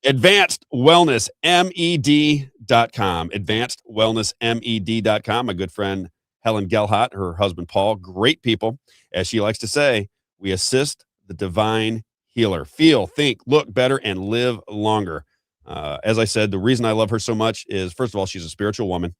Advanced Wellness MED.com. Advanced Wellness MED.com. My good friend Helen Gelhart, her husband Paul, great people. As she likes to say, we assist the divine healer. Feel, think, look better, and live longer. As I said, the reason I love her so much is, first of all, she's a spiritual woman.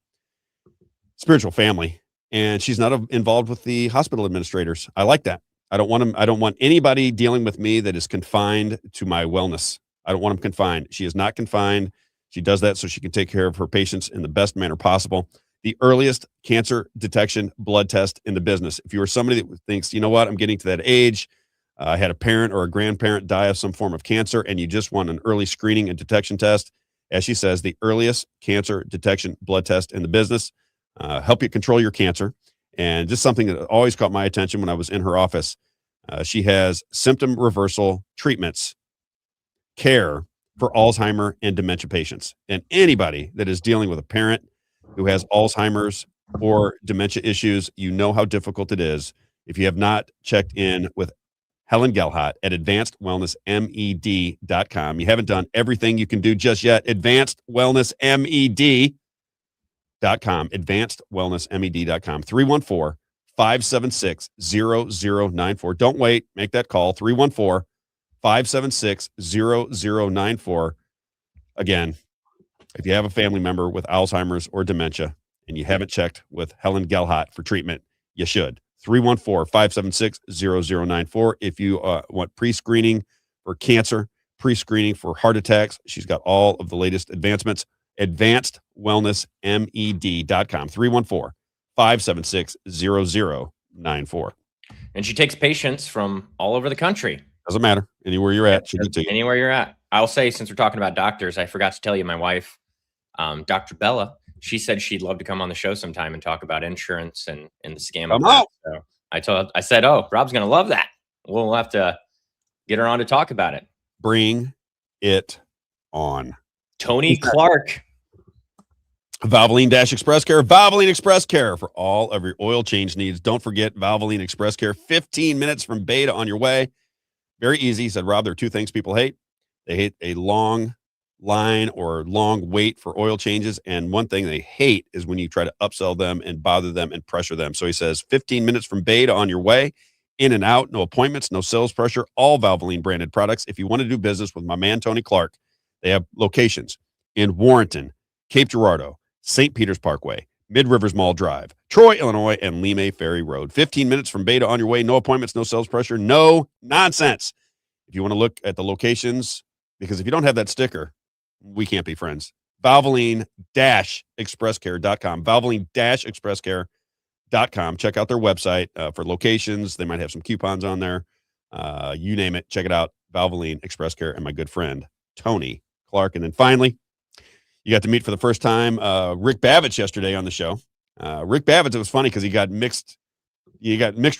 Spiritual family, and she's not involved with the hospital administrators. I like that. I don't want anybody dealing with me that is confined to my wellness. I don't want them confined. She is not confined. She does that so she can take care of her patients in the best manner possible. The earliest cancer detection blood test in the business. If you are somebody that thinks, you know what, I'm getting to that age, I had a parent or a grandparent die of some form of cancer, and you just want an early screening and detection test, as she says, the earliest cancer detection blood test in the business. Help you control your cancer. And just something that always caught my attention when I was in her office. She has symptom reversal treatments, care for Alzheimer and dementia patients. And anybody that is dealing with a parent who has Alzheimer's or dementia issues, you know how difficult it is. If you have not checked in with Helen Gelhart at advancedwellnessmed.com, you haven't done everything you can do just yet. Advancedwellnessmed.com. advancedwellnessmed.com. 314-576-0094. Don't wait. Make that call. 314-576-0094. Again, if you have a family member with Alzheimer's or dementia and you haven't checked with Helen Gelhart for treatment, you should. 314-576-0094. If you want pre-screening for cancer, pre-screening for heart attacks, she's got all of the latest advancements. advancedwellnessmed.com. 314-576-0094. And she takes patients from all over the country. Doesn't matter. Anywhere you're at. Anywhere you're at. I'll say, since we're talking about doctors, I forgot to tell you, my wife, Dr. Bella, she said she'd love to come on the show sometime and talk about insurance and the scam. Of that. So I said, oh, Rob's going to love that. We'll have to get her on to talk about it. Bring it on. Tony Clark. Valvoline Express Care. Valvoline Express Care for all of your oil change needs. Don't forget Valvoline Express Care. 15 minutes from Beta on your way. Very easy. He said, Rob, there are two things people hate. They hate a long line or long wait for oil changes. And one thing they hate is when you try to upsell them and bother them and pressure them. So he says 15 minutes from Beta on your way. In and out. No appointments. No sales pressure. All Valvoline branded products. If you want to do business with my man, Tony Clark, they have locations in Warrenton, Cape Girardeau, St. Peter's Parkway, Mid Rivers Mall Drive, Troy, Illinois, and Lime Ferry Road. 15 minutes from Beta on your way. No appointments, no sales pressure, no nonsense. If you want to look at the locations, because if you don't have that sticker, we can't be friends. Valvoline-expresscare.com. Valvoline-expresscare.com. Check out their website for locations. They might have some coupons on there. You name it. Check it out. Valvoline Express Care and my good friend, Tony Clark. And then finally, you got to meet for the first time Rick Bavetz yesterday on the show. Rick Bavetz, it was funny because you got mixed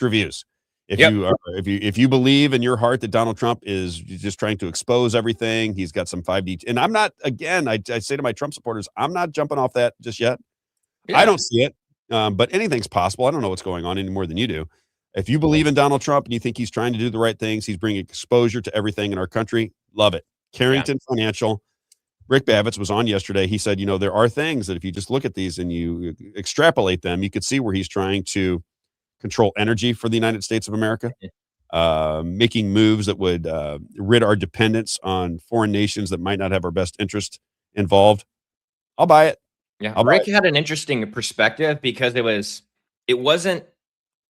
reviews. If you believe in your heart that Donald Trump is just trying to expose everything, he's got some 5D. And I'm not, again, I say to my Trump supporters, I'm not jumping off that just yet. Yeah. I don't see it, but anything's possible. I don't know what's going on any more than you do. If you believe in Donald Trump and you think he's trying to do the right things, he's bringing exposure to everything in our country, love it. Carrington Financial. Rick Bavetz was on yesterday. He said, there are things that if you just look at these and you extrapolate them, you could see where he's trying to control energy for the United States of America, making moves that would rid our dependence on foreign nations that might not have our best interest involved. I'll buy it. Yeah, Rick had an interesting perspective because it wasn't.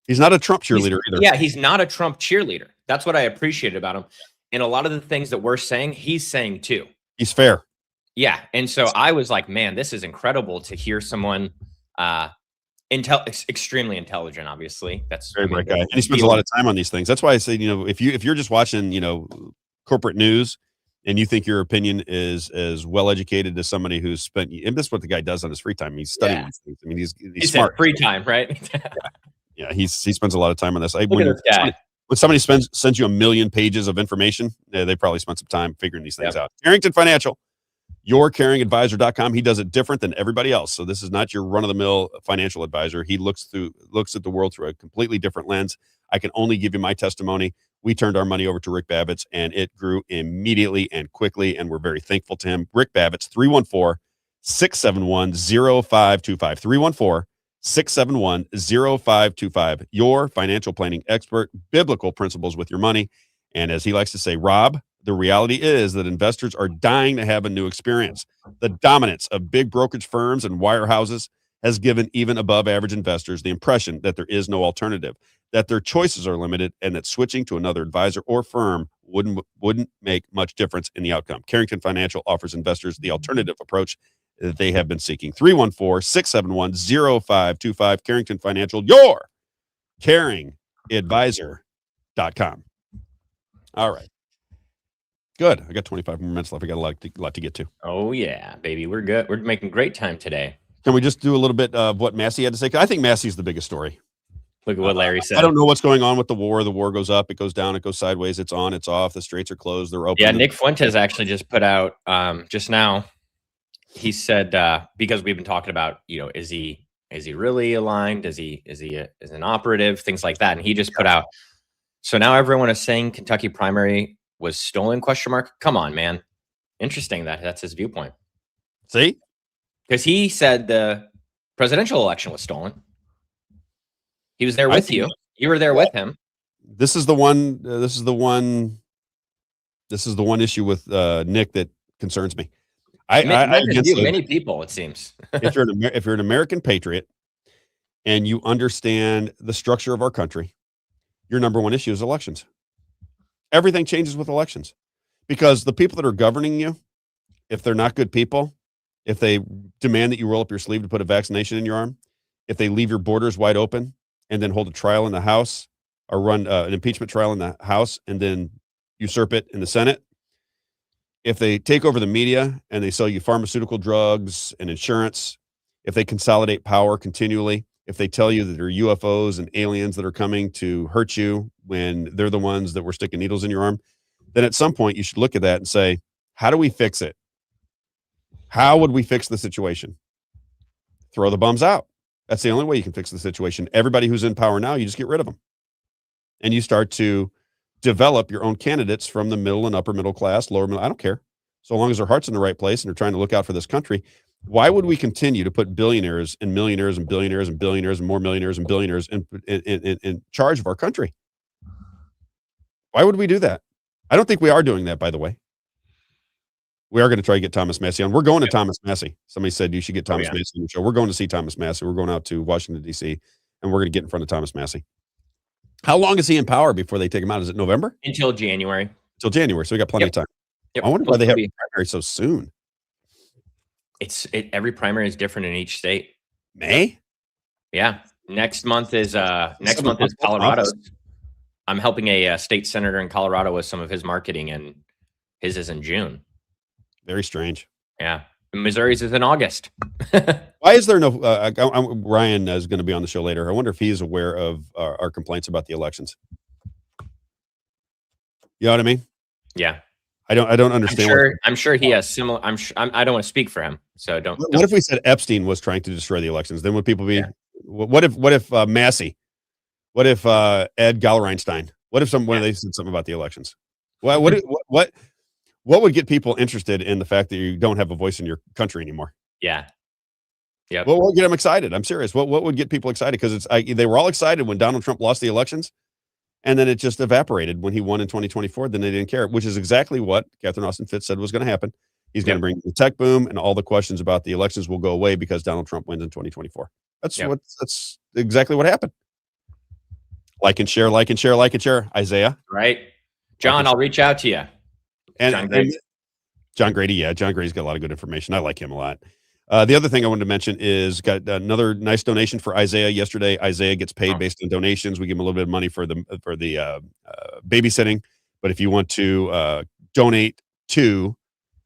He's not a Trump cheerleader either. Yeah, he's not a Trump cheerleader. That's what I appreciated about him. And a lot of the things that we're saying, he's saying too. He's fair. Yeah. And so I was like, man, this is incredible to hear someone extremely intelligent, obviously. That's very bright guy. And he spends a lot of time on these things. That's why I say, if you're just watching, corporate news, and you think your opinion is as well educated as somebody who's spent, and this is what the guy does on his free time. He's studying these things. I mean, he's smart. Free time, right? Yeah, he spends a lot of time on this. Look at this guy. When somebody sends you 1 million pages of information, they probably spent some time figuring these things out. Carrington Financial, yourcaringadvisor.com. He does it different than everybody else. So this is not your run-of-the-mill financial advisor. He looks at the world through a completely different lens. I can only give you my testimony. We turned our money over to Rick Bavetz, and it grew immediately and quickly, and we're very thankful to him. Rick Bavetz, 314-671-0525. 314-671-0525. Your financial planning expert, biblical principles with your money. And as he likes to say, Rob, the reality is that investors are dying to have a new experience. The dominance of big brokerage firms and wirehouses has given even above average investors the impression that there is no alternative, that their choices are limited, and that switching to another advisor or firm wouldn't make much difference in the outcome. Carrington Financial offers investors the alternative approach that they have been seeking. 314-671-0525. Carrington Financial, your caringadvisor.com. All right. Good. I got 25 more minutes left. I got a lot to get to. Oh, yeah, baby. We're good. We're making great time today. Can we just do a little bit of what Massie had to say? I think Massie's the biggest story. Look at what Larry said. I don't know what's going on with the war. The war goes up, it goes down, it goes sideways, it's on, it's off. The straits are closed, they're open. Yeah, Nick Fuentes actually just put out just now. He said because we've been talking about, is he really aligned? Is he an operative? Things like that. And he just put out. So now everyone is saying Kentucky primary was stolen? ? Come on, man. Interesting that's his viewpoint. See? Because he said the presidential election was stolen. He was there with you. You were there with him. This is the one. This is the one issue with Nick that concerns me. Many people, it seems. if you're an American patriot and you understand the structure of our country, your number one issue is elections. Everything changes with elections because the people that are governing you, if they're not good people, if they demand that you roll up your sleeve to put a vaccination in your arm, if they leave your borders wide open and then hold a trial in the House or run an impeachment trial in the House and then usurp it in the Senate, if they take over the media and they sell you pharmaceutical drugs and insurance, if they consolidate power continually, if they tell you that there are UFOs and aliens that are coming to hurt you when they're the ones that were sticking needles in your arm, then at some point you should look at that and say, how do we fix it? How would we fix the situation? Throw the bums out. That's the only way you can fix the situation. Everybody who's in power now, you just get rid of them. And you start to develop your own candidates from the middle and upper middle class, lower middle. I don't care. So long as their heart's in the right place and they're trying to look out for this country. Why would we continue to put billionaires and millionaires and billionaires and billionaires and more millionaires and billionaires in charge of our country? Why would we do that? I don't think we are doing that, by the way. We are going to try to get Thomas Massie on. We're going to Thomas Massie. Somebody said you should get Thomas Massie on the show. We're going to see Thomas Massie. We're going out to Washington, D.C., and we're going to get in front of Thomas Massie. How long is he in power before they take him out? Is it November? Until January. Until January, so we got plenty of time. I wonder why they have a primary so soon. Every primary is different in each state. May? Yeah. Next month is Colorado. I'm helping a state senator in Colorado with some of his marketing, and his is in June. Very strange. Yeah. Missouri's is in August. Why is there no Ryan is going to be on the show later. I wonder if he's aware of our complaints about the elections. You know what I mean? Yeah. I don't understand. I'm sure he has similar. I don't want to speak for him, so don't. What if we said Epstein was trying to destroy the elections? Then would people be? Yeah. What if Massie? What if Ed Gallereinstein? What if one of they said something about the elections? What would get people interested in the fact that you don't have a voice in your country anymore? Yeah. Yeah. What would get them excited? I'm serious. What would get people excited? Because they were all excited when Donald Trump lost the elections, and then it just evaporated when he won in 2024. Then they didn't care, which is exactly what Catherine Austin Fitts said was going to happen. He's going to bring the tech boom, and all the questions about the elections will go away because Donald Trump wins in 2024. That's exactly what happened. Like and share, Isaiah. Right. John, I'll reach out to you. And John Grady. Yeah, John Grady's got a lot of good information. I like him a lot. The other thing I wanted to mention is got another nice donation for Isaiah yesterday. Isaiah gets paid based on donations. We give him a little bit of money for the babysitting. But if you want to donate to,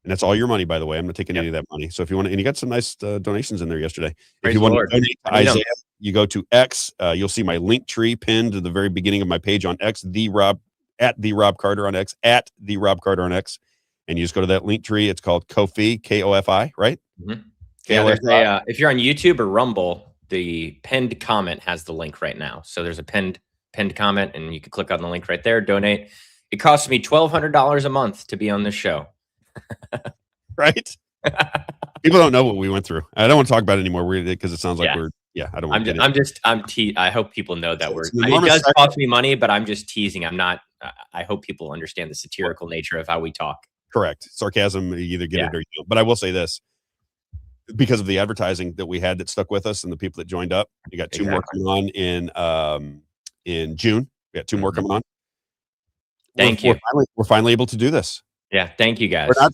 and that's all your money, by the way. I'm not taking any of that money. So if you want to, and you got some nice donations in there yesterday. Praise if you the want Lord. to donate to Isaiah, you go to X. You'll see my link tree pinned to the very beginning of my page on X, at the Robb Carter on X, at the Robb Carter on X. And you just go to that link tree. It's called Ko-fi, K-O-F-I, right? Mm-hmm. Yeah, there's if you're on YouTube or Rumble, the pinned comment has the link right now. So there's a pinned comment, and you can click on the link right there, donate. It costs me $1,200 a month to be on this show. Right? People don't know what we went through. I don't want to talk about it anymore because it sounds like I don't want to. I hope people know that It does cost me money, but I'm just teasing. I'm not. I hope people understand the satirical nature of how we talk. Correct. Sarcasm, you either get it or you don't. But I will say this, because of the advertising that we had that stuck with us and the people that joined up, you got two more coming on in June. We got two more coming on. Thank you. We're finally able to do this. Yeah. Thank you, guys. And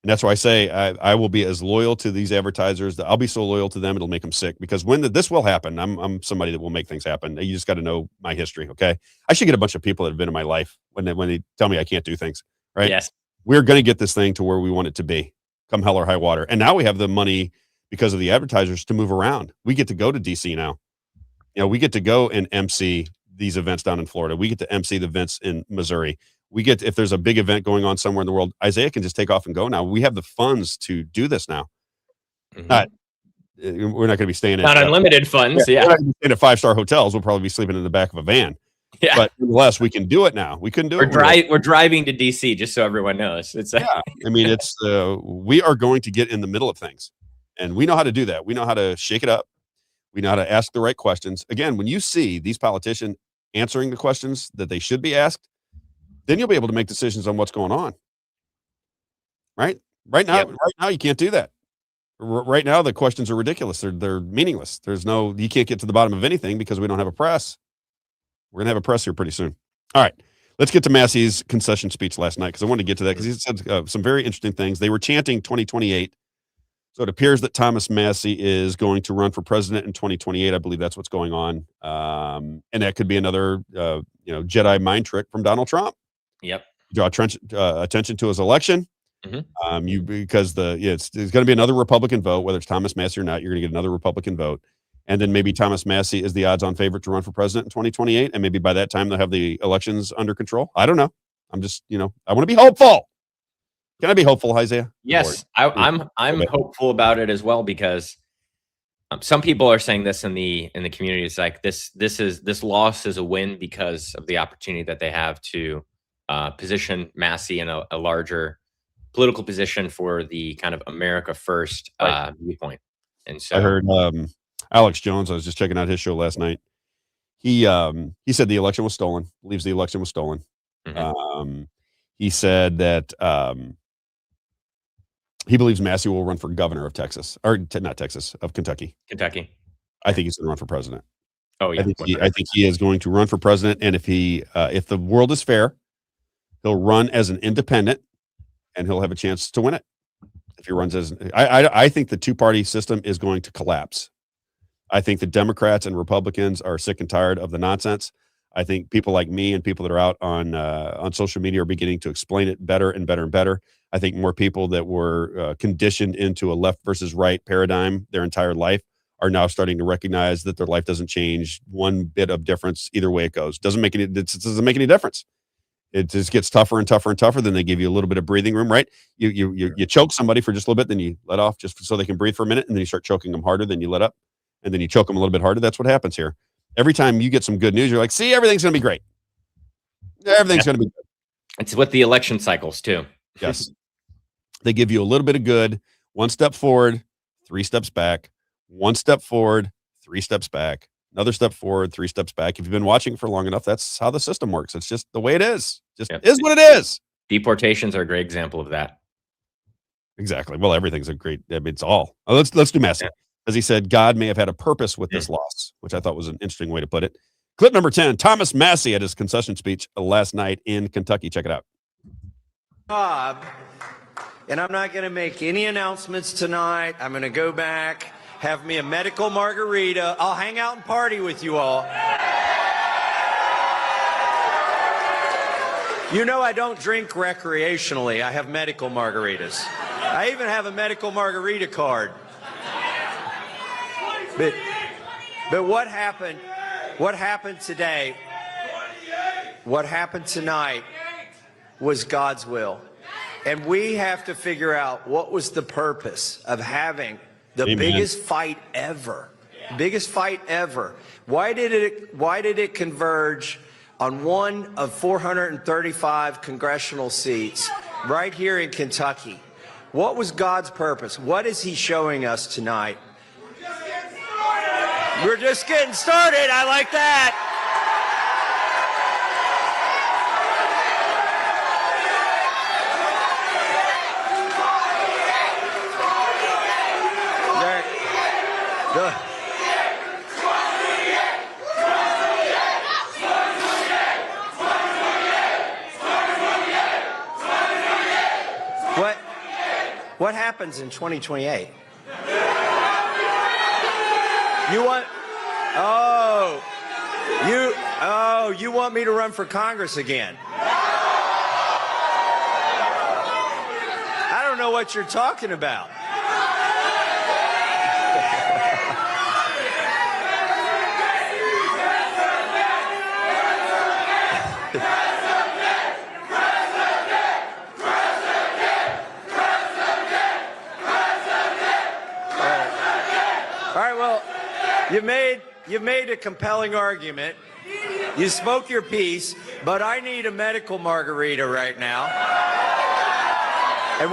that's why I say I will be as loyal to these advertisers. I'll be so loyal to them, it'll make them sick. Because when this will happen, I'm somebody that will make things happen. You just got to know my history, okay? I should get a bunch of people that have been in my life when they tell me I can't do things, right? Yes. We're going to get this thing to where we want it to be, come hell or high water. And now we have the money because of the advertisers to move around. We get to go to DC now. You know, we get to go and MC these events down in Florida. We get to MC the events in Missouri. We get, if there's a big event going on somewhere in the world, Isaiah can just take off and go now. We have the funds to do this now. Mm-hmm. We're not going to be staying at unlimited funds. We're not going to be staying at 5-star hotels. We'll probably be sleeping in the back of a van. Yeah. But nonetheless, we can do it now. We couldn't do it. We're driving to DC, just so everyone knows. It's I mean, it's we are going to get in the middle of things, and we know how to do that. We know how to shake it up. We know how to ask the right questions. Again, when you see these politicians answering the questions that they should be asked, then you'll be able to make decisions on what's going on. Right now, you can't do that. Right now, the questions are ridiculous. They're meaningless. You can't get to the bottom of anything because we don't have a press. We're going to have a press here pretty soon. All right. Let's get to Massie's concession speech last night because I wanted to get to that because he said some very interesting things. They were chanting 2028. So it appears that Thomas Massie is going to run for president in 2028. I believe that's what's going on. And that could be another Jedi mind trick from Donald Trump. Yep. Draw attention to his election. Mm-hmm. Because it's going to be another Republican vote, whether it's Thomas Massie or not, you're going to get another Republican vote. And then maybe Thomas Massie is the odds-on favorite to run for president in 2028. And maybe by that time they'll have the elections under control. I don't know. I'm just, I want to be hopeful. Can I be hopeful, Isaiah? Yes, I'm hopeful about it as well because some people are saying this in the community. It's like this loss is a win because of the opportunity that they have to position Massie in a larger political position for the kind of America First viewpoint. And so I heard Alex Jones. I was just checking out his show last night. He said the election was stolen. Believes the election was stolen. Mm-hmm. He said that he believes Massie will run for governor of Texas, or not Texas, of Kentucky. Kentucky. I think he's going to run for president. Oh yeah, I think he is going to run for president. And if the world is fair, he'll run as an independent, and he'll have a chance to win it. If he runs as, I think the two-party system is going to collapse. I think the Democrats and Republicans are sick and tired of the nonsense. I think people like me and people that are out on social media are beginning to explain it better and better and better. I think more people that were conditioned into a left versus right paradigm their entire life are now starting to recognize that their life doesn't change one bit of difference either way it goes. It doesn't make any difference. It just gets tougher and tougher and tougher. Then they give you a little bit of breathing room, right? You choke somebody for just a little bit, then you let off just so they can breathe for a minute, and then you start choking them harder, then you let up, and then you choke them a little bit harder. That's what happens here. Every time you get some good news, you're like, see, everything's going to be great. Everything's going to be good. It's with the election cycles too. Yes. They give you a little bit of good, 1 step forward, 3 steps back, 1 step forward, 3 steps back, another step forward, 3 steps back. If you've been watching for long enough, that's how the system works. It's just the way it is. Just is what it is. Deportations are a great example of that. Exactly. Well, everything's a great, it's all. Let's do Massie. As he said, God may have had a purpose with this loss, which I thought was an interesting way to put it. Clip number 10, Thomas Massie at his concession speech last night in Kentucky. Check it out. Robb, and I'm not going to make any announcements tonight. I'm going to go back, have me a medical margarita. I'll hang out and party with you all. You know I don't drink recreationally. I have medical margaritas. I even have a medical margarita card. But what happened today, what happened tonight was God's will. And we have to figure out what was the purpose of having the biggest fight ever. Biggest fight ever. Why did it converge on one of 435 congressional seats right here in Kentucky? What was God's purpose? What is he showing us tonight? We're just getting started. I like that. What happens in 2028? You want me to run for Congress again? I don't know what you're talking about. All right, well, you've made a compelling argument. You spoke your piece, but I need a medical margarita right now. And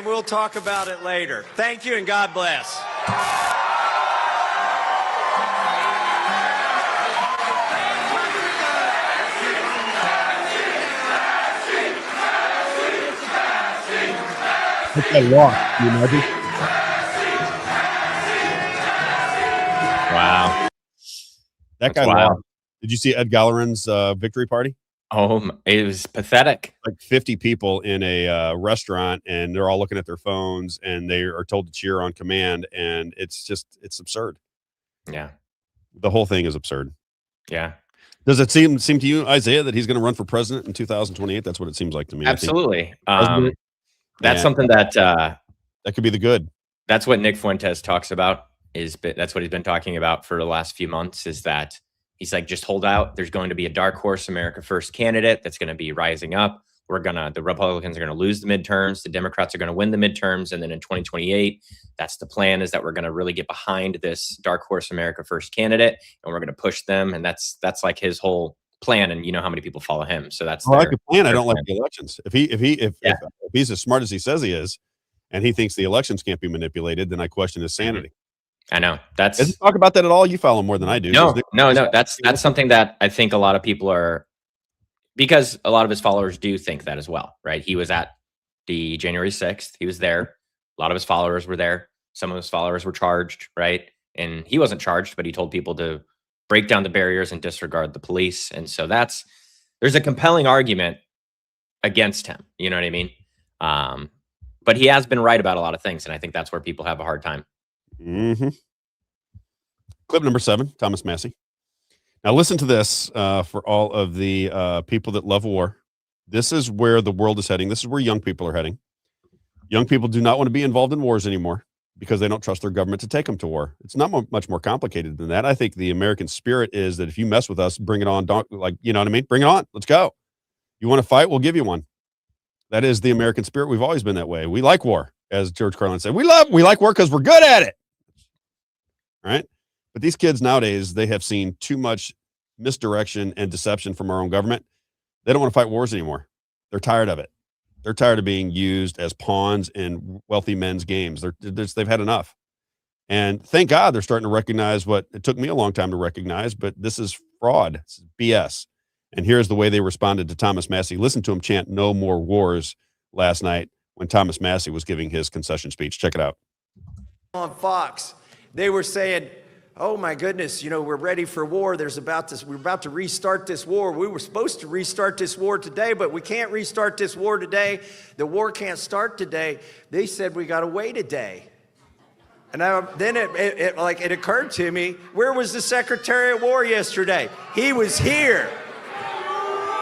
we'll talk about it later. Thank you and God bless. Look at walk, you imagine? Wow. That guy lost. Did you see Ed Galleron's victory party? Oh, it was pathetic. Like 50 people in a restaurant, and they're all looking at their phones, and they are told to cheer on command, and it's absurd. Yeah. The whole thing is absurd. Yeah. Does it seem to you, Isaiah, that he's going to run for president in 2028? That's what it seems like to me. Absolutely. That's something that could be the good. That's what Nick Fuentes talks about. That's what he's been talking about for the last few months, is that he's like, just hold out. There's going to be a dark horse America First candidate that's going to be rising up. The Republicans are going to lose the midterms. The Democrats are going to win the midterms. And then in 2028, that's the plan, is that we're going to really get behind this dark horse America First candidate, and we're going to push them. And that's like his whole plan. And you know how many people follow him. So that's I like the plan. I don't like the elections. If he's as smart as he says he is, and he thinks the elections can't be manipulated, then I question his sanity. I know. Doesn't talk about that at all. You follow more than I do. No. That's something that I think a lot of people are, because a lot of his followers do think that as well, right? He was at the January 6th. He was there. A lot of his followers were there. Some of his followers were charged, right? And he wasn't charged, but he told people to break down the barriers and disregard the police. And so there's a compelling argument against him. You know what I mean? But he has been right about a lot of things. And I think that's where people have a hard time. Mm-hmm. Clip number 7, Thomas Massie. Now listen to this for all of the people that love war. This is where the world is heading. This is where young people are heading. Young people do not want to be involved in wars anymore because they don't trust their government to take them to war. It's not much more complicated than that. I think the American spirit is that if you mess with us, bring it on. You know what I mean? Bring it on. Let's go. You want to fight? We'll give you one. That is the American spirit. We've always been that way. We like war, as George Carlin said. We like war because we're good at it. Right? But these kids nowadays, they have seen too much misdirection and deception from our own government. They don't want to fight wars anymore. They're tired of it. They're tired of being used as pawns in wealthy men's games. They've had enough. And thank God they're starting to recognize what it took me a long time to recognize, but this is fraud. This is BS. And here's the way they responded to Thomas Massie. Listen to him chant "No more wars" last night when Thomas Massie was giving his concession speech. Check it out. On Fox, they were saying, oh my goodness, we're ready for war. We're about to restart this war. We were supposed to restart this war today, but we can't restart this war today. The war can't start today. They said we got to wait a day. And then it occurred to me, where was the Secretary of War yesterday? He was here.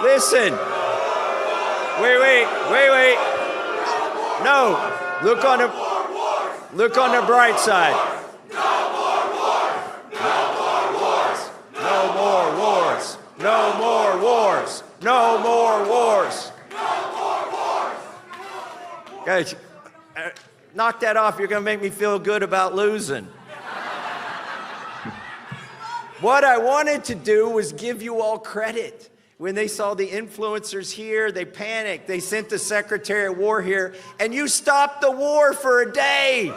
Listen, Wait. No, look on the bright side. No more wars. No more wars. No more wars. No more wars. Guys, knock that off. You're going to make me feel good about losing. What I wanted to do was give you all credit. When they saw the influencers here, they panicked. They sent the Secretary of War here, and you stopped the war for a day.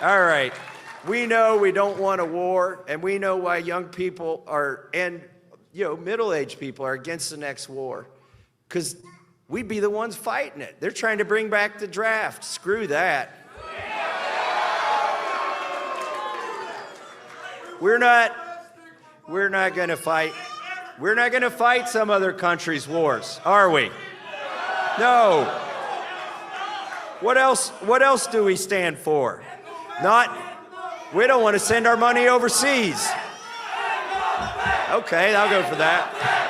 All right. We know we don't want a war, and we know why young people and middle-aged people are against the next war. Because we'd be the ones fighting it. They're trying to bring back the draft. Screw that. We're not going to fight. We're not going to fight some other country's wars, are we? No. What else do we stand for? We don't want to send our money overseas. Okay, I'll go for that.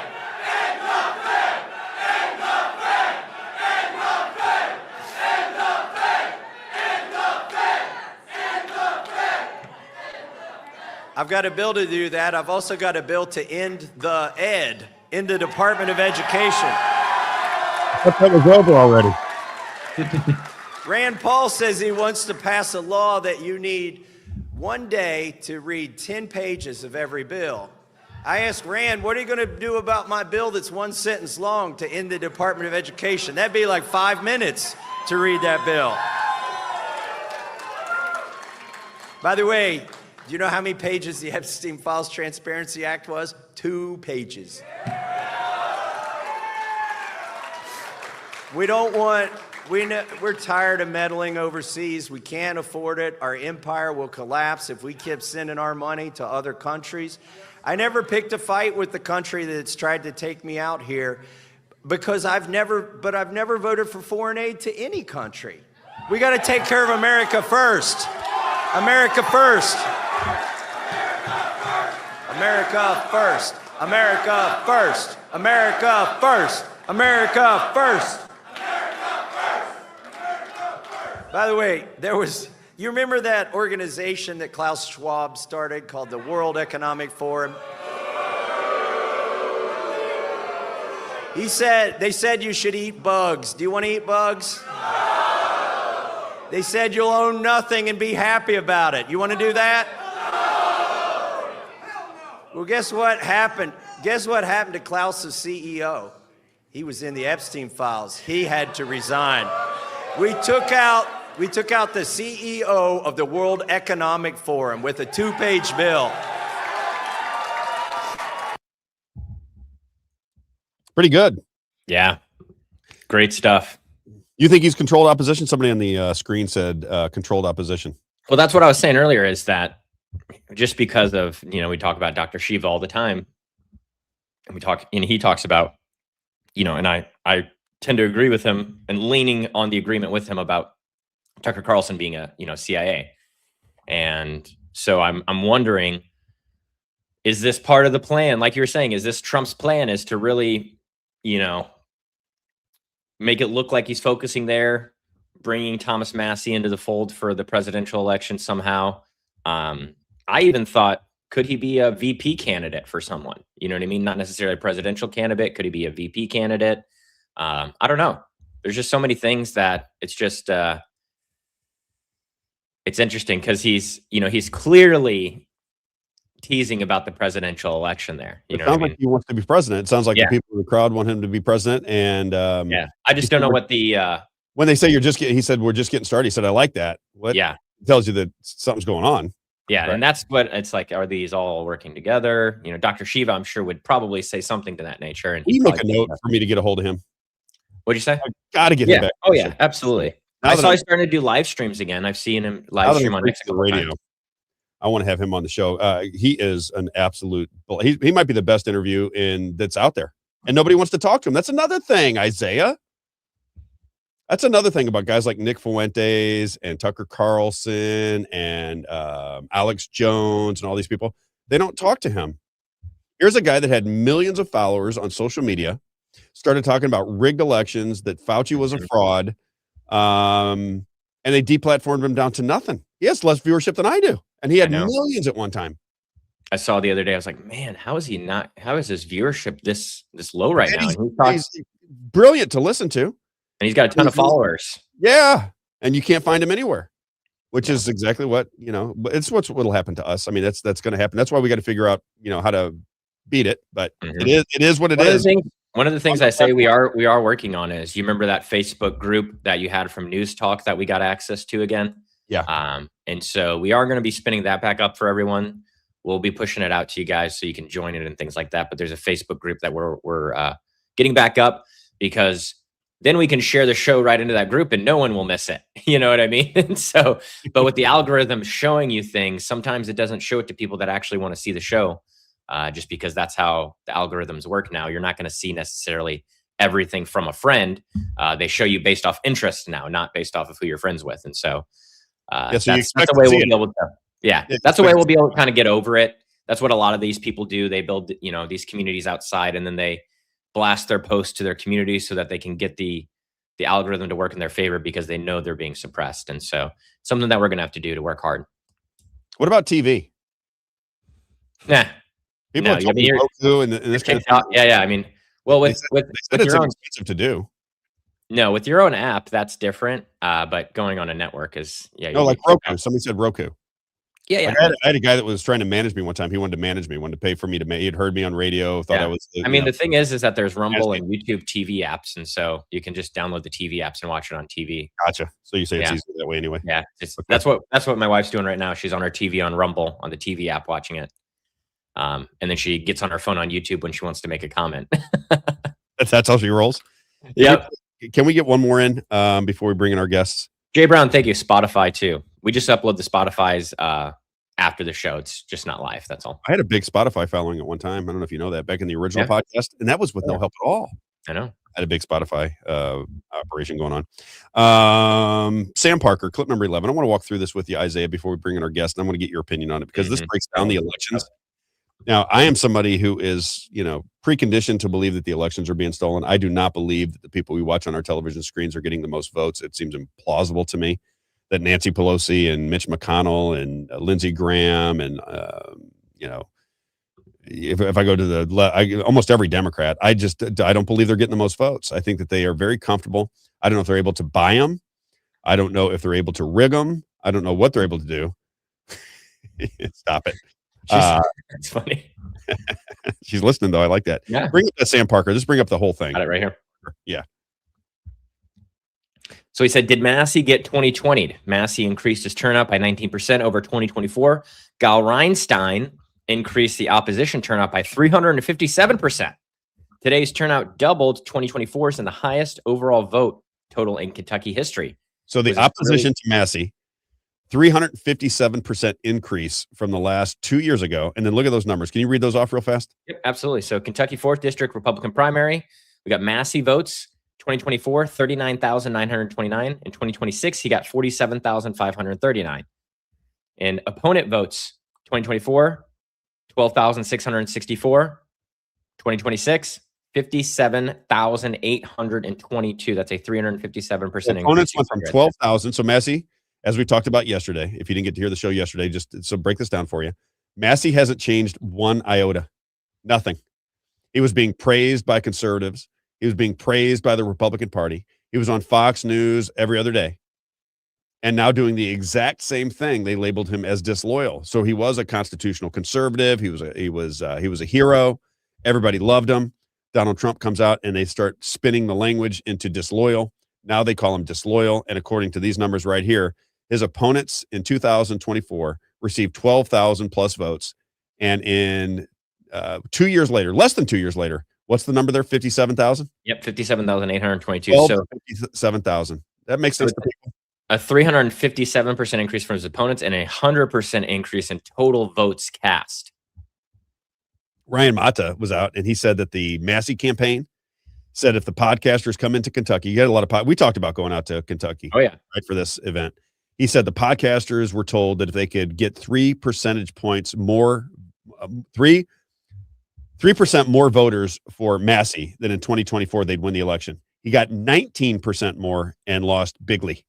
I've got a bill to do that. I've also got a bill to end the Department of Education. I thought it was over already. Rand Paul says he wants to pass a law that you need one day to read 10 pages of every bill. I asked Rand, what are you going to do about my bill that's one sentence long to end the Department of Education? That'd be like 5 minutes to read that bill. By the way, do you know how many pages the Epstein Files Transparency Act was? 2 pages. We're tired of meddling overseas. We can't afford it. Our empire will collapse if we keep sending our money to other countries. I never picked a fight with the country that's tried to take me out here because I've never voted for foreign aid to any country. We got to take care of America first. America first. America first. America first. America first. America first. By the way, you remember that organization that Klaus Schwab started called the World Economic Forum? They said you should eat bugs. Do you want to eat bugs? They said you'll own nothing and be happy about it. You want to do that? Well, guess what happened? Guess what happened to Klaus's CEO? He was in the Epstein files. He had to resign. We took out the CEO of the World Economic Forum with a 2-page bill. Pretty good. Yeah. Great stuff. You think he's controlled opposition? Somebody on the screen said controlled opposition. Well, that's what I was saying earlier, is that just because of, we talk about Dr. Shiva all the time, and he talks about, and I tend to agree with him and leaning on the agreement with him about Tucker Carlson being a, CIA. And so I'm wondering, is this part of the plan? Like you were saying, is this Trump's plan, is to really, make it look like he's focusing there, bringing Thomas Massie into the fold for the presidential election somehow? I even thought, could he be a VP candidate for someone? You know what I mean? Not necessarily a presidential candidate. Could he be a VP candidate? I don't know. There's just so many things that it's just, it's interesting because he's clearly teasing about the presidential election there. It sounds like he wants to be president. It sounds like the people in the crowd want him to be president. And I just don't know what the when they say he said we're just getting started. He said, I like that. What? Yeah, it tells you that something's going on. Yeah, right? And that's what it's like. Are these all working together? Dr. Shiva, I'm sure, would probably say something to that nature. And he make a note for me to get a hold of him. What'd you say? I gotta get him back. Oh yeah, absolutely. I saw he's starting to do live streams again. I've seen him live stream on the radio. I want to have him on the show. He is an absolute. He might be the best interview that's out there, and nobody wants to talk to him. That's another thing, Isaiah. That's another thing about guys like Nick Fuentes and Tucker Carlson and Alex Jones and all these people. They don't talk to him. Here's a guy that had millions of followers on social media, started talking about rigged elections, that Fauci was a fraud, and they deplatformed him down to nothing. He has less viewership than I do, and he had millions at one time. I saw the other day, I was like, man, how is his viewership this low right now? He's brilliant to listen to. And he's got a ton of followers. Yeah. And you can't find him anywhere, which is exactly what, it's what'll happen to us. I mean, that's going to happen. That's why we got to figure out, how to beat it. But it is what it is. One of the things I say we are working on is, you remember that Facebook group that you had from News Talk that we got access to again? Yeah. And so we are going to be spinning that back up for everyone. We'll be pushing it out to you guys so you can join it and things like that. But there's a Facebook group that we're getting back up, because then we can share the show right into that group and no one will miss it. You know what I mean? And so, but with the algorithm showing you things, sometimes it doesn't show it to people that actually want to see the show, just because that's how the algorithms work now. You're not going to see necessarily everything from a friend. They show you based off interest now, not based off of who you're friends with. And so, that's the way we'll be able to. Yeah, that's the way we'll be able to kind of get over it. That's what a lot of these people do. They build, these communities outside, and then they blast their posts to their community so that they can get the algorithm to work in their favor, because they know they're being suppressed. And so, something that we're going to have to do to work hard. What about TV? Nah, people are talking Roku and this kind of thing. Yeah. I mean, well, with it's expensive to do. No, with your own app, that's different. But going on a network is like Roku. Somebody said Roku. Yeah. I had a guy that was trying to manage me one time. He wanted to manage me, wanted to pay for me to he had heard me on radio, thought I was. The thing is that there's Rumble and YouTube TV apps, and so you can just download the TV apps and watch it on TV. Gotcha. So you say it's easier that way anyway. Yeah, that's what my wife's doing right now. She's on her TV on Rumble on the TV app watching it, and then she gets on her phone on YouTube when she wants to make a comment. That's how she rolls. Yep. Can we get one more in before we bring in our guests? Jay Brown, thank you. Spotify too. We just upload the Spotify's after the show. It's just not live. That's all. I had a big Spotify following at one time. I don't know if you know that, back in the original podcast, and that was with no help at all. I know. I had a big Spotify operation going on. Sam Parker, clip number 11. I want to walk through this with you, Isaiah, before we bring in our guest. And I want to get your opinion on it, because this breaks down the elections. Now, I am somebody who is, preconditioned to believe that the elections are being stolen. I do not believe that the people we watch on our television screens are getting the most votes. It seems implausible to me that Nancy Pelosi and Mitch McConnell and Lindsey Graham and, if I go to almost every Democrat, I don't believe they're getting the most votes. I think that they are very comfortable. I don't know if they're able to buy them. I don't know if they're able to rig them. I don't know what they're able to do. Stop it. It's funny. She's listening though. I like that. Yeah. Bring up that Sam Parker. Just bring up the whole thing. Got it right here. Yeah. So he said, did Massie get 2020'd? Massie increased his turnout by 19% over 2024. Gal Reinstein increased the opposition turnout by 357%. Today's turnout doubled 2024's and the highest overall vote total in Kentucky history. So the opposition to Massie, 357% increase from the last 2 years ago. And then look at those numbers. Can you read those off real fast? Yep, absolutely. So Kentucky 4th District Republican primary, we got Massie votes. 2024, 39,929. In 2026, he got 47,539. And opponent votes, 2024, 12,664. 2026, 57,822. That's a 357% increase. Opponents went from 12,000. So Massie, as we talked about yesterday, if you didn't get to hear the show yesterday, so break this down for you. Massie hasn't changed one iota. Nothing. He was being praised by conservatives. He was being praised by the Republican Party. He was on Fox News every other day. And now doing the exact same thing. They labeled him as disloyal. So he was a constitutional conservative. He was a hero. Everybody loved him. Donald Trump comes out and they start spinning the language into disloyal. Now they call him disloyal. And according to these numbers right here, his opponents in 2024 received 12,000 plus votes. And in 2 years later, less than 2 years later, what's the number there? 57,000? Yep, 57,822. So 57,000. That makes sense to people. A 357% increase from his opponents and 100% increase in total votes cast. Ryan Mata was out and he said that the Massie campaign said if the podcasters come into Kentucky, you got a lot of we talked about going out to Kentucky. Oh yeah, right, for this event. He said the podcasters were told that if they could get 3 percentage points more, 3% more voters for Massie than in 2024, they'd win the election. He got 19% more and lost bigly.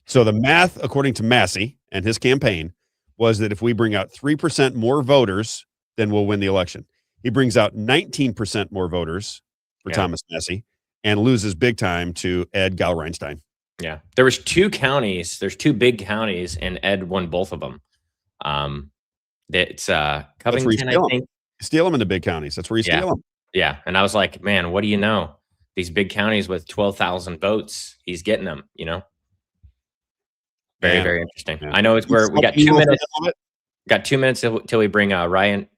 So the math, according to Massie and his campaign, was that if we bring out 3% more voters, then we'll win the election. He brings out 19% more voters for Thomas Massie and loses big time to Ed Galreinstein. Yeah. There was 2 counties. There's 2 big counties, and Ed won both of them. It's Covington, I think. You steal them in the big counties. That's where you steal them. Yeah. And I was like, man, what do you know? These big counties with 12,000 votes, he's getting them, you know? Very, very interesting. I know it's where we got 2 minutes. Got 2 minutes till we bring Ryan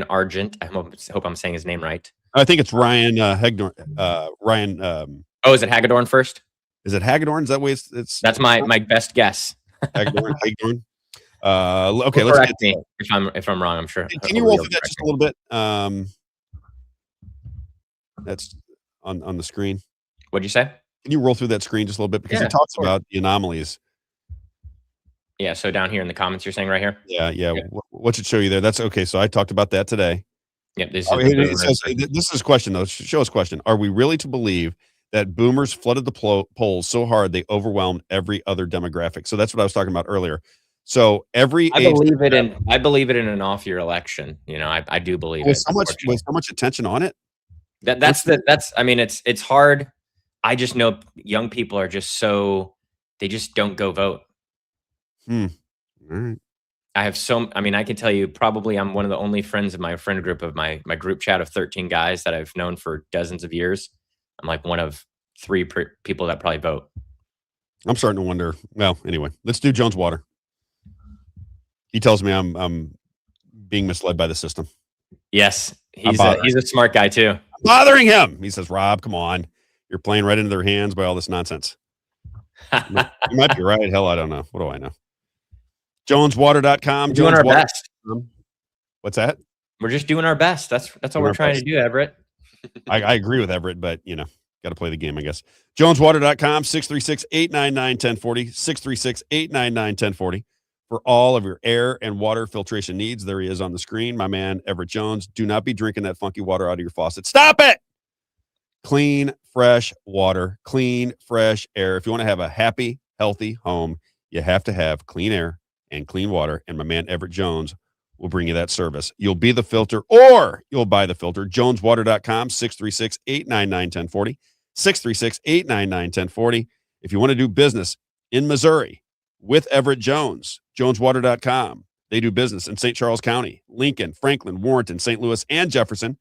Argent. I hope I'm saying his name right. I think it's Ryan Hagedorn. Oh, is it Hagedorn first? Is it Hagedorn? Is that way it's That's my best guess. Hagedorn. Okay, let's correct me if I'm wrong. I'm sure. Can you roll through that just a little bit? That's on the screen. What'd you say? Can you roll through that screen just a little bit, because he talks about the anomalies. Yeah. So down here in the comments, you're saying right here. Yeah. What should show you there? That's okay. So I talked about that today. Yep. This is a question though. Show us a question. Are we really to believe that boomers flooded the polls so hard they overwhelmed every other demographic? So that's what I was talking about earlier. So I believe it in an off-year elelection. You know, I do believe it. With so much attention on it. I mean, it's hard. I just know young people are just they just don't go vote. All right. I can tell you probably I'm one of the only friends in my friend group of my group chat of 13 guys that I've known for dozens of years. I'm like one of 3 people that probably vote. I'm starting to wonder. Well, anyway, let's do Jones Water. He tells me I'm being misled by the system. Yes, he's a smart guy too. I'm bothering him. He says, Rob, come on. You're playing right into their hands by all this nonsense. You might be right. Hell, I don't know. What do I know? JonesWater.com. Doing our best. What's that? We're just doing our best. That's all we're trying to do, Everett. I agree with Everett, but got to play the game, I guess. JonesWater.com, 636-899-1040, 636-899-1040. For all of your air and water filtration needs, there he is on the screen, my man, Everett Jones. Do not be drinking that funky water out of your faucet. Stop it! Clean, fresh water, clean, fresh air. If you want to have a happy, healthy home, you have to have clean air and clean water, and my man, Everett Jones, will bring you that service. You'll be the filter, or you'll buy the filter. JonesWater.com, 636-899-1040, 636-899-1040. If you want to do business in Missouri with Everett Jones, JonesWater.com. They do business in St. Charles County, Lincoln, Franklin, Warrenton, St. Louis, and Jefferson.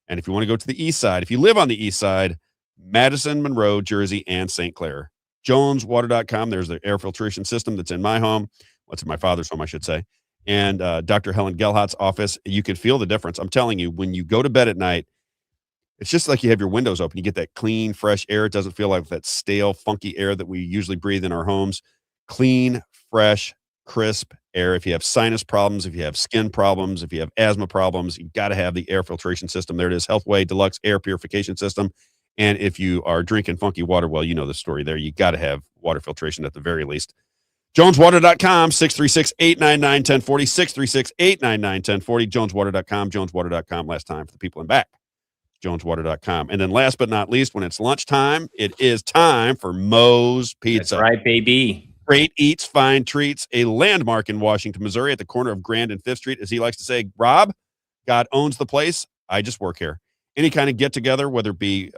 And if you want to go to the east side, if you live on the east side, Madison, Monroe, Jersey, and St. Clair. JonesWater.com. There's the air filtration system that's in my home. What's in my father's home, I should say. And Dr. Helen Gelhart's office. You can feel the difference. I'm telling you, when you go to bed at night, it's just like you have your windows open. You get that clean, fresh air. It doesn't feel like that stale, funky air that we usually breathe in our homes. Clean, fresh, crisp air. If you have sinus problems, if you have skin problems, if you have asthma problems, you've got to have the air filtration system. There it is, Healthway Deluxe Air Purification System. And if you are drinking funky water, well, you know the story there. You got to have water filtration at the very least. JonesWater.com, 636-899-1040, 636-899-1040, JonesWater.com, JonesWater.com. Last time for the people in back, JonesWater.com. And then last but not least, when it's lunchtime, it is time for Moe's Pizza. That's right, baby. Great eats, fine treats, a landmark in Washington, Missouri at the corner of Grand and 5th Street. As he likes to say, Rob, God owns the place. I just work here. Any kind of get-together, whether it be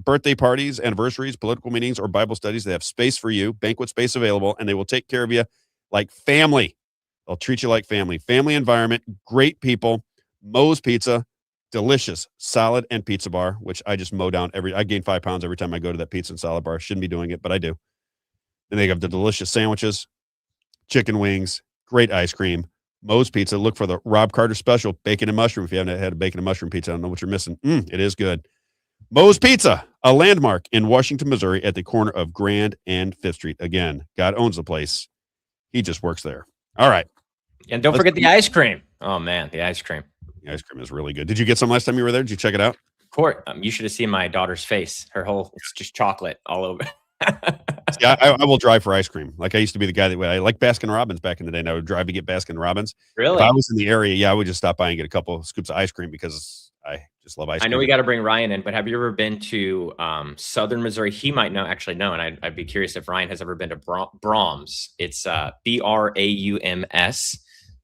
birthday parties, anniversaries, political meetings, or Bible studies, they have space for you, banquet space available, and they will take care of you like family. They'll treat you like family. Family environment, great people. Moe's Pizza, delicious salad and pizza bar, which I just mow down I gain 5 pounds every time I go to that pizza and salad bar. Shouldn't be doing it, but I do. And they have the delicious sandwiches, chicken wings, great ice cream. Moe's Pizza. Look for the Rob Carter special, bacon and mushroom. If you haven't had a bacon and mushroom pizza, I don't know what you're missing. It is good. Moe's Pizza, a landmark in Washington, Missouri at the corner of Grand and 5th Street. Again, God owns the place. He just works there. All right. And don't forget the ice cream. Oh, man, the ice cream. The ice cream is really good. Did you get some last time you were there? Did you check it out? Court, you should have seen my daughter's face. It's just chocolate all over. Yeah, I will drive for ice cream. Like, I used to be the guy I like Baskin Robbins back in the day, and I would drive to get Baskin Robbins. Really? If I was in the area, yeah, I would just stop by and get a couple of scoops of ice cream because I just love ice cream. I know we got to bring Ryan in, but have you ever been to Southern Missouri? He might actually know, and I'd be curious if Ryan has ever been to Brahms. It's Braums.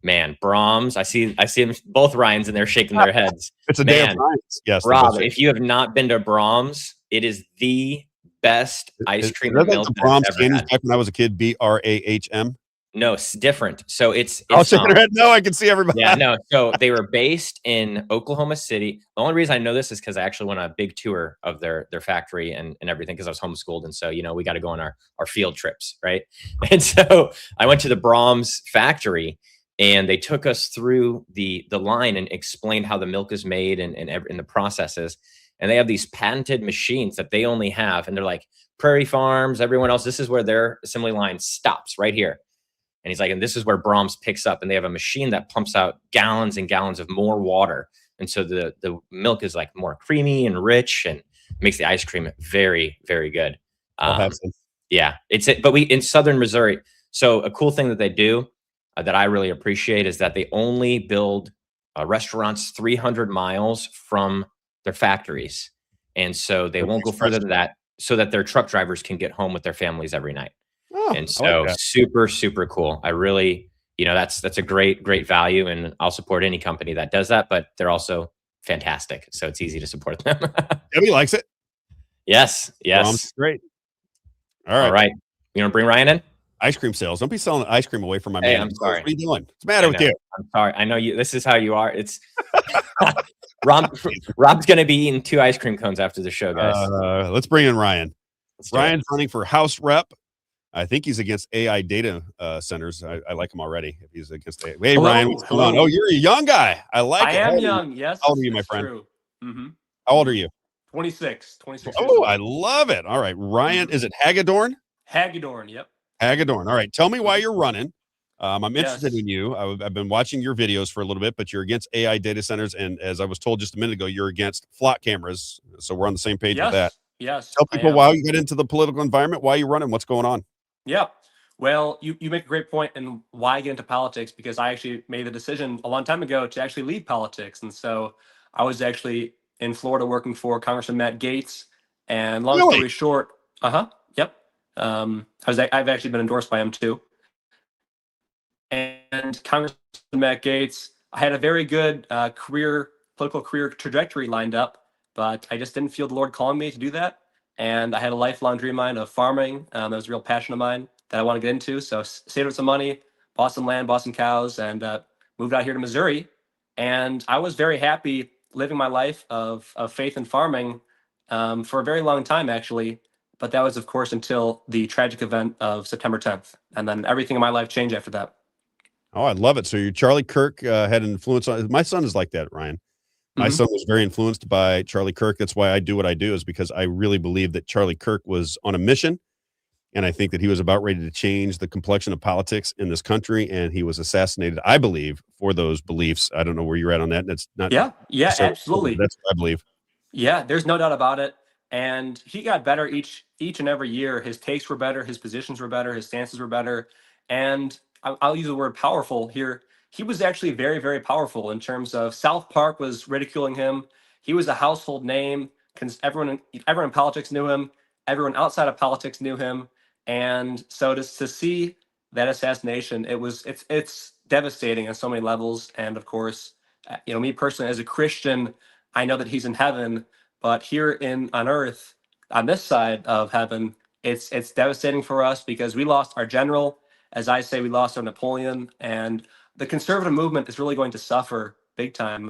Man, Brahms. I see them, both Ryans in there shaking their heads. It's a day of Ryans. Yes, Rob, if you have not been to Brahms, it is the best ice cream and milk the that Brahms I've ever candies had. back when I was a kid. BRAHM. No, it's different. So it's shaking their head. No, I can see everybody. Yeah, no. So they were based in Oklahoma City. The only reason I know this is because I actually went on a big tour of their factory and everything, because I was homeschooled. And so, we got to go on our field trips, right? And so I went to the Brahms factory, and they took us through the line and explained how the milk is made and the processes. And they have these patented machines that they only have. And they're like, Prairie Farms, everyone else, this is where their assembly line stops, right here. And he's like, and this is where Brahms picks up. And they have a machine that pumps out gallons and gallons of more water. And so the milk is like more creamy and rich and makes the ice cream very, very good. Yeah, but we in Southern Missouri. So a cool thing that they do that I really appreciate is that they only build restaurants 300 miles from their factories. And so they won't go further than that, so that their truck drivers can get home with their families every night. And so like super, super cool. I really, that's a great value, and I'll support any company that does that, but they're also fantastic. So it's easy to support them. Debbie likes it. Yes. Brahms, great. All right. You want to bring Ryan in? Ice cream sales. Don't be selling ice cream away from my Hey, man. I'm sorry. What are you doing? What's the matter with you? I'm sorry. I know you. This is how you are. It's Rob's going to be eating 2 ice cream cones after the show, guys. Let's bring in Ryan. Ryan's running for House Rep. I think he's against AI data centers. I like him already. If he's against AI. Hey, Hello, Ryan, what's going on? Oh, you're a young guy. I like it. I am young. Yes. How old are you, my friend? True. Mm-hmm. How old are you? 26. 26. Oh, I love it. All right. Ryan, is it Hagedorn? Hagedorn. Yep. Hagedorn. All right. Tell me why you're running. I'm interested in you. I've been watching your videos for a little bit, but you're against AI data centers. And as I was told just a minute ago, you're against flock cameras. So we're on the same page with that. Yes. Tell people why you get into the political environment, why you running, what's going on. Yeah. Well, you make a great point in why I get into politics, because I actually made the decision a long time ago to actually leave politics. And so I was actually in Florida working for Congressman Matt Gaetz. And long story short, yep. I've actually been endorsed by him too. And Congressman Matt Gaetz, I had a very good political career trajectory lined up, but I just didn't feel the Lord calling me to do that. And I had a lifelong dream of mine of farming. That was a real passion of mine that I want to get into. So saved up some money, bought some land, bought some cows, and moved out here to Missouri. And I was very happy living my life of faith and farming for a very long time, actually. But that was, of course, until the tragic event of September 10th. And then everything in my life changed after that. Oh, I love it. So your Charlie Kirk had an influence on my son is like that, Ryan. My son was very influenced by Charlie Kirk. That's why I do what I do, is because I really believe that Charlie Kirk was on a mission. And I think that he was about ready to change the complexion of politics in this country. And he was assassinated, I believe, for those beliefs. I don't know where you're at on that. That's not. Yeah, absolutely. That's what I believe. Yeah, there's no doubt about it. And he got better each and every year. His takes were better. His positions were better. His stances were better. And I'll use the word powerful here. He was actually very, very powerful in terms of South Park was ridiculing him. He was a household name. Everyone in politics knew him. Everyone outside of politics knew him. And so to see that assassination, it's devastating on so many levels. And of course, me personally as a Christian, I know that he's in heaven, but here on earth, on this side of heaven, it's devastating for us because we lost our general. As I say, we lost our Napoleon, and the conservative movement is really going to suffer big time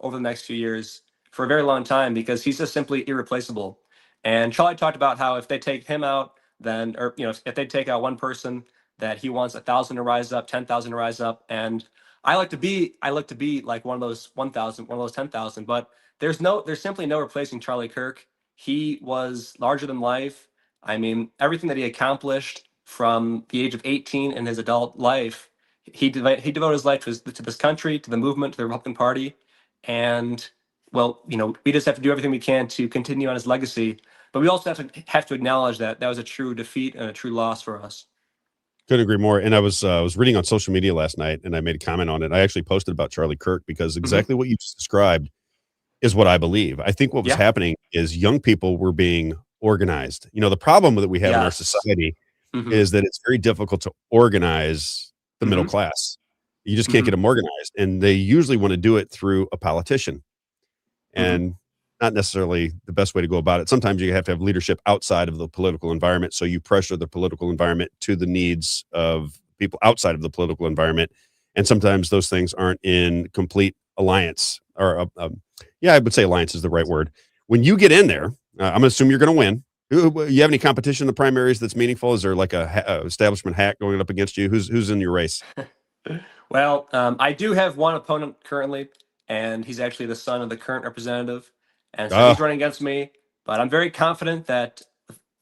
over the next few years for a very long time because he's just simply irreplaceable. And Charlie talked about how if they take him out, then, or if they take out one person, that he wants 1,000 to rise up, 10,000 to rise up, and I like to be like one of those 1,000, one of those 10,000. But there's simply no replacing Charlie Kirk. He was larger than life. I mean, everything that he accomplished from the age of 18 in his adult life, he devoted his life to this country, to the movement, to the Republican Party, and well, we just have to do everything we can to continue on his legacy. But we also have to acknowledge that that was a true defeat and a true loss for us. Couldn't agree more. And I was reading on social media last night, and I made a comment on it. I actually posted about Charlie Kirk because exactly what you just described is what I believe. I think what was happening is young people were being organized. The problem that we have in our society is that it's very difficult to organize the middle class. You just can't get them organized, and they usually want to do it through a politician, and not necessarily the best way to go about it. Sometimes you have to have leadership outside of the political environment, so you pressure the political environment to the needs of people outside of the political environment, and sometimes those things aren't in complete alliance, or I would say alliance is the right word. When you get in there, I'm going to assume you're going to win. You have any competition in the primaries that's meaningful? Is there like a establishment hack going up against you? Who's in your race? Well, I do have one opponent currently, and he's actually the son of the current representative, and so he's running against me. But I'm very confident that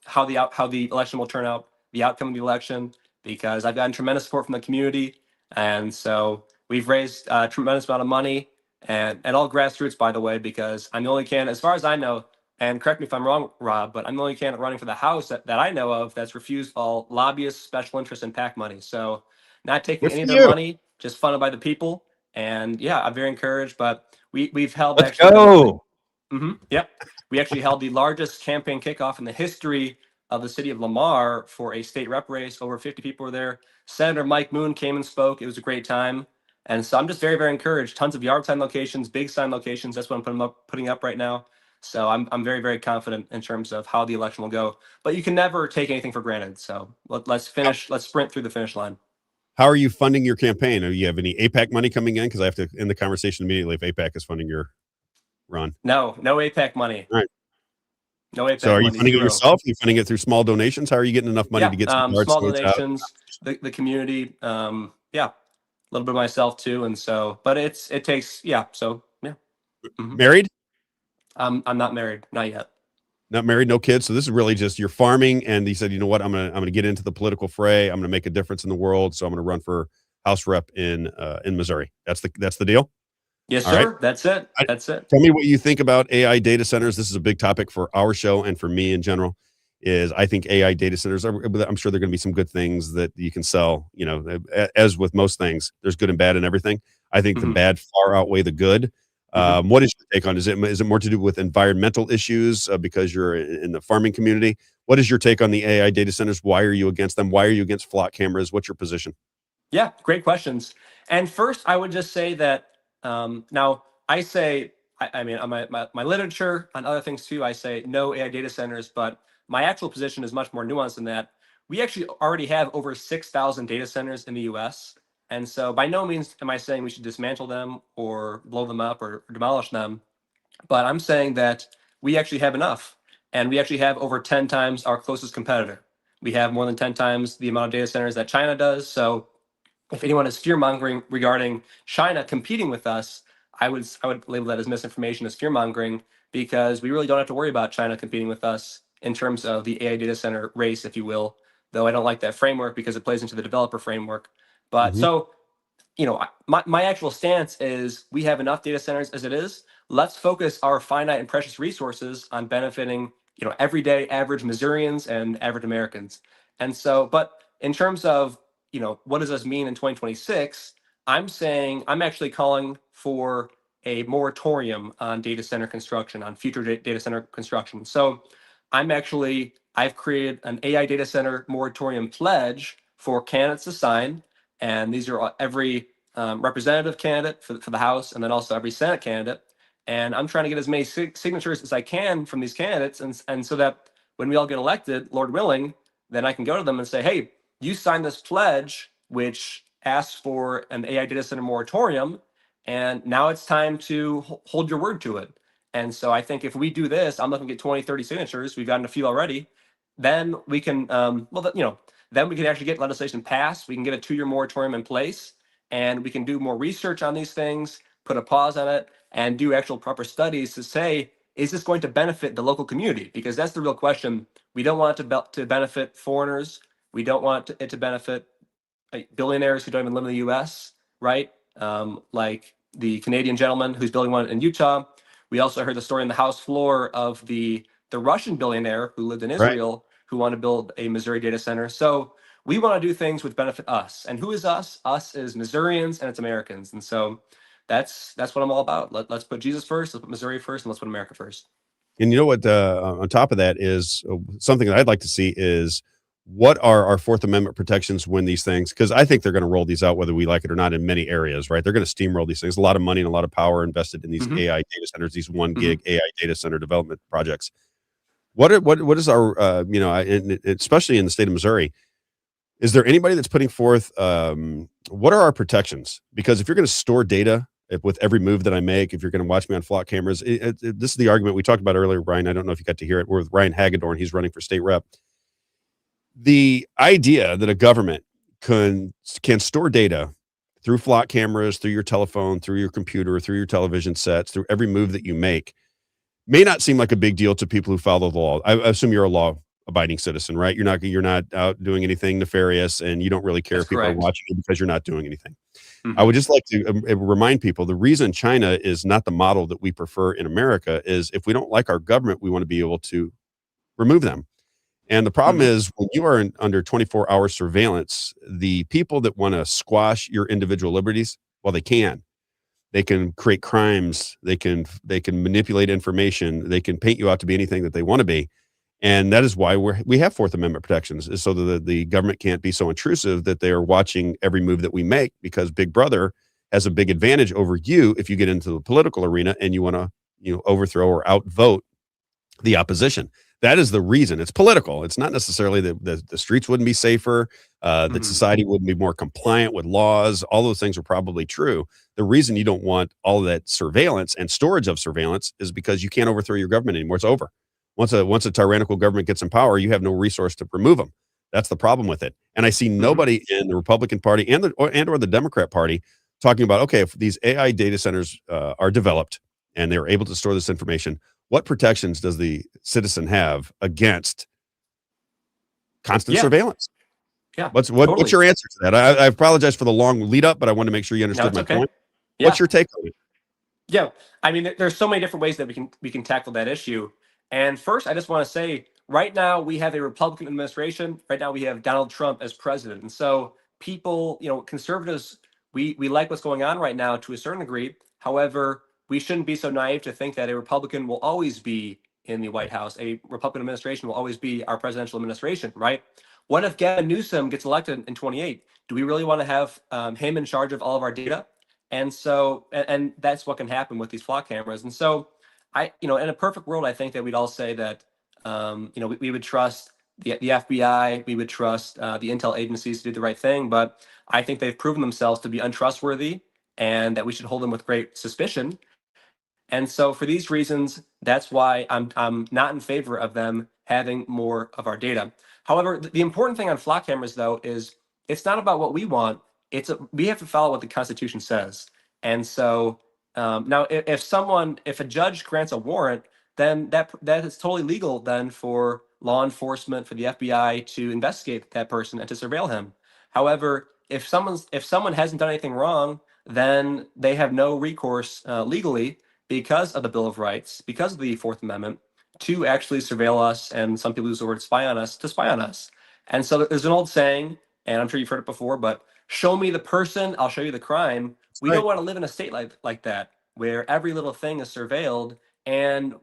how the election will turn out, the outcome of the election, because I've gotten tremendous support from the community, and so we've raised a tremendous amount of money, and all grassroots, by the way, because I'm the only candidate, as far as I know, and correct me if I'm wrong, Rob, but I'm the only candidate running for the House that I know of that's refused all lobbyists, special interests, and PAC money. So not taking any of their money, just funded by the people. And yeah, I'm very encouraged. But we've held Let's go. Yep, we actually held the largest campaign kickoff in the history of the city of Lamar for a state rep race. Over 50 people were there. Senator Mike Moon came and spoke. It was a great time. And so I'm just very, very encouraged. Tons of yard sign locations, big sign locations. That's what I'm putting up right now. So I'm very, very confident in terms of how the election will go. But you can never take anything for granted. So let's sprint through the finish line. How are you funding your campaign? Do you have any AIPAC money coming in? Because I have to end the conversation immediately if AIPAC is funding your run. No AIPAC money. All right. No AIPAC So are you money, funding it zero. yourself? Are you funding it through small donations? How are you getting enough money to get some small out? donations, the community, a little bit of myself too. And so, but it takes, so yeah. Married? I'm not married, not yet. Not married, no kids. So this is really just you're farming, and he said, you know what, I'm gonna get into the political fray. I'm gonna make a difference in the world. So I'm gonna run for House rep in Missouri. That's the deal. Yes, All sir. right. That's it. That's it. Tell me what you think about AI data centers. This is a big topic for our show and for me in general. I think AI data centers I'm sure there are going to be some good things that you can sell. As with most things, there's good and bad in everything. I think the bad far outweigh the good. What is your take on? Is it more to do with environmental issues because you're in the farming community? What is your take on the AI data centers? Why are you against them? Why are you against flock cameras? What's your position? Yeah, great questions. And first, I would just say that now I say, I mean, on my literature, on other things too, I say no AI data centers, but my actual position is much more nuanced than that. We actually already have over 6,000 data centers in the US. And so by no means am I saying we should dismantle them or blow them up or demolish them. But I'm saying that we actually have enough. And we actually have over 10 times our closest competitor. We have more than 10 times the amount of data centers that China does. So if anyone is fear mongering regarding China competing with us, I would label that as misinformation, as fear mongering, because we really don't have to worry about China competing with us in terms of the AI data center race, if you will. Though I don't like that framework because it plays into the developer framework. But so, my actual stance is we have enough data centers as it is. Let's focus our finite and precious resources on benefiting, everyday average Missourians and average Americans. And so, but in terms of what does this mean in 2026? I'm actually calling for a moratorium on data center construction, on future data center construction. So I've created an AI data center moratorium pledge for candidates to sign. And these are every representative candidate for the House, and then also every Senate candidate. And I'm trying to get as many signatures as I can from these candidates. And so that when we all get elected, Lord willing, then I can go to them and say, hey, you signed this pledge, which asks for an AI data center moratorium, and now it's time to hold your word to it. And so I think if we do this, I'm looking at 20, 30 signatures. We've gotten a few already. Then we can, then we can actually get legislation passed. We can get a 2-year moratorium in place, and we can do more research on these things, put a pause on it, and do actual proper studies to say, is this going to benefit the local community? Because that's the real question. We don't want it to benefit foreigners. We don't want it to benefit billionaires who don't even live in the U.S., right? Like the Canadian gentleman who's building one in Utah. We also heard the story on the House floor of the Russian billionaire who lived in Right. Israel who wanted to build a Missouri data center. So we want to do things which benefit us. And who is us? Us is Missourians and it's Americans. And so that's what I'm all about. Let's put Jesus first, let's put Missouri first, and let's put America first. And you know what? On top of that is something that I'd like to see is what are our Fourth Amendment protections when these things? Because I think they're going to roll these out whether we like it or not in many areas, right? They're going to steamroll these things. A lot of money and a lot of power invested in these AI data centers, these 1 gig AI data center development projects. What is our especially in the state of Missouri? Is there anybody that's putting forth what are our protections? Because if you're going to store data with every move that I make, if you're going to watch me on flock cameras, this is the argument we talked about earlier, Brian. I don't know if you got to hear it. We're with Ryan Hagedorn. He's running for state rep. The idea that a government can store data through flock cameras, through your telephone, through your computer, through your television sets, through every move that you make may not seem like a big deal to people who follow the law. I assume you're a law-abiding citizen, right? You're not out doing anything nefarious, and you don't really care if people are watching you because you're not doing anything. I would just like to remind people the reason China is not the model that we prefer in America is if we don't like our government, we want to be able to remove them. And the problem is when you are under 24-hour surveillance, the people that want to squash your individual liberties, well, they can. They can create crimes. They can manipulate information. They can paint you out to be anything that they want to be. And that is why we have Fourth Amendment protections, is so that the government can't be so intrusive that they are watching every move that we make, because Big Brother has a big advantage over you if you get into the political arena and you want to overthrow or outvote the opposition. That is the reason. It's political. It's not necessarily that the streets wouldn't be safer, that society wouldn't be more compliant with laws. All those things are probably true. The reason you don't want all of that surveillance and storage of surveillance is because you can't overthrow your government anymore. It's over. Once a tyrannical government gets in power, you have no resource to remove them. That's the problem with it. And I see nobody in the Republican Party and or the Democrat Party talking about, okay, if these AI data centers are developed and they're able to store this information, what protections does the citizen have against constant surveillance? Yeah. What's your answer to that? I apologize for the long lead up, but I want to make sure you understood my point. Yeah. What's your take on it? Yeah, I mean, there's so many different ways that we can tackle that issue. And first, I just want to say, right now we have a Republican administration. Right now we have Donald Trump as president, and so people, conservatives, we like what's going on right now to a certain degree. However, we shouldn't be so naive to think that a Republican will always be in the White House. A Republican administration will always be our presidential administration, right? What if Gavin Newsom gets elected in 28? Do we really want to have him in charge of all of our data? And so, and that's what can happen with these flock cameras. And so, in a perfect world, I think that we'd all say that, we would trust the FBI, we would trust the intel agencies to do the right thing. But I think they've proven themselves to be untrustworthy, and that we should hold them with great suspicion. And so, for these reasons, that's why I'm not in favor of them having more of our data. However, the important thing on flock cameras, though, is it's not about what we want. We have to follow what the Constitution says. And so now, if a judge grants a warrant, then that is totally legal then for law enforcement, for the FBI to investigate that person and to surveil him. However, if someone hasn't done anything wrong, then they have no recourse legally, because of the Bill of Rights, because of the Fourth Amendment, to actually surveil us, and some people use the word spy on us, to spy on us. And so there's an old saying, and I'm sure you've heard it before, but show me the person, I'll show you the crime. We don't want to live in a state like that, where every little thing is surveilled, and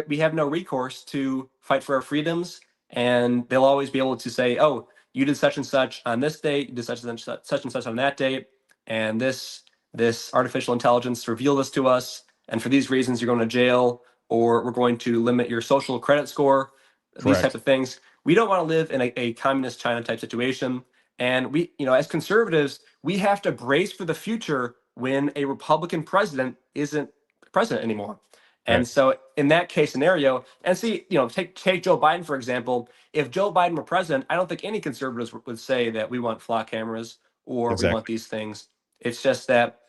we have no recourse to fight for our freedoms, and they'll always be able to say, oh, you did such and such on this date, you did such and such on that date, and this artificial intelligence revealed this to us, and for these reasons, you're going to jail, or we're going to limit your social credit score, these types of things. We don't want to live in a communist China type situation. And we, as conservatives, we have to brace for the future when a Republican president isn't president anymore. And so in that case scenario, and see, take Joe Biden, for example. If Joe Biden were president, I don't think any conservatives would say that we want flock cameras or we want these things. It's just that,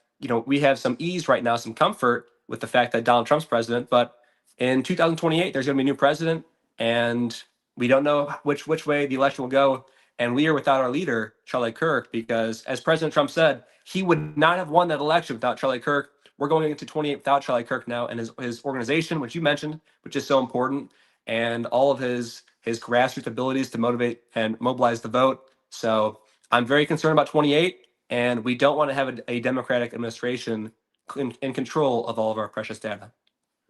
we have some ease right now, some comfort with the fact that Donald Trump's president. But in 2028, there's going to be a new president, and we don't know which way the election will go. And we are without our leader, Charlie Kirk, because as President Trump said, he would not have won that election without Charlie Kirk. we're going into 28 without Charlie Kirk now, and his organization, which you mentioned, which is so important, and all of his grassroots abilities to motivate and mobilize the vote. So I'm very concerned about 28, and we don't want to have a Democratic administration in control of all of our precious data.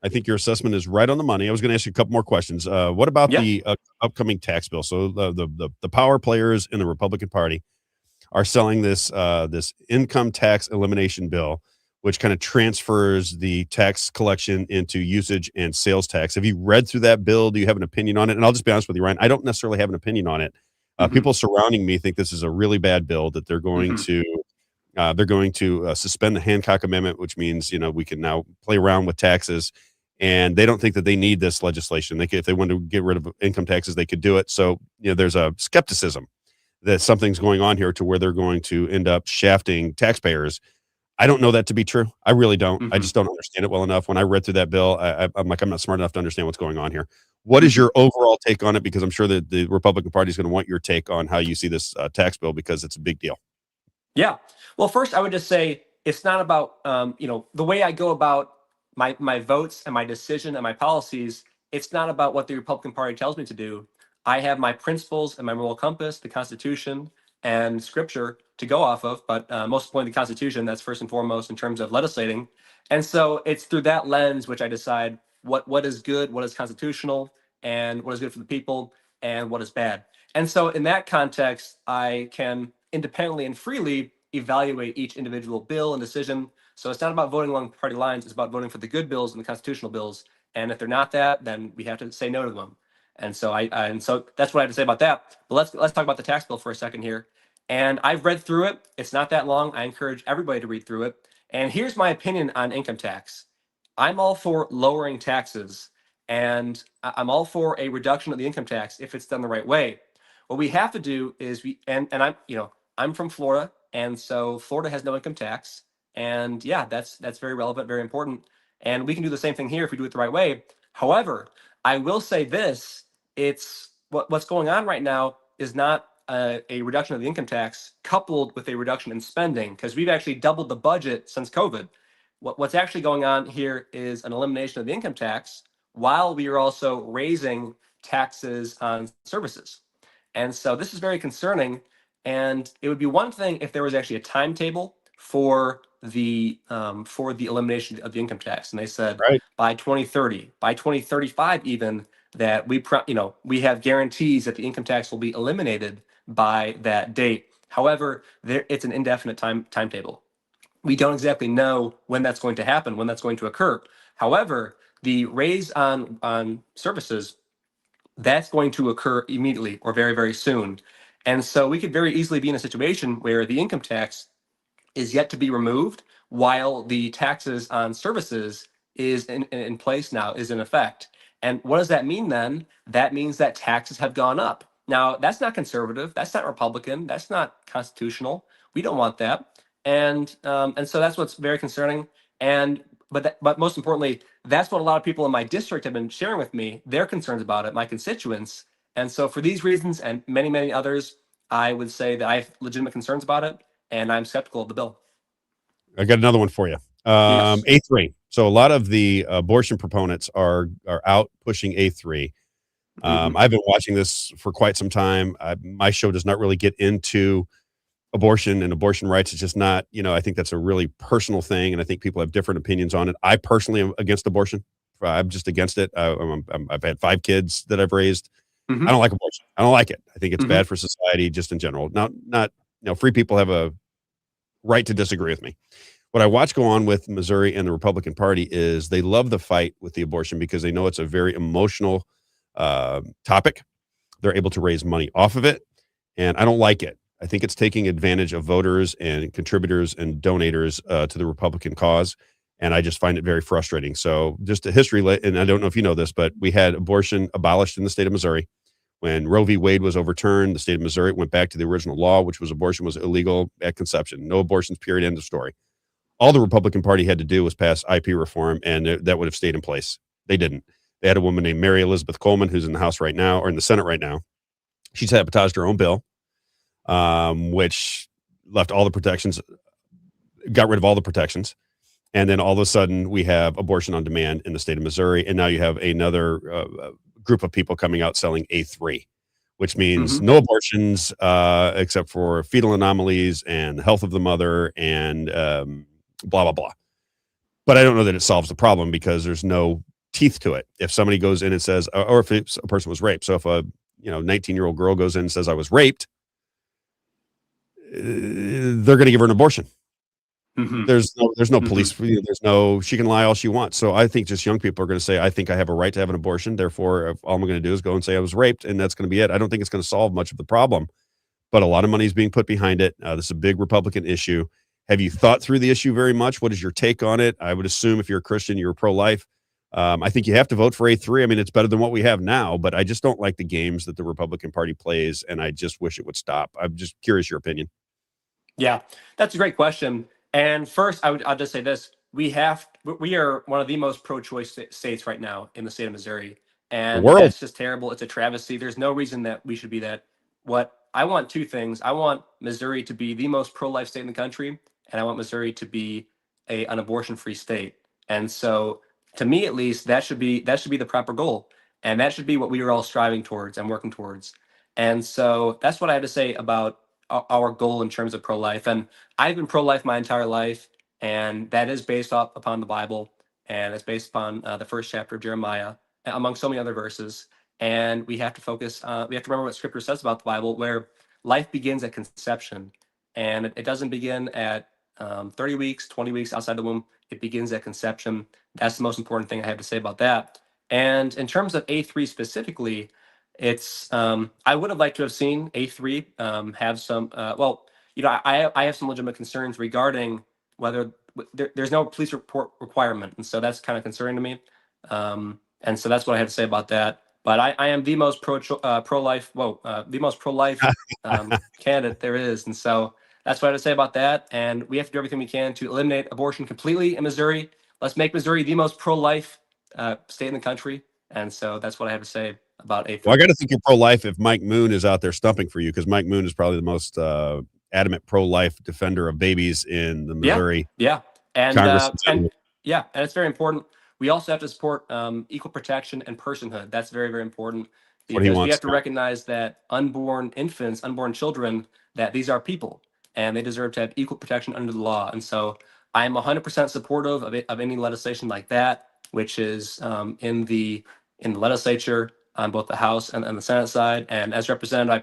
I think your assessment is right on the money. I was going to ask you a couple more questions. What about Yeah. the upcoming tax bill? So the power players in the Republican Party are selling this income tax elimination bill, which kind of transfers the tax collection into usage and sales tax. Have you read through that bill? Do you have an opinion on it? And I'll just be honest with you, Ryan, I don't necessarily have an opinion on it. People surrounding me think this is a really bad bill, that they're going to suspend the Hancock Amendment, which means, we can now play around with taxes. And they don't think that they need this legislation. If they wanted to get rid of income taxes, they could do it. So, there's a skepticism that something's going on here to where they're going to end up shafting taxpayers. I don't know that to be true. I really don't. I just don't understand it well enough. When I read through that bill, I'm like, I'm not smart enough to understand what's going on here. What is your overall take on it? Because I'm sure that the Republican Party is going to want your take on how you see this tax bill, because it's a big deal. Yeah. Well, first, I would just say it's not about, the way I go about my votes and my decision and my policies. It's not about what the Republican Party tells me to do. I have my principles and my moral compass, the Constitution and Scripture to go off of, but most importantly, the Constitution. That's first and foremost in terms of legislating. And so it's through that lens which I decide what is good, what is constitutional, and what is good for the people, and what is bad. And so in that context, I can independently and freely evaluate each individual bill and decision. So it's not about voting along party lines. It's about voting for the good bills and the constitutional bills. And if they're not that, then we have to say no to them. And so so that's what I have to say about that. But let's talk about the tax bill for a second here. And I've read through it. It's not that long. I encourage everybody to read through it. And here's my opinion on income tax. I'm all for lowering taxes, and I'm all for a reduction of the income tax if it's done the right way. What we have to do is I'm from Florida, and so Florida has no income tax. And yeah, that's very relevant, very important. And we can do the same thing here if we do it the right way. However, I will say this: what's going on right now is not a reduction of the income tax coupled with a reduction in spending, because we've actually doubled the budget since COVID. What's actually going on here is an elimination of the income tax while we are also raising taxes on services. And so this is very concerning. And it would be one thing if there was actually a timetable for the elimination of the income tax, and they said by 2030, by 2035, even that we have guarantees that the income tax will be eliminated by that date. However, it's an indefinite timetable. We don't exactly know when that's going to happen, when that's going to occur. However, the raise on services, that's going to occur immediately or very, very soon. And so we could very easily be in a situation where the income tax is yet to be removed while the taxes on services is in place now, is in effect. And what does that mean then? That means that taxes have gone up. Now, that's not conservative, that's not Republican, that's not constitutional. We don't want that. And so that's what's very concerning. But most importantly, that's what a lot of people in my district have been sharing with me, their concerns about it, my constituents. And so for these reasons and many, many others, I would say that I have legitimate concerns about it, and I'm skeptical of the bill. I got another one for you. Yes. A3. So a lot of the abortion proponents are out pushing A3. I've been watching this for quite some time. My show does not really get into abortion and abortion rights. It's just not, I think that's a really personal thing, and I think people have different opinions on it. I personally am against abortion. I'm just against it. I've had 5 kids that I've raised. I don't like abortion. I don't like it. I think it's bad for society just in general. Not free people have a right to disagree with me. What I watch go on with Missouri and the Republican Party is they love the fight with the abortion because they know it's a very emotional topic. They're able to raise money off of it, and I don't like it. I think it's taking advantage of voters and contributors and donators to the Republican cause, and I just find it very frustrating. So just a history, and I don't know if you know this, but we had abortion abolished in the state of Missouri. When Roe v. Wade was overturned, the state of Missouri went back to the original law, which was abortion was illegal at conception. No abortions, period, end of story. All the Republican Party had to do was pass IP reform, and that would have stayed in place. They didn't. They had a woman named Mary Elizabeth Coleman, who's in the House right now, or in the Senate right now. She sabotaged her own bill, which left all the protections, got rid of all the protections. And then all of a sudden we have abortion on demand in the state of Missouri. And now you have another group of people coming out selling A3, which means no abortions except for fetal anomalies and the health of the mother and blah, blah, blah. But I don't know that it solves the problem because there's no teeth to it. If somebody goes in and says, or if a person was raped. So if a 19-year-old girl goes in and says I was raped, they're going to give her an abortion. There's no police. She can lie all she wants. So I think just young people are going to say, I think I have a right to have an abortion. Therefore, if all I'm going to do is go and say I was raped, and that's going to be it. I don't think it's going to solve much of the problem, but a lot of money is being put behind it. This is a big Republican issue. Have you thought through the issue very much? What is your take on it? I would assume if you're a Christian, you're pro-life. I think you have to vote for A3. I mean, it's better than what we have now, but I just don't like the games that the Republican Party plays, and I just wish it would stop. I'm just curious your opinion. Yeah, that's a great question. And first, I'll just say this: we are one of the most pro-choice states right now in the state of Missouri, and that's just terrible. It's a travesty. There's no reason that we should be that. What I want two things: I want Missouri to be the most pro-life state in the country, and I want Missouri to be an abortion-free state. And so, to me at least, that should be the proper goal, and that should be what we are all striving towards and working towards. And so that's what I had to say about our goal in terms of pro-life. And I've been pro-life my entire life, and that is based upon the Bible, and it's based upon the first chapter of Jeremiah, among so many other verses. And we have to focus, we have to remember what Scripture says about the Bible, where life begins at conception, and it doesn't begin at 30 weeks, 20 weeks outside the womb. It begins at conception. That's the most important thing I have to say about that. And in terms of A3 specifically, it's I would have liked to have seen A3 have some I have some legitimate concerns regarding whether there's no police report requirement, and so that's kind of concerning to me, and so that's what I have to say about that. But I am the most pro-life candidate there is, and so that's what I have to say about that. And we have to do everything we can to eliminate abortion completely in Missouri. Let's make Missouri the most pro-life state in the country, and so that's what I have to say about A3. Well, I got to think you're pro-life if Mike Moon is out there stumping for you, because Mike Moon is probably the most adamant pro-life defender of babies in the Missouri. And Congress. And it's very important. We also have to support equal protection and personhood. That's very, very important, because we have to recognize that unborn infants, unborn children, that these are people, and they deserve to have equal protection under the law. And so I am 100% supportive of any legislation like that, which is in the legislature on both the House and the Senate side. And as representative,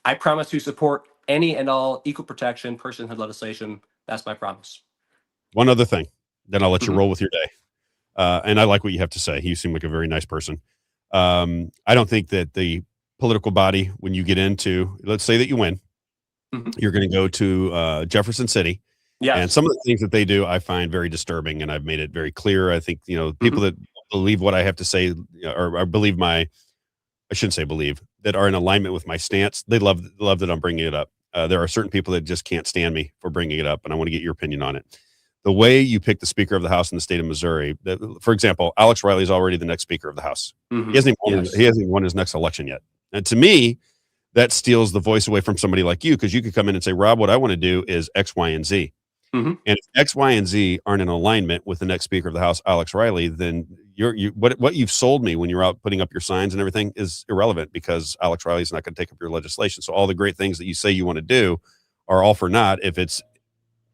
I promise to support any and all equal protection, personhood legislation. That's my promise. One other thing, then I'll let you roll with your day. And I like what you have to say. You seem like a very nice person. I don't think that the political body, when you get into, let's say that you win, you're going to go to Jefferson City. Yeah. And some of the things that they do, I find very disturbing, and I've made it very clear. I think, people that believe what I have to say, or believe I shouldn't say believe, that are in alignment with my stance, they love that I'm bringing it up. There are certain people that just can't stand me for bringing it up, and I want to get your opinion on it. The way you pick the Speaker of the House in the state of Missouri, for example, Alex Riley is already the next Speaker of the House. He hasn't even won his next election yet. And to me, that steals the voice away from somebody like you, because you could come in and say, Rob, what I want to do is X, Y, and Z. And if X, Y, and Z aren't in alignment with the next Speaker of the House, Alex Riley, then what you've sold me when you're out putting up your signs and everything is irrelevant, because Alex Riley's not going to take up your legislation. So all the great things that you say you want to do are all for naught if it's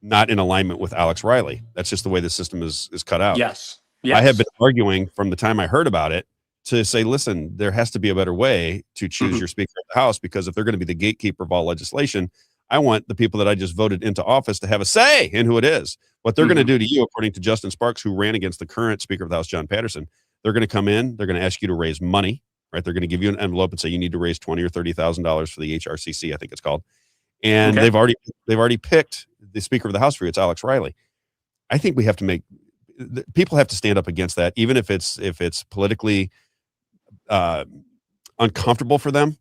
not in alignment with Alex Riley. That's just the way the system is cut out. Yes. I have been arguing from the time I heard about it to say, listen, there has to be a better way to choose your Speaker of the House, because if they're going to be the gatekeeper of all legislation, I want the people that I just voted into office to have a say in who it is. What they're going to do to you, according to Justin Sparks, who ran against the current Speaker of the House, John Patterson, they're going to come in, they're going to ask you to raise money, right? They're going to give you an envelope and say you need to raise $20,000 or $30,000 for the HRCC, I think it's called. And they've already picked the Speaker of the House for you. It's Alex Riley. I think we have to people have to stand up against that, even if it's politically uncomfortable for them.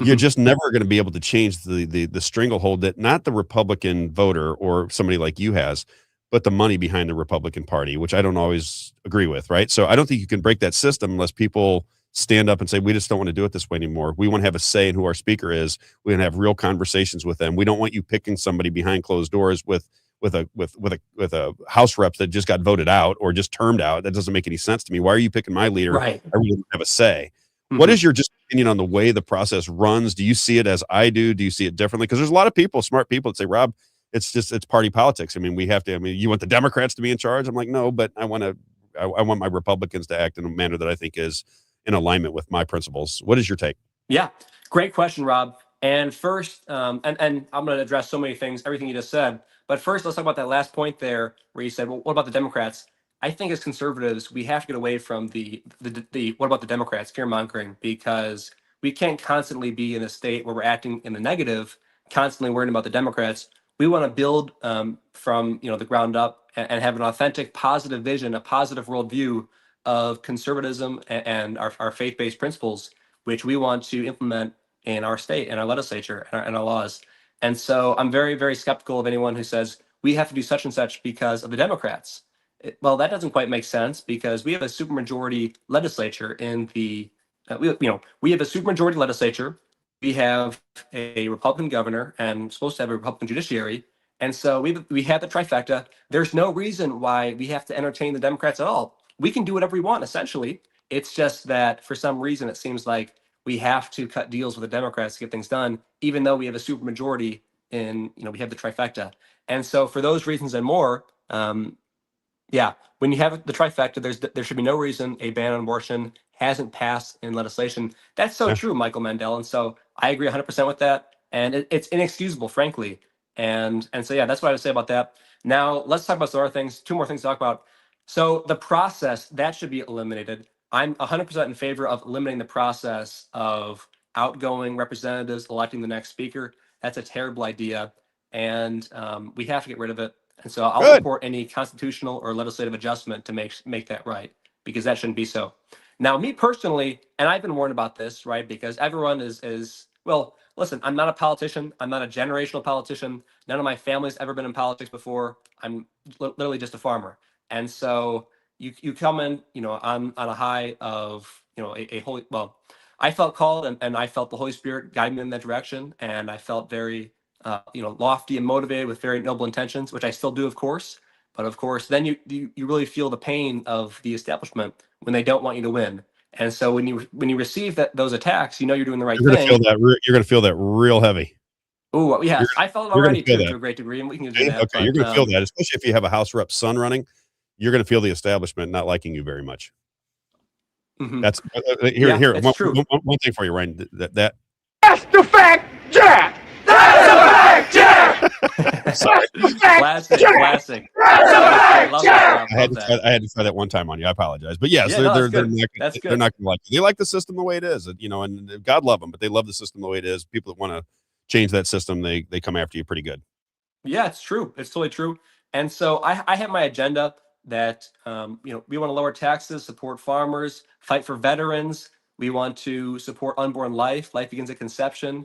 You're just never going to be able to change the stranglehold that not the Republican voter or somebody like you has, but the money behind the Republican Party, which I don't always agree with, right? So I don't think you can break that system unless people stand up and say, we just don't want to do it this way anymore. We want to have a say in who our speaker is. We want to have real conversations with them. We don't want you picking somebody behind closed doors with a House rep that just got voted out or just termed out. That doesn't make any sense to me. Why are you picking my leader? Right. I really don't have a say. Mm-hmm. What is your just opinion on the way the process runs? Do you see it as I do? Do you see it differently? Because there's a lot of people, smart people, that say, Rob, it's party politics. I mean, you want the Democrats to be in charge? I'm like, no, but I want my Republicans to act in a manner that I think is in alignment with my principles. What is your take? Yeah, great question, Rob. And first, and I'm going to address so many things, everything you just said. But first, let's talk about that last point there, where you said, "Well, what about the Democrats?" I think as conservatives, we have to get away from the "what about the Democrats" fear mongering, because we can't constantly be in a state where we're acting in the negative, constantly worrying about the Democrats. We want to build from the ground up and have an authentic, positive vision, a positive worldview of conservatism and our faith-based principles, which we want to implement in our state and our legislature and our laws. And so I'm very, very skeptical of anyone who says we have to do such and such because of the Democrats. Well, that doesn't quite make sense, because we have a supermajority legislature in the, we have a supermajority legislature. We have a Republican governor and supposed to have a Republican judiciary. And so we have the trifecta. There's no reason why we have to entertain the Democrats at all. We can do whatever we want, essentially. It's just that for some reason, it seems like we have to cut deals with the Democrats to get things done, even though we have a supermajority in, we have the trifecta. And so for those reasons and more, when you have the trifecta, there should be no reason a ban on abortion hasn't passed in legislation. That's so true, Michael Mandel. And so I agree 100% with that. And it's inexcusable, frankly. And so, that's what I would say about that. Now, let's talk about some other things, two more things to talk about. So the process, that should be eliminated. I'm 100% in favor of eliminating the process of outgoing representatives electing the next speaker. That's a terrible idea, and we have to get rid of it. And so I'll support any constitutional or legislative adjustment to make that right, because that shouldn't be so. Now, me personally, and I've been warned about this, right? Because everyone is well, listen, I'm not a politician. I'm not a generational politician. None of my family's ever been in politics before. I'm literally just a farmer. And so you come in, on a high of, a holy, well, I felt called and I felt the Holy Spirit guide me in that direction. And I felt very, lofty and motivated with very noble intentions, which I still do, of course. But of course, then you really feel the pain of the establishment when they don't want you to win. And so when you receive those attacks, you're doing the right You're thing. You're going to feel that real heavy. Oh, yes, I felt it already too, to a great degree, and we can do that. Okay, you're going to feel that, especially if you have a House rep son running. You're going to feel the establishment not liking you very much. Mm-hmm. That's here. It's true. One thing for you, Ryan. That's the fact, Jack! That's the fact, Jack! Sorry. Classic. I had to try that one time on you. I apologize, but yes, they're not going to like you. They like the system the way it is, and God love them, but they love the system the way it is. People that want to change that system, they come after you pretty good. Yeah, it's true. It's totally true. And so I have my agenda that we want to lower taxes, support farmers, fight for veterans. We want to support unborn life. Life begins at conception.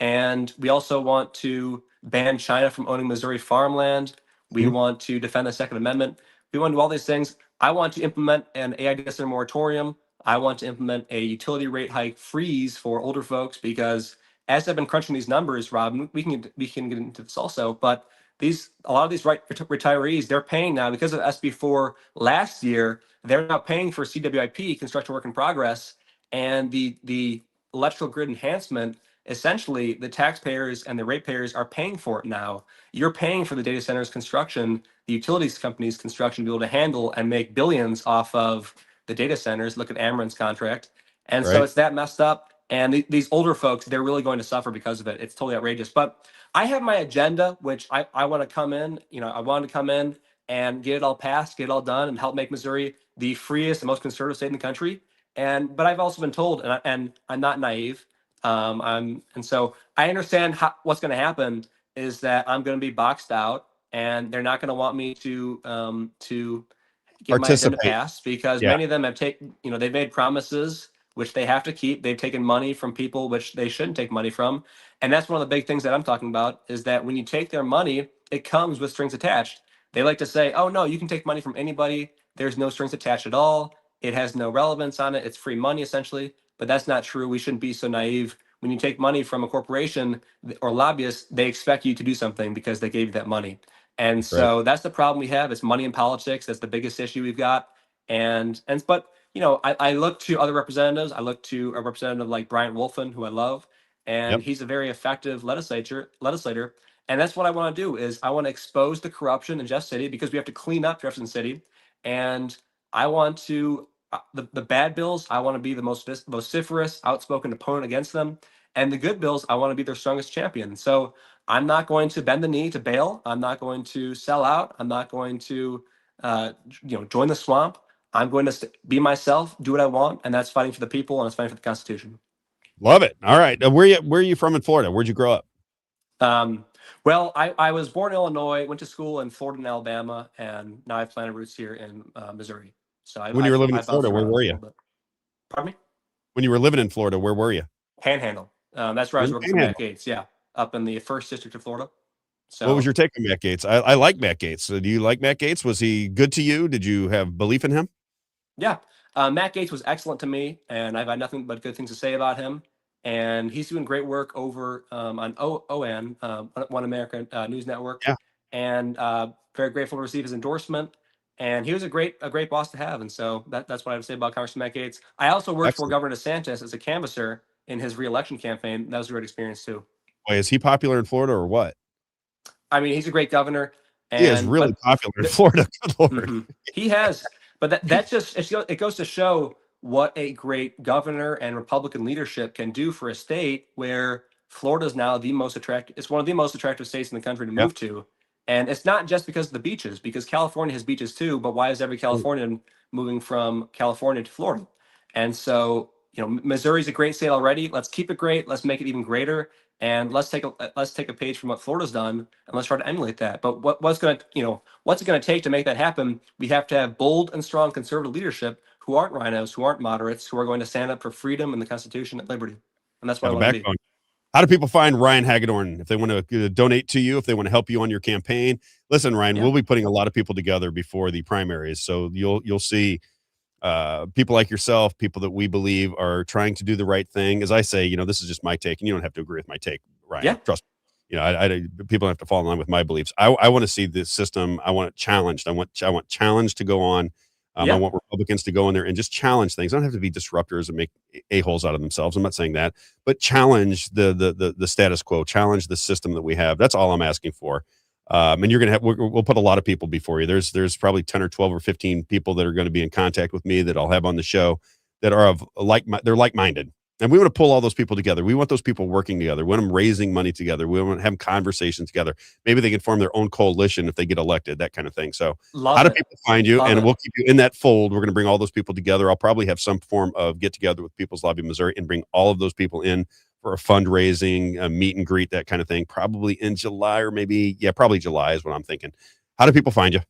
And we also want to ban China from owning Missouri farmland. We want to defend the Second Amendment. We want to do all these things. I want to implement an AI data center moratorium. I want to implement a utility rate hike freeze for older folks, because as I've been crunching these numbers, Rob, we can get into this also, but a lot of these retirees, they're paying now because of SB4 last year. They're now paying for CWIP, construction work in progress, and the electrical grid enhancement. Essentially, the taxpayers and the ratepayers are paying for it now. You're paying for the data centers construction, the utilities companies construction, to be able to handle and make billions off of the data centers. Look at Ameren's contract. And so it's that messed up. And these older folks, they're really going to suffer because of it. It's totally outrageous. But I have my agenda, which I want to come in, I wanted to come in and get it all passed, get it all done, and help make Missouri the freest and most conservative state in the country. But I've also been told, and I'm not naive, and so I understand what's going to happen is that I'm going to be boxed out, and they're not going to want me to get my agenda passed, because many of them have they've made promises which they have to keep. They've taken money from people which they shouldn't take money from. And that's one of the big things that I'm talking about, is that when you take their money, it comes with strings attached. They like to say, oh, no, you can take money from anybody. There's no strings attached at all. It has no relevance on it. It's free money, essentially. But that's not true. We shouldn't be so naive. When you take money from a corporation or lobbyist, they expect you to do something because they gave you that money. And so that's the problem we have. It's money in politics. That's the biggest issue we've got. But I look to other representatives. I look to a representative like Bryant Wolfen, who I love, and Yep. he's a very effective legislator. And that's what I want to do is I want to expose the corruption in Jeff City because we have to clean up Jefferson City. And I want to the bad bills. I want to be the most vociferous, outspoken opponent against them. And the good bills, I want to be their strongest champion. So I'm not going to bend the knee to bail. I'm not going to sell out. I'm not going to, join the swamp. I'm going to be myself, do what I want, and that's fighting for the people and it's fighting for the Constitution. Love it. All right. Where are you from in Florida? Where'd you grow up? Well, I was born in Illinois, went to school in Florida and Alabama, and now I've planted roots here in Missouri. So When you were living in Florida, where were you? Pardon me? When you were living in Florida, where were you? Panhandle. That's where I was working for Matt Gaetz. Yeah, up in the 1st District of Florida. So, what was your take on Matt Gaetz? I like Matt Gaetz. So do you like Matt Gaetz? Was he good to you? Did you have belief in him? Yeah, Matt Gaetz was excellent to me, and I've had nothing but good things to say about him. And he's doing great work over on OAN, One America News Network. Yeah. And very grateful to receive his endorsement. And he was a great boss to have. And so that's what I would say about Congressman Matt Gaetz. I also worked for Governor DeSantis as a canvasser in his reelection campaign. That was a great experience too. Wait, is he popular in Florida or what? I mean, he's a great governor. He is really popular in Florida. Good Lord. Mm-hmm. He has, but that just it goes to show what a great governor and Republican leadership can do for a state where Florida is now the most attractive. It's one of the most attractive states in the country to move to. And it's not just because of the beaches, because California has beaches too. But why is every Californian moving from California to Florida? And so, Missouri's a great state already. Let's keep it great. Let's make it even greater. And let's take a page from what Florida's done, and let's try to emulate that. But what's it going to take to make that happen? We have to have bold and strong conservative leadership who aren't rhinos, who aren't moderates, who are going to stand up for freedom and the Constitution and liberty. And that's what I want to be. How do people find Ryan Hagedorn if they want to donate to you, if they want to help you on your campaign? Listen, Ryan, we'll be putting a lot of people together before the primaries, so you'll see people like yourself, people that we believe are trying to do the right thing. As I say, this is just my take, and you don't have to agree with my take, Ryan. Yeah. Trust me. People don't have to fall in line with my beliefs. I want to see this system. I want it challenged. I want challenge to go on. I want Republicans to go in there and just challenge things. They don't have to be disruptors and make a-holes out of themselves. I'm not saying that, but challenge the status quo, challenge the system that we have. That's all I'm asking for. And you're going to we'll put a lot of people before you. There's probably 10 or 12 or 15 people that are going to be in contact with me that I'll have on the show that are they're like-minded. And we want to pull all those people together. We want those people working together. We want them raising money together. We want to have conversations together. Maybe they can form their own coalition if they get elected, that kind of thing. So how do people find you? And we'll keep you in that fold. We're going to bring all those people together. I'll probably have some form of get together with People's Lobby Missouri and bring all of those people in for a fundraising, a meet and greet, that kind of thing, probably in July or probably July is what I'm thinking. How do people find you?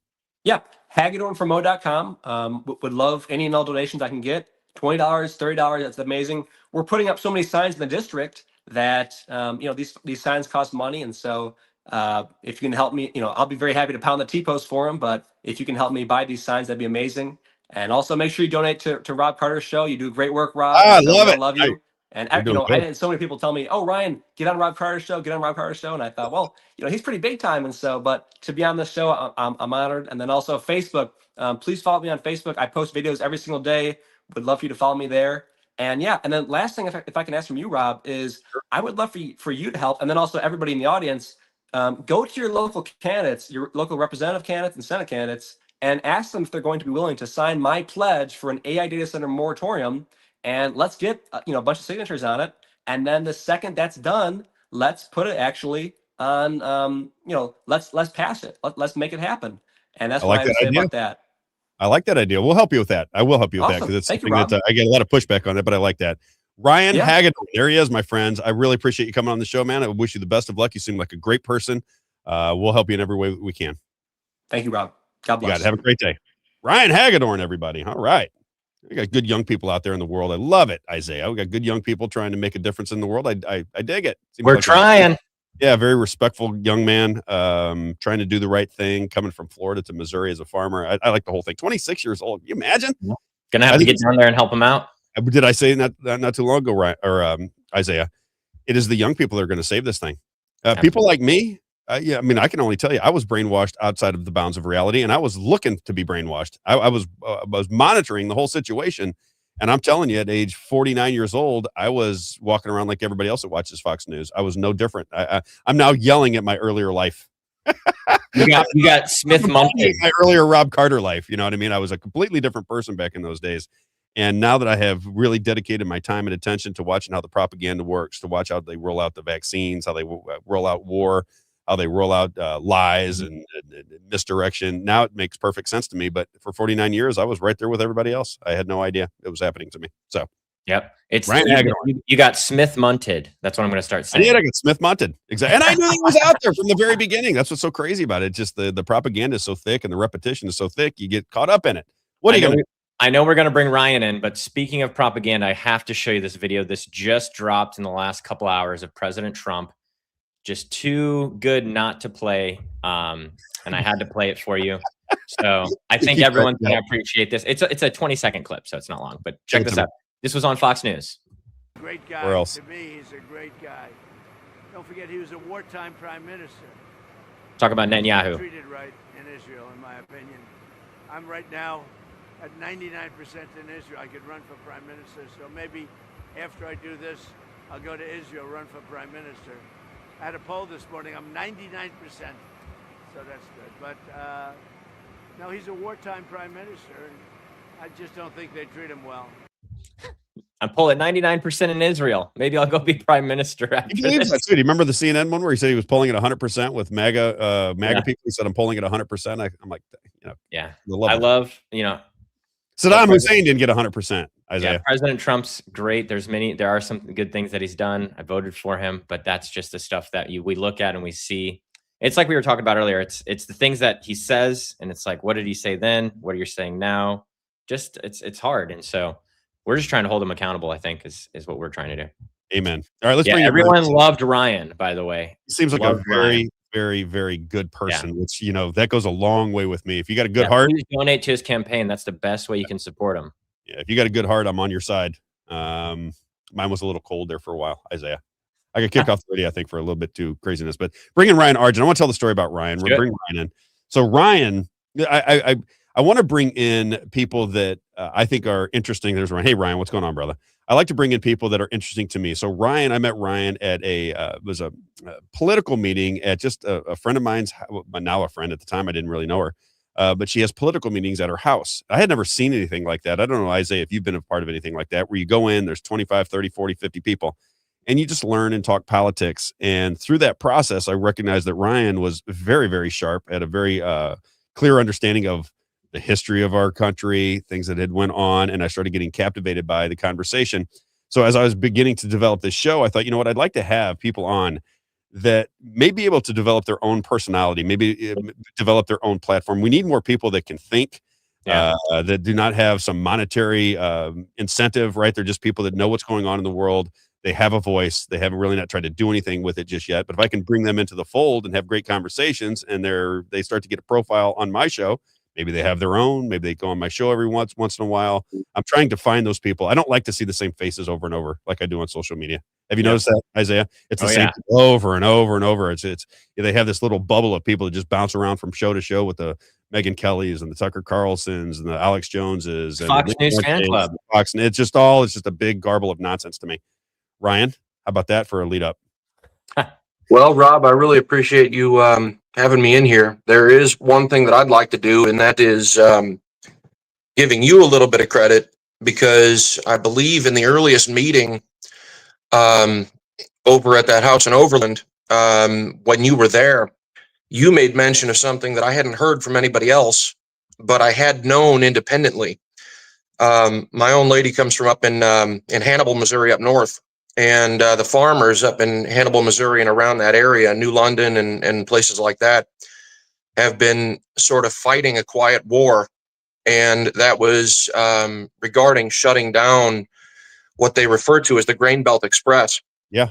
Yeah, hagedornformo.com. Would love any and all donations I can get. $20, $30, that's amazing. We're putting up so many signs in the district that these signs cost money, and so if you can help me, I'll be very happy to pound the T-post for them. But if you can help me buy these signs, that'd be amazing. And also make sure you donate to Rob Carter's show. You do great work, Rob. I love it. I love you. And I had so many people tell me, "Oh, Ryan, get on Rob Carter's show. Get on Rob Carter's show." And I thought, well, he's pretty big time, and so, but to be on this show, I'm honored. And then also Facebook. Please follow me on Facebook. I post videos every single day. Would love for you to follow me there. And and then last thing, if I can ask from you, Rob, is I would love for you to help, and then also everybody in the audience, go to your local candidates, your local representative candidates and Senate candidates, and ask them if they're going to be willing to sign my pledge for an AI data center moratorium. And let's get a bunch of signatures on it. And then the second that's done, let's put it actually on. Let's pass it. Let's make it happen. And that's what I would say about that. I like that idea. We'll help you with that. I will help you with that because it's something that I get a lot of pushback on it, but I like that. Ryan Hagedorn, there he is, my friends. I really appreciate you coming on the show, man. I wish you the best of luck. You seem like a great person. We'll help you in every way we can. Thank you, Rob. God bless. You got it. Have a great day. Ryan Hagedorn, everybody. All right. We got good young people out there in the world. I love it, Isaiah. We got good young people trying to make a difference in the world. I dig it. We're trying. Very respectful young man, trying to do the right thing, coming from Florida to Missouri as a farmer. I like the whole thing. 26 years old. Can you imagine? Gonna have to get down there and help him out. Did I say not too long ago, Isaiah? It is the young people that are going to save this thing. People like me, Yeah, I mean, I can only tell you, I was brainwashed outside of the bounds of reality, and I was looking to be brainwashed. I was monitoring the whole situation, and I'm telling you, at age 49 years old, I was walking around like everybody else that watches Fox News. I was no different. I'm now yelling at my earlier life. You got Smith Munted. My earlier Rob Carter life. You know what I mean? I was a completely different person back in those days. And now that I have really dedicated my time and attention to watching how the propaganda works, to watch how they roll out the vaccines, how they roll out war, how they roll out lies and misdirection, now it makes perfect sense to me. But for 49 years, I was right there with everybody else. I had no idea it was happening to me. So, yep, it's Ryan you got Smith Munted. That's what I'm going to start saying. I got Smith Munted. Exactly. And I knew he was out there from the very beginning. That's what's so crazy about it. Just the propaganda is so thick and the repetition is so thick, you get caught up in it. What are you going to do? I know we're going to bring Ryan in, but speaking of propaganda, I have to show you this video. This just dropped in the last couple hours of President Trump. Just too good not to play. And I had to play it for you. So I think everyone's going to appreciate this. It's a 20-second clip, so it's not long, but check this out. This was on Fox News. Great guy. Where else? To me, he's a great guy. Don't forget, he was a wartime prime minister. Talk about Netanyahu. Treated right in Israel, in my opinion. I'm right now at 99% in Israel. I could run for prime minister, so maybe after I do this, I'll go to Israel, run for prime minister. I had a poll this morning. I'm 99%, so that's good. But no, he's a wartime prime minister, and I just don't think they treat him well. I'm pulling 99% in Israel. Maybe I'll go be prime minister after this. That's good. You remember the CNN one where he said he was polling at 100% with MAGA people? He said, I'm polling at 100%. I'm like, you know. Yeah. I love, you know. Saddam Hussein didn't get 100%, Isaiah. Yeah, President Trump's great. There are some good things that he's done. I voted for him, but that's just the stuff that we look at and we see. It's like we were talking about earlier. It's the things that he says, and it's like, what did he say then? What are you saying now? Just it's hard. And so we're just trying to hold him accountable, I think, is what we're trying to do. Amen. All right, let's bring everyone loved Ryan, by the way. He seems like a very, very, very good person, which, you know, that goes a long way with me. If you got a good heart, please donate to his campaign. That's the best way you can support him. Yeah, if you got a good heart, I'm on your side. Mine was a little cold there for a while, Isaiah. I got kicked off the radio, I think, for a little bit too craziness. But bring in Ryan Argent. I want to tell the story about Ryan. We're bring Ryan in. So Ryan, I want to bring in people that I think are interesting. There's Ryan. Hey, Ryan, what's going on, brother? I like to bring in people that are interesting to me. So Ryan, I met Ryan at a political meeting at just a friend of mine's, now a friend. At the time, I didn't really know her. But she has political meetings at her house. I had never seen anything like that. I don't know, Isaiah, if you've been a part of anything like that, where you go in, there's 25, 30, 40, 50 people, and you just learn and talk politics. And through that process, I recognized that Ryan was very, very sharp, had a very clear understanding of the history of our country, things that had went on, and I started getting captivated by the conversation. So as I was beginning to develop this show, I thought, you know what, I'd like to have people on that may be able to develop their own personality, maybe develop their own platform. We need more people that can think, that do not have some monetary incentive, right? They're just people that know what's going on in the world. They have a voice. They haven't really not tried to do anything with it just yet. But if I can bring them into the fold and have great conversations, and they start to get a profile on my show, maybe they have their own, maybe they go on my show every once in a while. I'm trying to find those people. I don't like to see the same faces over and over like I do on social media. Have you noticed that, Isaiah? It's the same thing over and over and over. They have this little bubble of people that just bounce around from show to show with the Megyn Kellys and the Tucker Carlsons and the Alex Joneses and Fox News fan club. Fox, it's just a big garble of nonsense to me. Ryan, how about that for a lead up? Well, Rob, I really appreciate you having me in here. There is one thing that I'd like to do, and that is giving you a little bit of credit, because I believe in the earliest meeting over at that house in Overland, when you were there, you made mention of something that I hadn't heard from anybody else, but I had known independently. My own lady comes from up in Hannibal, Missouri, up north. And the farmers up in Hannibal, Missouri and around that area, New London and places like that, have been sort of fighting a quiet war. And that was regarding shutting down what they refer to as the Grain Belt Express. Yeah.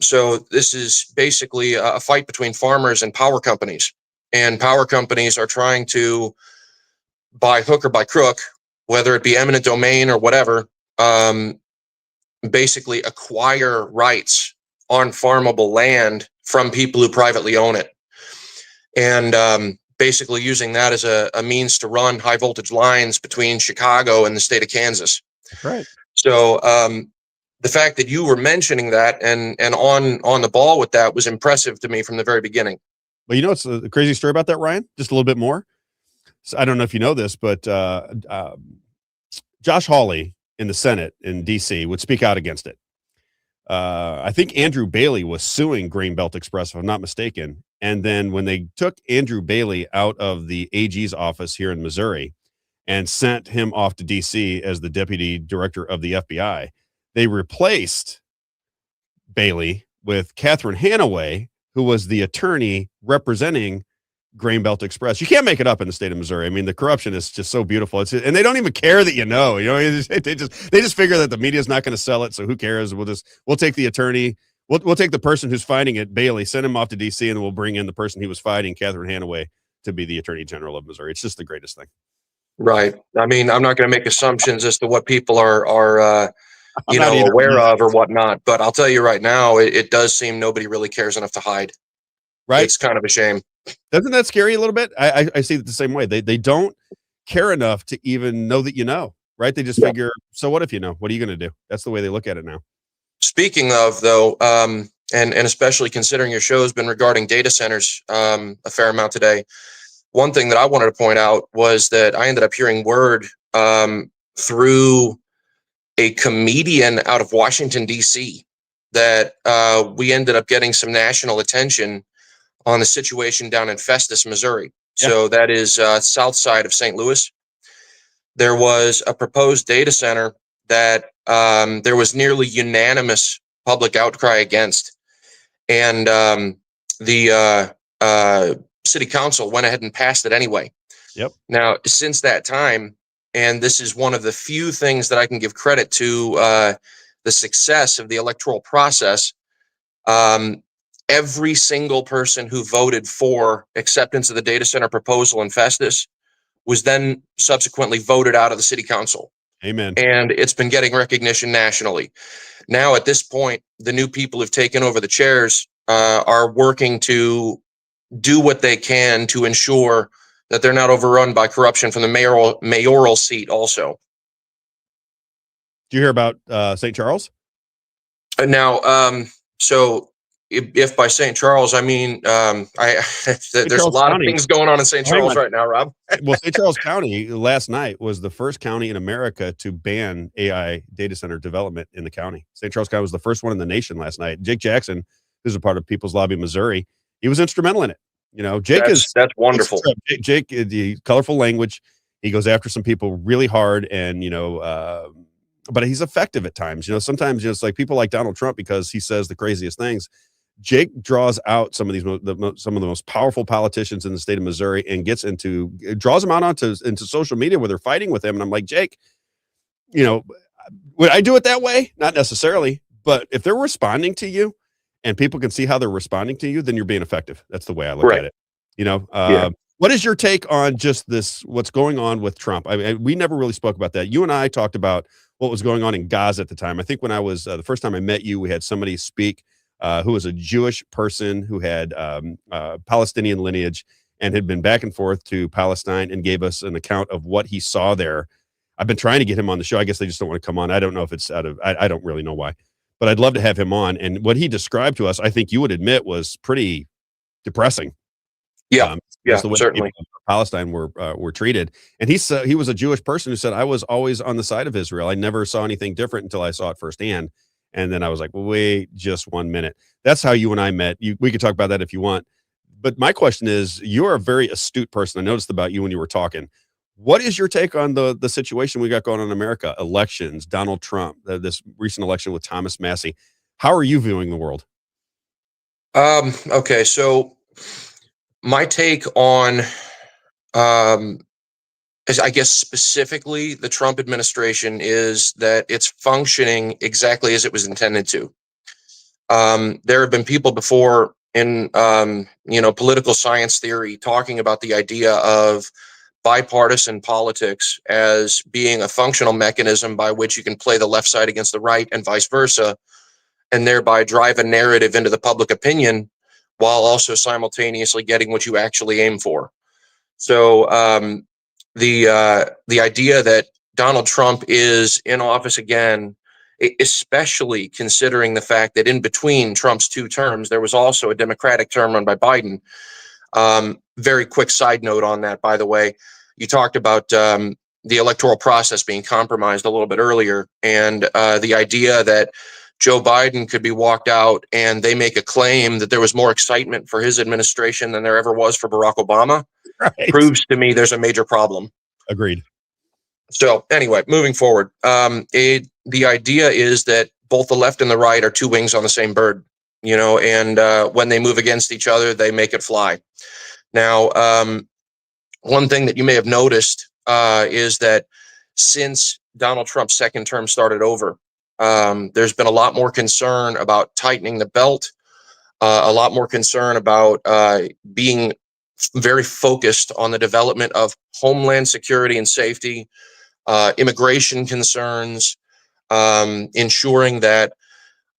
So this is basically a fight between farmers and power companies. And power companies are trying to, by hook or by crook, whether it be eminent domain or whatever, basically acquire rights on farmable land from people who privately own it. And basically using that as a means to run high voltage lines between Chicago and the state of Kansas. That's right. So the fact that you were mentioning that and on the ball with that was impressive to me from the very beginning. Well, you know, it's a crazy story about that, Ryan, just a little bit more. So I don't know if you know this, but Josh Hawley in the Senate in DC would speak out against it. I think Andrew Bailey was suing Greenbelt Express, if I'm not mistaken. And then when they took Andrew Bailey out of the AG's office here in Missouri and sent him off to DC as the deputy director of the FBI, they replaced Bailey with Catherine Hanaway, who was the attorney representing Greenbelt Express. You can't make it up in the state of Missouri. I mean, the corruption is just so beautiful. And they don't even care that you know. They just figure that the media is not going to sell it. So who cares? We'll take the attorney. We'll take the person who's fighting it, Bailey, send him off to DC, and we'll bring in the person he was fighting, Catherine Hanaway, to be the attorney general of Missouri. It's just the greatest thing. Right. I mean, I'm not going to make assumptions as to what people are aware of or whatnot, but I'll tell you right now, it does seem nobody really cares enough to hide. Right. It's kind of a shame. Doesn't that scare you a little bit? I see it the same way. They don't care enough to even know that you know, right? They just figure, so what if you know? What are you going to do? That's the way they look at it now. Speaking of, though, and especially considering your show has been regarding data centers a fair amount today, one thing that I wanted to point out was that I ended up hearing word through a comedian out of Washington, D.C., that we ended up getting some national attention on the situation down in Festus, Missouri. Yeah. So that is south side of St. Louis. There was a proposed data center that there was nearly unanimous public outcry against. And the city council went ahead and passed it anyway. Yep. Now, since that time, and this is one of the few things that I can give credit to the success of the electoral process, every single person who voted for acceptance of the data center proposal in Festus was then subsequently voted out of the city council. Amen. And it's been getting recognition nationally. Now, at this point, the new people who've taken over the chairs are working to do what they can to ensure that they're not overrun by corruption from the mayoral seat also. Do you hear about St. Charles? Now, so if by St. Charles, I mean, there's a lot of things going on in St. Charles right now, Rob. Well, St. Charles County last night was the first county in America to ban AI data center development in the county. St. Charles County was the first one in the nation last night. Jake Jackson, who's a part of People's Lobby Missouri, he was instrumental in it. You know, that's wonderful. Jake, the colorful language, he goes after some people really hard, and but he's effective at times. Sometimes it's like people like Donald Trump because he says the craziest things. Jake draws out some of these some of the most powerful politicians in the state of Missouri and draws them out into social media where they're fighting with him. And I'm like, Jake, would I do it that way? Not necessarily, but if they're responding to you and people can see how they're responding to you, then you're being effective. That's the way I look at it. What is your take on just this, what's going on with Trump? I mean, we never really spoke about that. You and I talked about what was going on in Gaza at the time. I think when I was, the first time I met you, we had somebody speak who was a Jewish person who had Palestinian lineage and had been back and forth to Palestine and gave us an account of what he saw there. I've been trying to get him on the show. I guess they just don't want to come on. I don't know if it's I don't really know why, but I'd love to have him on. And what he described to us, I think you would admit, was pretty depressing. Yeah, the way certainly. Palestine were treated. And he was a Jewish person who said, I was always on the side of Israel. I never saw anything different until I saw it firsthand. And then I was like, well, wait just 1 minute. That's how you and I met. We could talk about that if you want. But my question is, you're a very astute person. I noticed about you when you were talking. What is your take on the situation we got going on in America? Elections, Donald Trump, this recent election with Thomas Massie. How are you viewing the world? Okay, so my take on, I guess specifically the Trump administration, is that it's functioning exactly as it was intended to. There have been people before in, political science theory talking about the idea of bipartisan politics as being a functional mechanism by which you can play the left side against the right and vice versa, and thereby drive a narrative into the public opinion while also simultaneously getting what you actually aim for. So the idea that Donald Trump is in office again, especially considering the fact that in between Trump's 2 terms, there was also a Democratic term run by Biden. Very quick side note on that, by the way, you talked about the electoral process being compromised a little bit earlier, and the idea that Joe Biden could be walked out and they make a claim that there was more excitement for his administration than there ever was for Barack Obama, Right. proves to me there's a major problem. Agreed. So anyway, moving forward, the idea is that both the left and the right are 2 wings on the same bird, you know, and when they move against each other, they make it fly. Now, one thing that you may have noticed is that since Donald Trump's 2nd term started over, there's been a lot more concern about tightening the belt, a lot more concern about being very focused on the development of homeland security and safety, immigration concerns, ensuring that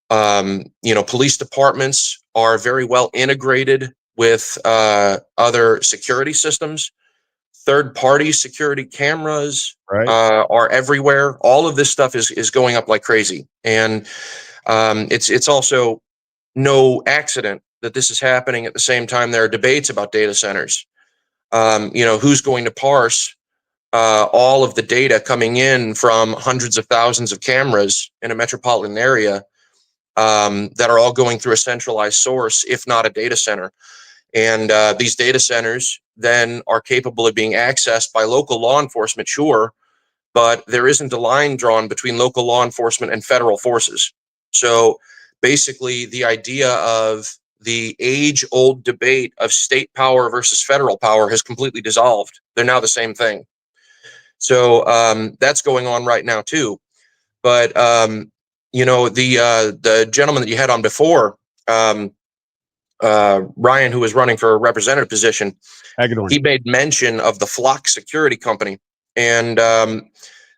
police departments are very well integrated with other security systems. Third-party security cameras are everywhere. All of this stuff is going up like crazy, and it's also no accident that this is happening at the same time there are debates about data centers. Who's going to parse all of the data coming in from hundreds of thousands of cameras in a metropolitan area that are all going through a centralized source, if not a data center. And these data centers then are capable of being accessed by local law enforcement, sure, but there isn't a line drawn between local law enforcement and federal forces. So basically, the idea of the age-old debate of state power versus federal power has completely dissolved. They're now the same thing. So that's going on right now too. But the gentleman that you had on before, Ryan, who was running for a representative position, he made mention of the Flock Security Company, and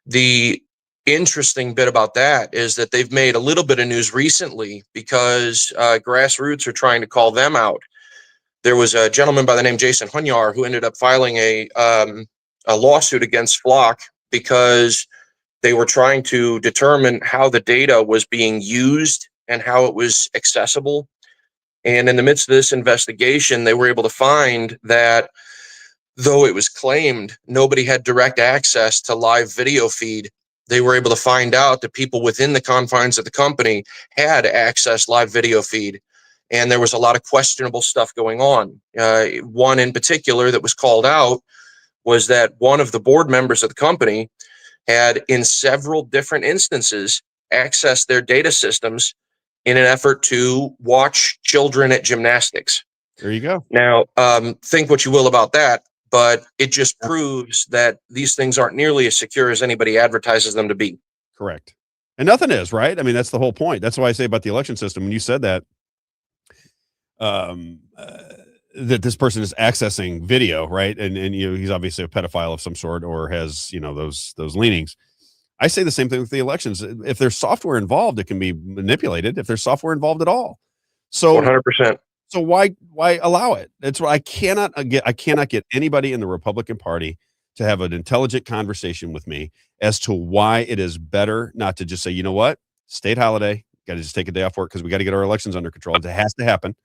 the interesting bit about that is that they've made a little bit of news recently because grassroots are trying to call them out. There was a gentleman by the name Jason Hunyar who ended up filing a lawsuit against Flock because they were trying to determine how the data was being used and how it was accessible. And in the midst of this investigation, they were able to find that though it was claimed nobody had direct access to live video feed, they were able to find out that people within the confines of the company had access live video feed. And there was a lot of questionable stuff going on. One in particular that was called out was that one of the board members of the company had, in several different instances, accessed their data systems in an effort to watch children at gymnastics. There you go. Now, think what you will about that, but it just proves that these things aren't nearly as secure as anybody advertises them to be. Correct. And nothing is, right? I mean, that's the whole point. That's why I say about the election system. When you said that, that this person is accessing video, right? And he's obviously a pedophile of some sort or has, those leanings. I say the same thing with the elections. If there's software involved, it can be manipulated if there's software involved at all. So 100%. So why allow it? That's why I cannot get anybody in the Republican Party to have an intelligent conversation with me as to why it is better not to just say, you know what, state holiday, got to just take a day off work because we got to get our elections under control. It has to happen.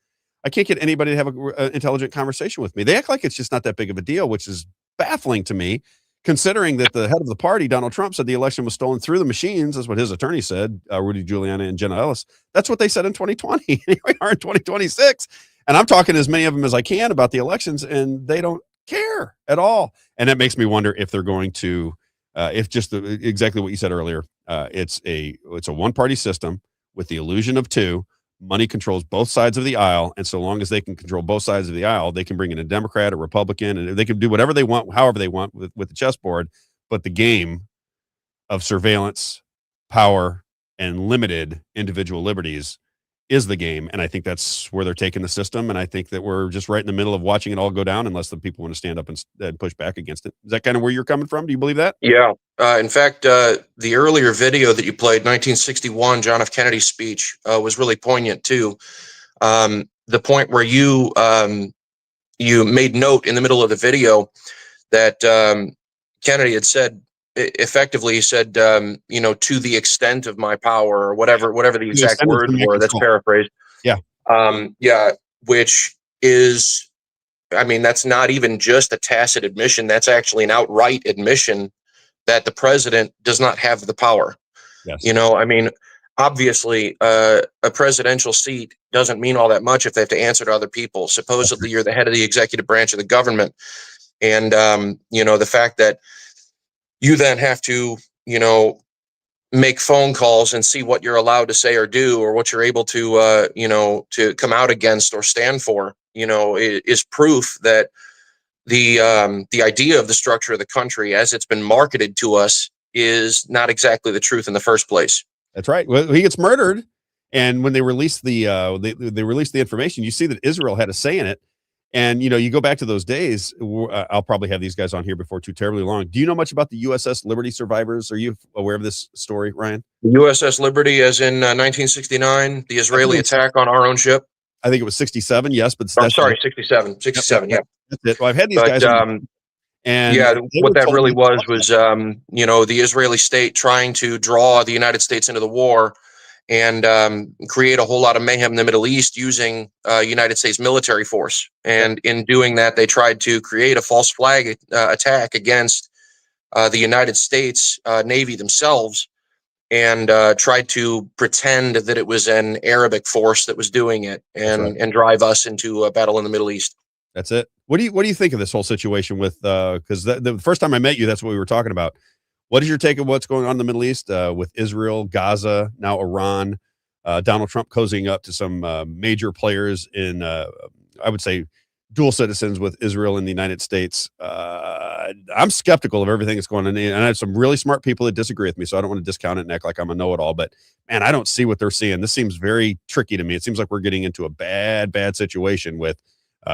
I can't get anybody to have an intelligent conversation with me. They act like it's just not that big of a deal, which is baffling to me, considering that the head of the party, Donald Trump, said the election was stolen through the machines. That's what his attorney said, Rudy Giuliani and Jenna Ellis. That's what they said in 2020. Here we are in 2026. And I'm talking to as many of them as I can about the elections, and they don't care at all. And that makes me wonder if they're going to, if just exactly what you said earlier, it's a one-party system with the illusion of two. Money controls both sides of the aisle, and so long as they can control both sides of the aisle, they can bring in a Democrat, a Republican, and they can do whatever they want, however they want with the chessboard. But the game of surveillance, power, and limited individual liberties is the game, and I think that's where they're taking the system, and I think that we're just right in the middle of watching it all go down unless the people want to stand up and push back against it. Is that kind of where you're coming from? Do you believe that? Yeah. In fact, the earlier video that you played, 1961, John F. Kennedy's speech, was really poignant too. the point where you made note in the middle of the video that Kennedy had said, effectively said, to the extent of my power, or whatever the exact words were. That's paraphrased. Yeah. Which is, I mean, that's not even just a tacit admission. That's actually an outright admission that the president does not have the power. Yes. I mean, obviously, a presidential seat doesn't mean all that much if they have to answer to other people. Supposedly, you're the head of the executive branch of the government. And, the fact that you then have to, make phone calls and see what you're allowed to say or do, or what you're able to, to come out against or stand for, is proof that the idea of the structure of the country as it's been marketed to us is not exactly the truth in the first place. That's right. Well, he gets murdered, and when they released the they released the information, you see that Israel had a say in it. And you go back to those days. I'll probably have these guys on here before too terribly long. Do you know much about the USS Liberty survivors? Are you aware of this story, Ryan? The USS Liberty, as in 1969, the Israeli attack on our own ship. I think it was 67. Yes, but I'm sorry, 67. 67. Yeah. That's it. Well, I've had these guys on, and yeah, what that really was the Israeli state trying to draw the United States into the war and create a whole lot of mayhem in the Middle East using United States military force. And in doing that, they tried to create a false flag attack against the United States Navy themselves, and tried to pretend that it was an Arabic force that was doing it, and drive us into a battle in the Middle East. That's it. What do you think of this whole situation with, because the first time I met you, that's what we were talking about. What is your take of what's going on in the Middle East with Israel, Gaza, now Iran, Donald Trump cozying up to some major players in, I would say, dual citizens with Israel and the United States? I'm skeptical of everything that's going on. And I have some really smart people that disagree with me, so I don't want to discount it and act like I'm a know-it-all. But, man, I don't see what they're seeing. This seems very tricky to me. It seems like we're getting into a bad situation with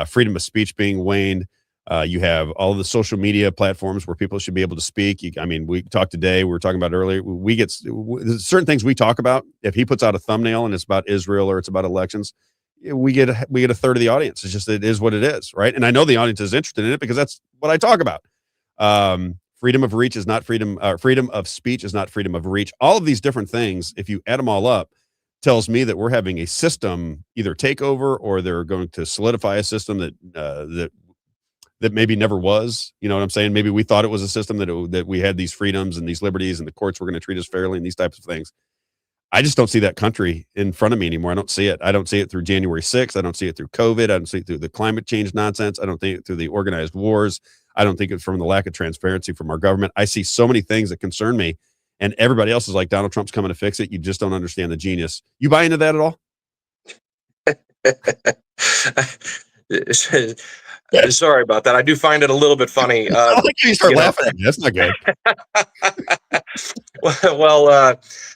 freedom of speech being waned. You have all of the social media platforms where people should be able to speak. We talked today, we were talking about earlier, we get certain things we talk about. If he puts out a thumbnail and it's about Israel or it's about elections, we get a third of the audience. It's just, it is what it is. Right. And I know the audience is interested in it because that's what I talk about. Freedom of reach is not freedom. Freedom of speech is not freedom of reach. All of these different things, if you add them all up, tells me that we're having a system either take over, or they're going to solidify a system that maybe never was. You know what I'm saying? Maybe we thought it was a system that we had these freedoms and these liberties and the courts were going to treat us fairly and these types of things. I just don't see that country in front of me anymore. I don't see it. I don't see it through January 6th. I don't see it through COVID. I don't see it through the climate change nonsense. I don't think it through the organized wars. I don't think it's from the lack of transparency from our government. I see so many things that concern me, and everybody else is like, Donald Trump's coming to fix it. You just don't understand the genius. You buy into that at all? Sorry about that. I do find it a little bit funny. I like you start laughing at me. That's not good.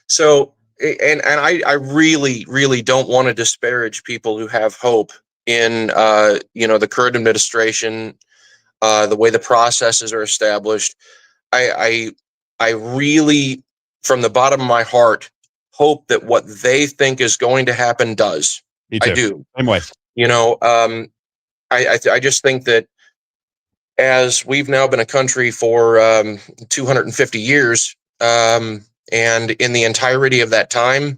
So I really, really don't want to disparage people who have hope in, the current administration, the way the processes are established. I really, from the bottom of my heart, hope that what they think is going to happen does. Me too. I do. Same way. I just think that as we've now been a country for 250 years, and in the entirety of that time,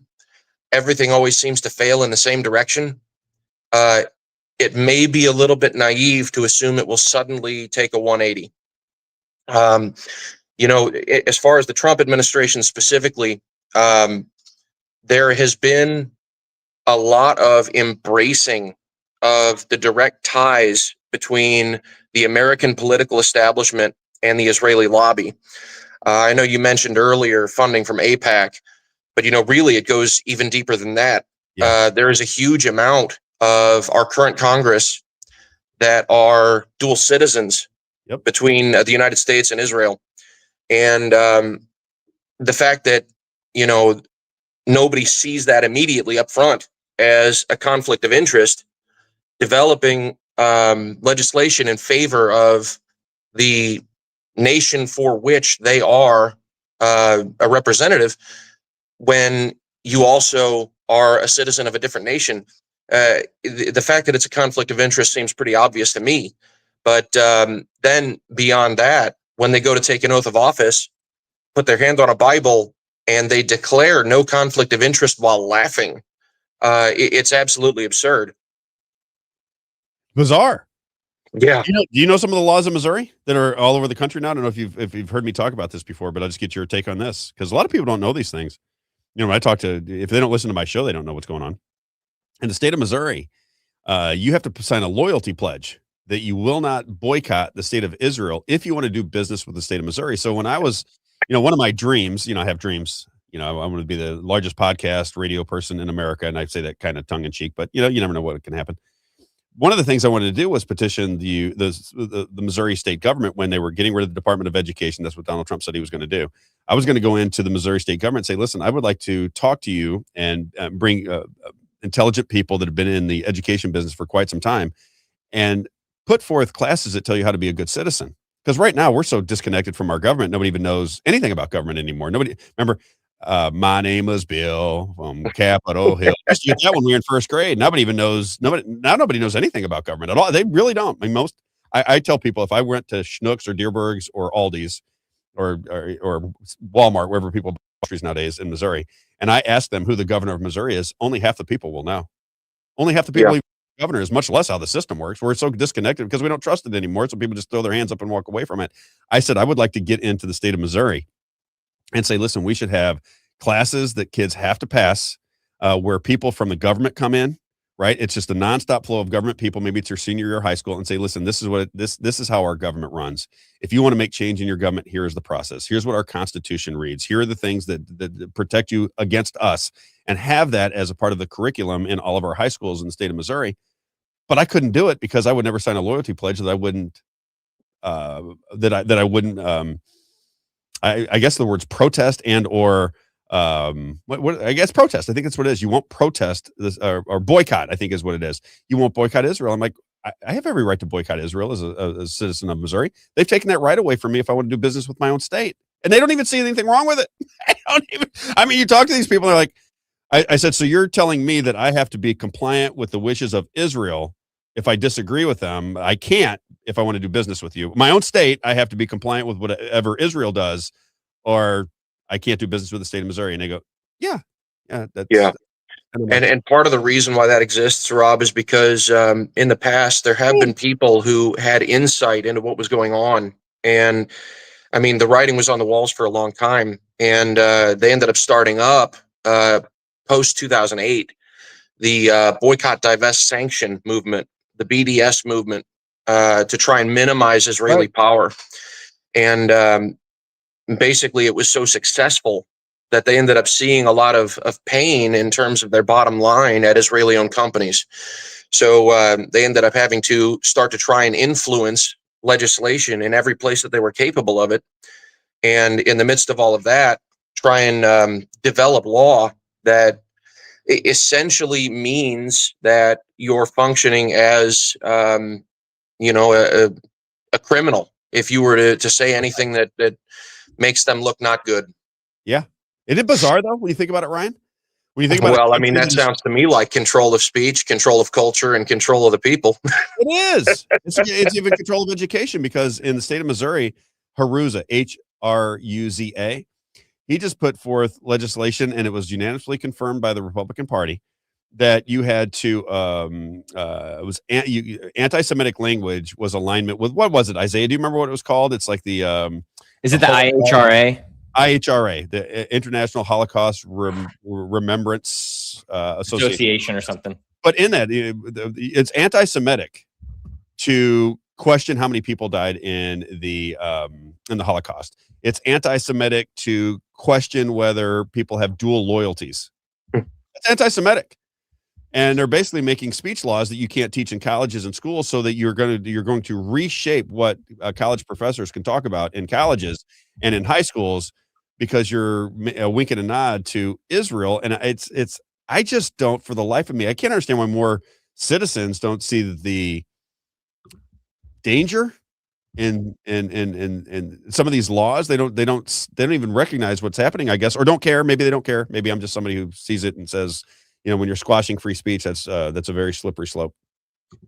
everything always seems to fail in the same direction. It may be a little bit naive to assume it will suddenly take a 180. As far as the Trump administration specifically, there has been a lot of embracing of the direct ties between the American political establishment and the Israeli lobby. I know you mentioned earlier funding from AIPAC, but really it goes even deeper than that. Yeah. There is a huge amount of our current Congress that are dual citizens between the United States and Israel. And the fact that, nobody sees that immediately up front as a conflict of interest, developing legislation in favor of the nation for which they are a representative, when you also are a citizen of a different nation, The fact that it's a conflict of interest seems pretty obvious to me. But then beyond that, when they go to take an oath of office, put their hand on a Bible, and they declare no conflict of interest while laughing, it's absolutely absurd. Bizarre. Yeah. Do you know some of the laws of Missouri that are all over the country now? I don't know if you've heard me talk about this before, but I'll just get your take on this, because a lot of people don't know these things. You know, when I talk to, if they don't listen to my show, they don't know what's going on. In the state of Missouri, you have to sign a loyalty pledge that you will not boycott the state of Israel if you want to do business with the state of Missouri. So when I was, one of my dreams, I have dreams, I want to be the largest podcast radio person in America. And I say that kind of tongue in cheek, but you never know what can happen. One of the things I wanted to do was petition the Missouri state government when they were getting rid of the Department of Education. That's what Donald Trump said he was going to do. I was going to go into the Missouri state government and say, listen, I would like to talk to you and bring intelligent people that have been in the education business for quite some time and put forth classes that tell you how to be a good citizen. Because right now we're so disconnected from our government. Nobody even knows anything about government anymore. Nobody, remember, my name is Bill from Capitol Hill. I used to get that when we were in first grade. Nobody even knows. Nobody knows anything about government at all. They really don't. I mean, I tell people, if I went to Schnucks or Dearborg's or Aldi's or Walmart, wherever people buy groceries nowadays in Missouri, and I ask them who the governor of Missouri is, only half the people will know. Only half the people even know the governor is, much less how the system works. We're so disconnected because we don't trust it anymore. So people just throw their hands up and walk away from it. I said, I would like to get into the state of Missouri and say, listen, we should have classes that kids have to pass where people from the government come in, right? It's just a nonstop flow of government people. Maybe it's your senior year of high school, and say, listen, this is how our government runs. If you want to make change in your government, here's the process. Here's what our Constitution reads. Here are the things that protect you against us, and have that as a part of the curriculum in all of our high schools in the state of Missouri. But I couldn't do it because I would never sign a loyalty pledge that I wouldn't I guess the words protest and or what I guess protest. I think that's what it is. You won't protest this or boycott, I think is what it is. You won't boycott Israel. I'm like, I have every right to boycott Israel as a citizen of Missouri. They've taken that right away from me if I want to do business with my own state. And they don't even see anything wrong with it. I mean, you talk to these people, they're like, I said, so you're telling me that I have to be compliant with the wishes of Israel if I disagree with them? I can't if I want to do business with you. My own state, I have to be compliant with whatever Israel does, or I can't do business with the state of Missouri. And they go, yeah. And part of the reason why that exists, Rob, is because in the past there have been people who had insight into what was going on. And I mean, the writing was on the walls for a long time, and they ended up starting up post 2008, the boycott, divest, sanction movement, the BDS movement, to try and minimize Israeli power. And basically it was so successful that they ended up seeing a lot of pain in terms of their bottom line at Israeli-owned companies. So they ended up having to start to try and influence legislation in every place that they were capable of it. And in the midst of all of that, try and develop law that essentially means that you're functioning as, a criminal if you were to say anything that makes them look not good. Yeah. Isn't it bizarre though when you think about it, Ryan? When you think about I mean, that sounds to me like control of speech, control of culture, and control of the people. It is. It's even control of education, because in the state of Missouri, Haruza, H-R-U-Z-A, he just put forth legislation, and it was unanimously confirmed by the Republican Party, that you had to anti-Semitic language was alignment with, what was it, Isaiah? Do you remember what it was called? It's like the is it the IHRA? IHRA, the International Holocaust Remembrance Association or something. But in that, it's anti-Semitic to question how many people died in the Holocaust. It's anti-Semitic to question whether people have dual loyalties. It's anti-Semitic. And they're basically making speech laws that you can't teach in colleges and schools, so that you're going to reshape what college professors can talk about in colleges and in high schools, because you're winking a nod to Israel. And I just don't, for the life of me, I can't understand why more citizens don't see the danger in some of these laws. They don't even recognize what's happening, I guess, or don't care. Maybe they don't care. Maybe I'm just somebody who sees it and says, when you're squashing free speech, that's a very slippery slope.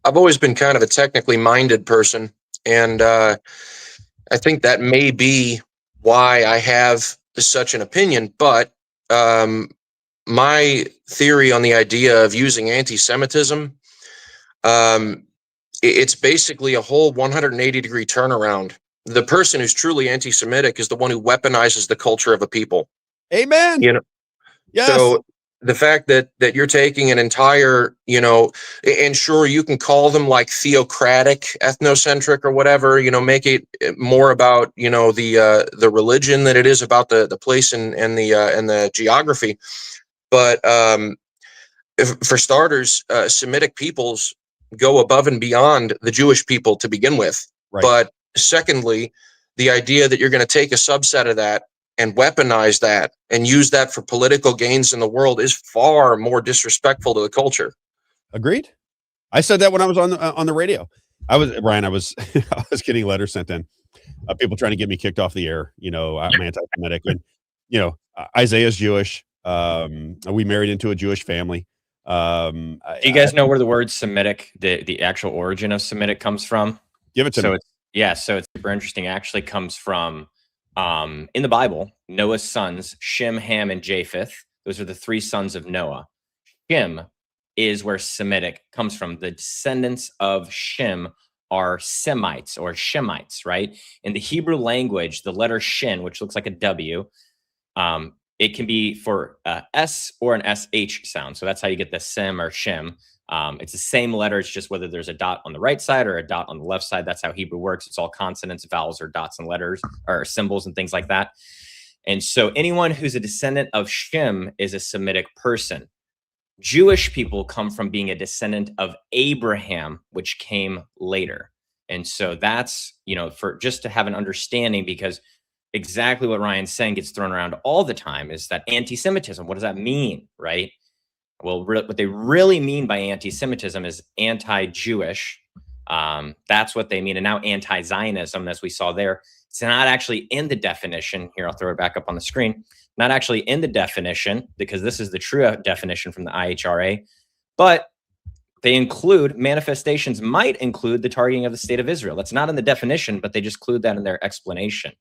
I've always been kind of a technically minded person, and I think that may be why I have such an opinion. But my theory on the idea of using anti-Semitism, it's basically a whole 180-degree turnaround. The person who's truly anti-Semitic is the one who weaponizes the culture of a people. Amen. Yes. So the fact that you're taking an entire, and sure, you can call them like theocratic, ethnocentric, or whatever, make it more about, the religion than it is about the place and the geography. But for starters, Semitic peoples go above and beyond the Jewish people to begin with. Right. But secondly, the idea that you're going to take a subset of that and weaponize that and use that for political gains in the world is far more disrespectful to the culture. Agreed. I said that when I was on the radio. I was I was getting letters sent in, people trying to get me kicked off the air. I'm anti-Semitic, and Isaiah's Jewish. We married into a Jewish family. Do you guys know where the word Semitic, the actual origin of Semitic, comes from? Give it to me. So it's super interesting. It actually comes from in the Bible, Noah's sons, Shem, Ham, and Japheth. Those are the three sons of Noah. Shem is where Semitic comes from. The descendants of Shem are Semites or Shemites, right? In the Hebrew language, the letter Shin, which looks like a W, it can be for S or an SH sound. So that's how you get the Sem or Shem. It's the same letter. It's just whether there's a dot on the right side or a dot on the left side. That's how Hebrew works. It's all consonants, vowels, or dots and letters or symbols and things like that. And so anyone who's a descendant of Shem is a Semitic person. Jewish people come from being a descendant of Abraham, which came later. And so that's, for just to have an understanding, because exactly what Ryan's saying gets thrown around all the time is that anti-Semitism. What does that mean, right? Well, what they really mean by anti-Semitism is anti-Jewish. That's what they mean. And now anti-Zionism, as we saw there, it's not actually in the definition. Here, I'll throw it back up on the screen. Not actually in the definition, because this is the true definition from the IHRA. But they include, manifestations might include the targeting of the state of Israel. That's not in the definition, but they just include that in their explanation.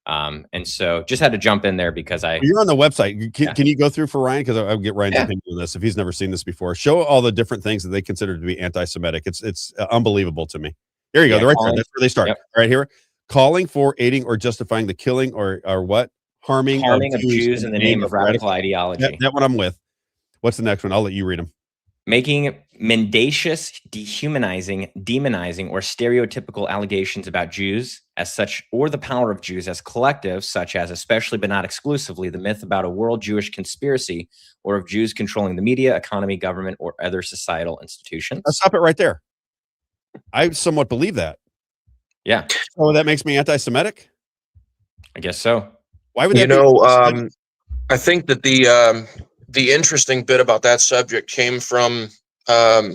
And so just had to jump in there because you're on the website. Can you go through for Ryan? Because I'll get Ryan's opinion on this if he's never seen this before. Show all the different things that they consider to be anti-Semitic. It's unbelievable to me. Here you go. They're right there. That's where they start. Yep. All right, here. Calling for, aiding, or justifying the killing or what? Harming of Jews in the name of radical ideology. That one I'm with. What's the next one? I'll let you read them. Making mendacious, dehumanizing, demonizing, or stereotypical allegations about Jews as such, or the power of Jews as collectives, such as, especially but not exclusively, the myth about a world Jewish conspiracy, or of Jews controlling the media, economy, government, or other societal institutions. I'll stop it right there. I somewhat believe that. Yeah. So that makes me anti-Semitic? I guess so. Why would that be? I think that the interesting bit about that subject came from a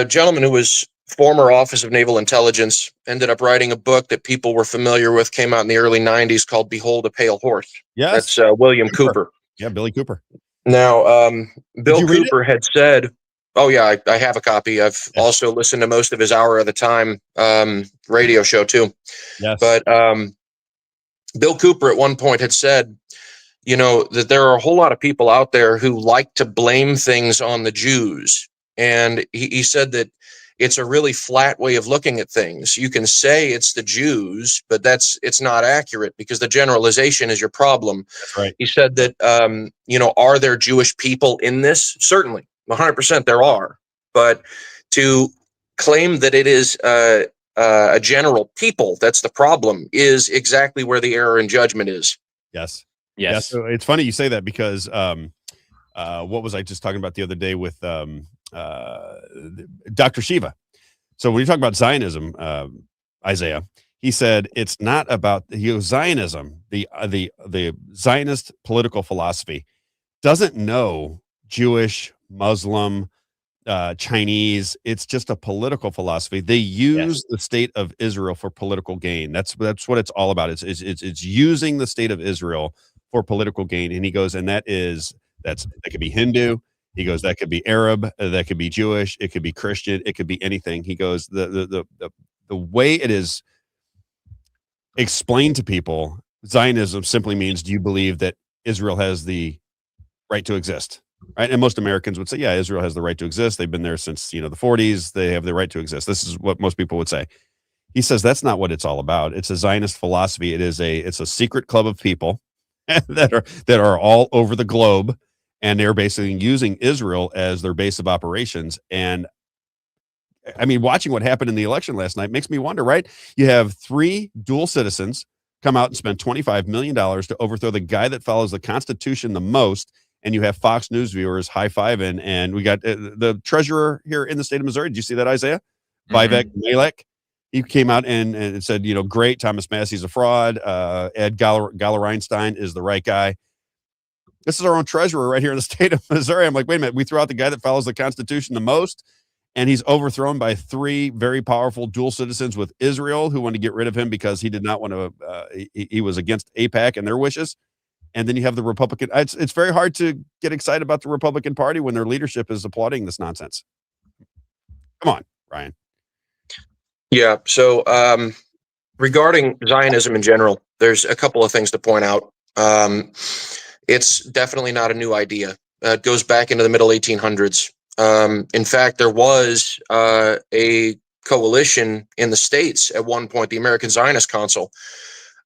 gentleman who was former Office of Naval Intelligence, ended up writing a book that people were familiar with, came out in the early 90s, called Behold a Pale Horse. Yes. That's William Cooper. Yeah, Billy Cooper. Now, Bill Cooper had said, oh yeah, I have a copy. I've also listened to most of his Hour of the Time radio show too. Yes. But Bill Cooper at one point had said, that there are a whole lot of people out there who like to blame things on the Jews. And he said that it's a really flat way of looking at things. You can say it's the Jews, but it's not accurate because the generalization is your problem. That's right. He said that, are there Jewish people in this? Certainly, 100% there are. But to claim that it is a general people, that's the problem, is exactly where the error in judgment is. Yes. Yes. Yeah, so it's funny you say that because what was I just talking about the other day with Dr. Shiva? So when you talk about Zionism, Isaiah, he said it's not about Zionism. The Zionist political philosophy doesn't know Jewish, Muslim, Chinese. It's just a political philosophy. They use the state of Israel for political gain. That's what it's all about. It's using the state of Israel for political gain. And he goes, and that's that could be Hindu. He goes, that could be Arab, that could be Jewish, it could be Christian, it could be anything. He goes, the way it is explained to people, Zionism simply means, do you believe that Israel has the right to exist? Right. And most Americans would say, yeah, Israel has the right to exist. They've been there since, the 40s. They have the right to exist. This is what most people would say. He says that's not what it's all about. It's a Zionist philosophy. It's a secret club of people that are all over the globe, and they're basically using Israel as their base of operations. And I mean, watching what happened in the election last night makes me wonder, right? You have 3 dual citizens come out and spend $25 million to overthrow the guy that follows the Constitution the most. And you have Fox News viewers high-fiving. And we got the treasurer here in the state of Missouri. Did you see that, Isaiah? Vivek Malek. He came out and said, great, Thomas Massie's a fraud. Ed Galler-Einstein is the right guy. This is our own treasurer right here in the state of Missouri. I'm like, wait a minute. We threw out the guy that follows the Constitution the most, and he's overthrown by 3 very powerful dual citizens with Israel who want to get rid of him because he did not want to, he was against AIPAC and their wishes. And then you have the Republican. It's very hard to get excited about the Republican Party when their leadership is applauding this nonsense. Come on, Ryan. Yeah. So regarding Zionism in general, there's a couple of things to point out. It's definitely not a new idea. It goes back into the middle 1800s. In fact, there was a coalition in the States at one point, the American Zionist Council,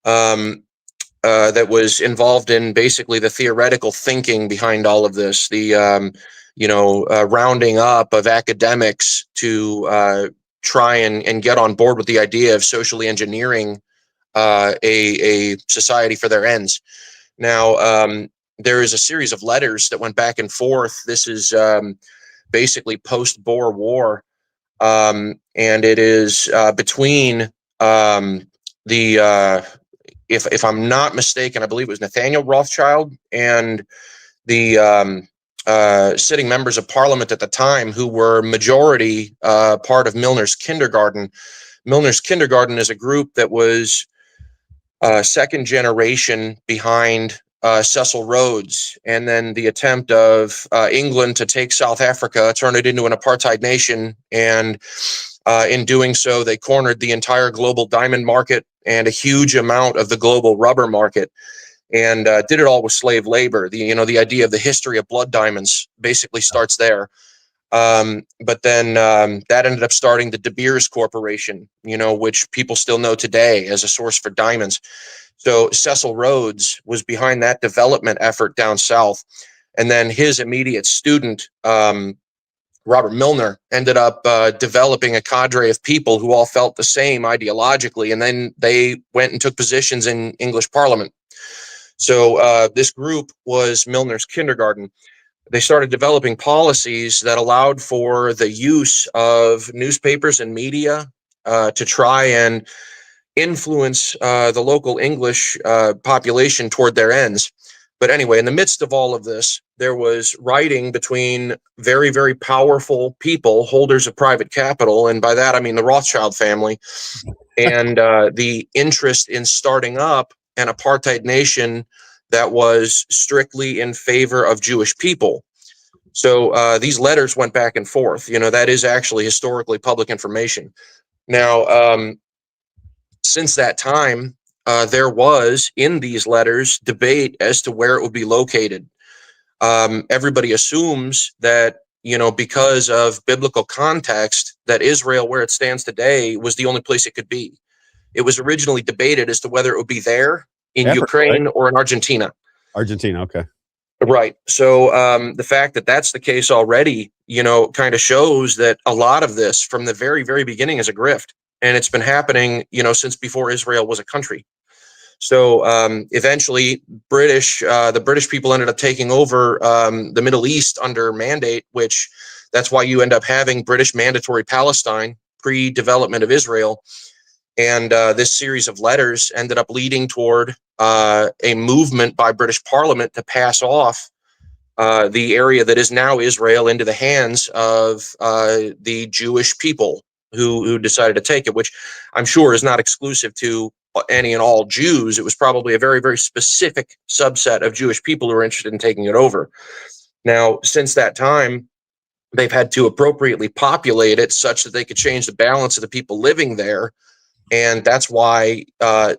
that was involved in basically the theoretical thinking behind all of this, the rounding up of academics to try and get on board with the idea of socially engineering a society for their ends. Now, there is a series of letters that went back and forth. This is basically post-Boer War, and it is between if I'm not mistaken, I believe it was Nathaniel Rothschild and the sitting members of parliament at the time, who were majority part of Milner's Kindergarten. Milner's Kindergarten is a group that was second generation behind Cecil Rhodes, and then the attempt of England to take South Africa, turn it into an apartheid nation, and in doing so, they cornered the entire global diamond market and a huge amount of the global rubber market, and did it all with slave labor. The idea of the history of blood diamonds basically starts there. But then that ended up starting the De Beers Corporation, which people still know today as a source for diamonds. So Cecil Rhodes was behind that development effort down south. And then his immediate student, Robert Milner, ended up developing a cadre of people who all felt the same ideologically. And then they went and took positions in English Parliament. So this group was Milner's Kindergarten. They started developing policies that allowed for the use of newspapers and media to try and influence the local English population toward their ends. But anyway, in the midst of all of this, there was writing between very, very powerful people, holders of private capital, and by that I mean the Rothschild family, and the interest in starting up an apartheid nation that was strictly in favor of Jewish people. So these letters went back and forth. That is actually historically public information. Now, since that time, there was in these letters debate as to where it would be located. Everybody assumes that, because of biblical context, that Israel, where it stands today, was the only place it could be. It was originally debated as to whether it would be there in Africa, Ukraine right? or in Argentina. Argentina, okay. Right. So the fact that that's the case already, kind of shows that a lot of this from the very, very beginning is a grift. And it's been happening, since before Israel was a country. So eventually the British people ended up taking over the Middle East under mandate, which that's why you end up having British mandatory Palestine pre-development of Israel. And this series of letters ended up leading toward a movement by British Parliament to pass off the area that is now Israel into the hands of the Jewish people who decided to take it, which I'm sure is not exclusive to any and all Jews. It was probably a very, very specific subset of Jewish people who were interested in taking it over. Now, since that time, they've had to appropriately populate it such that they could change the balance of the people living there. And that's why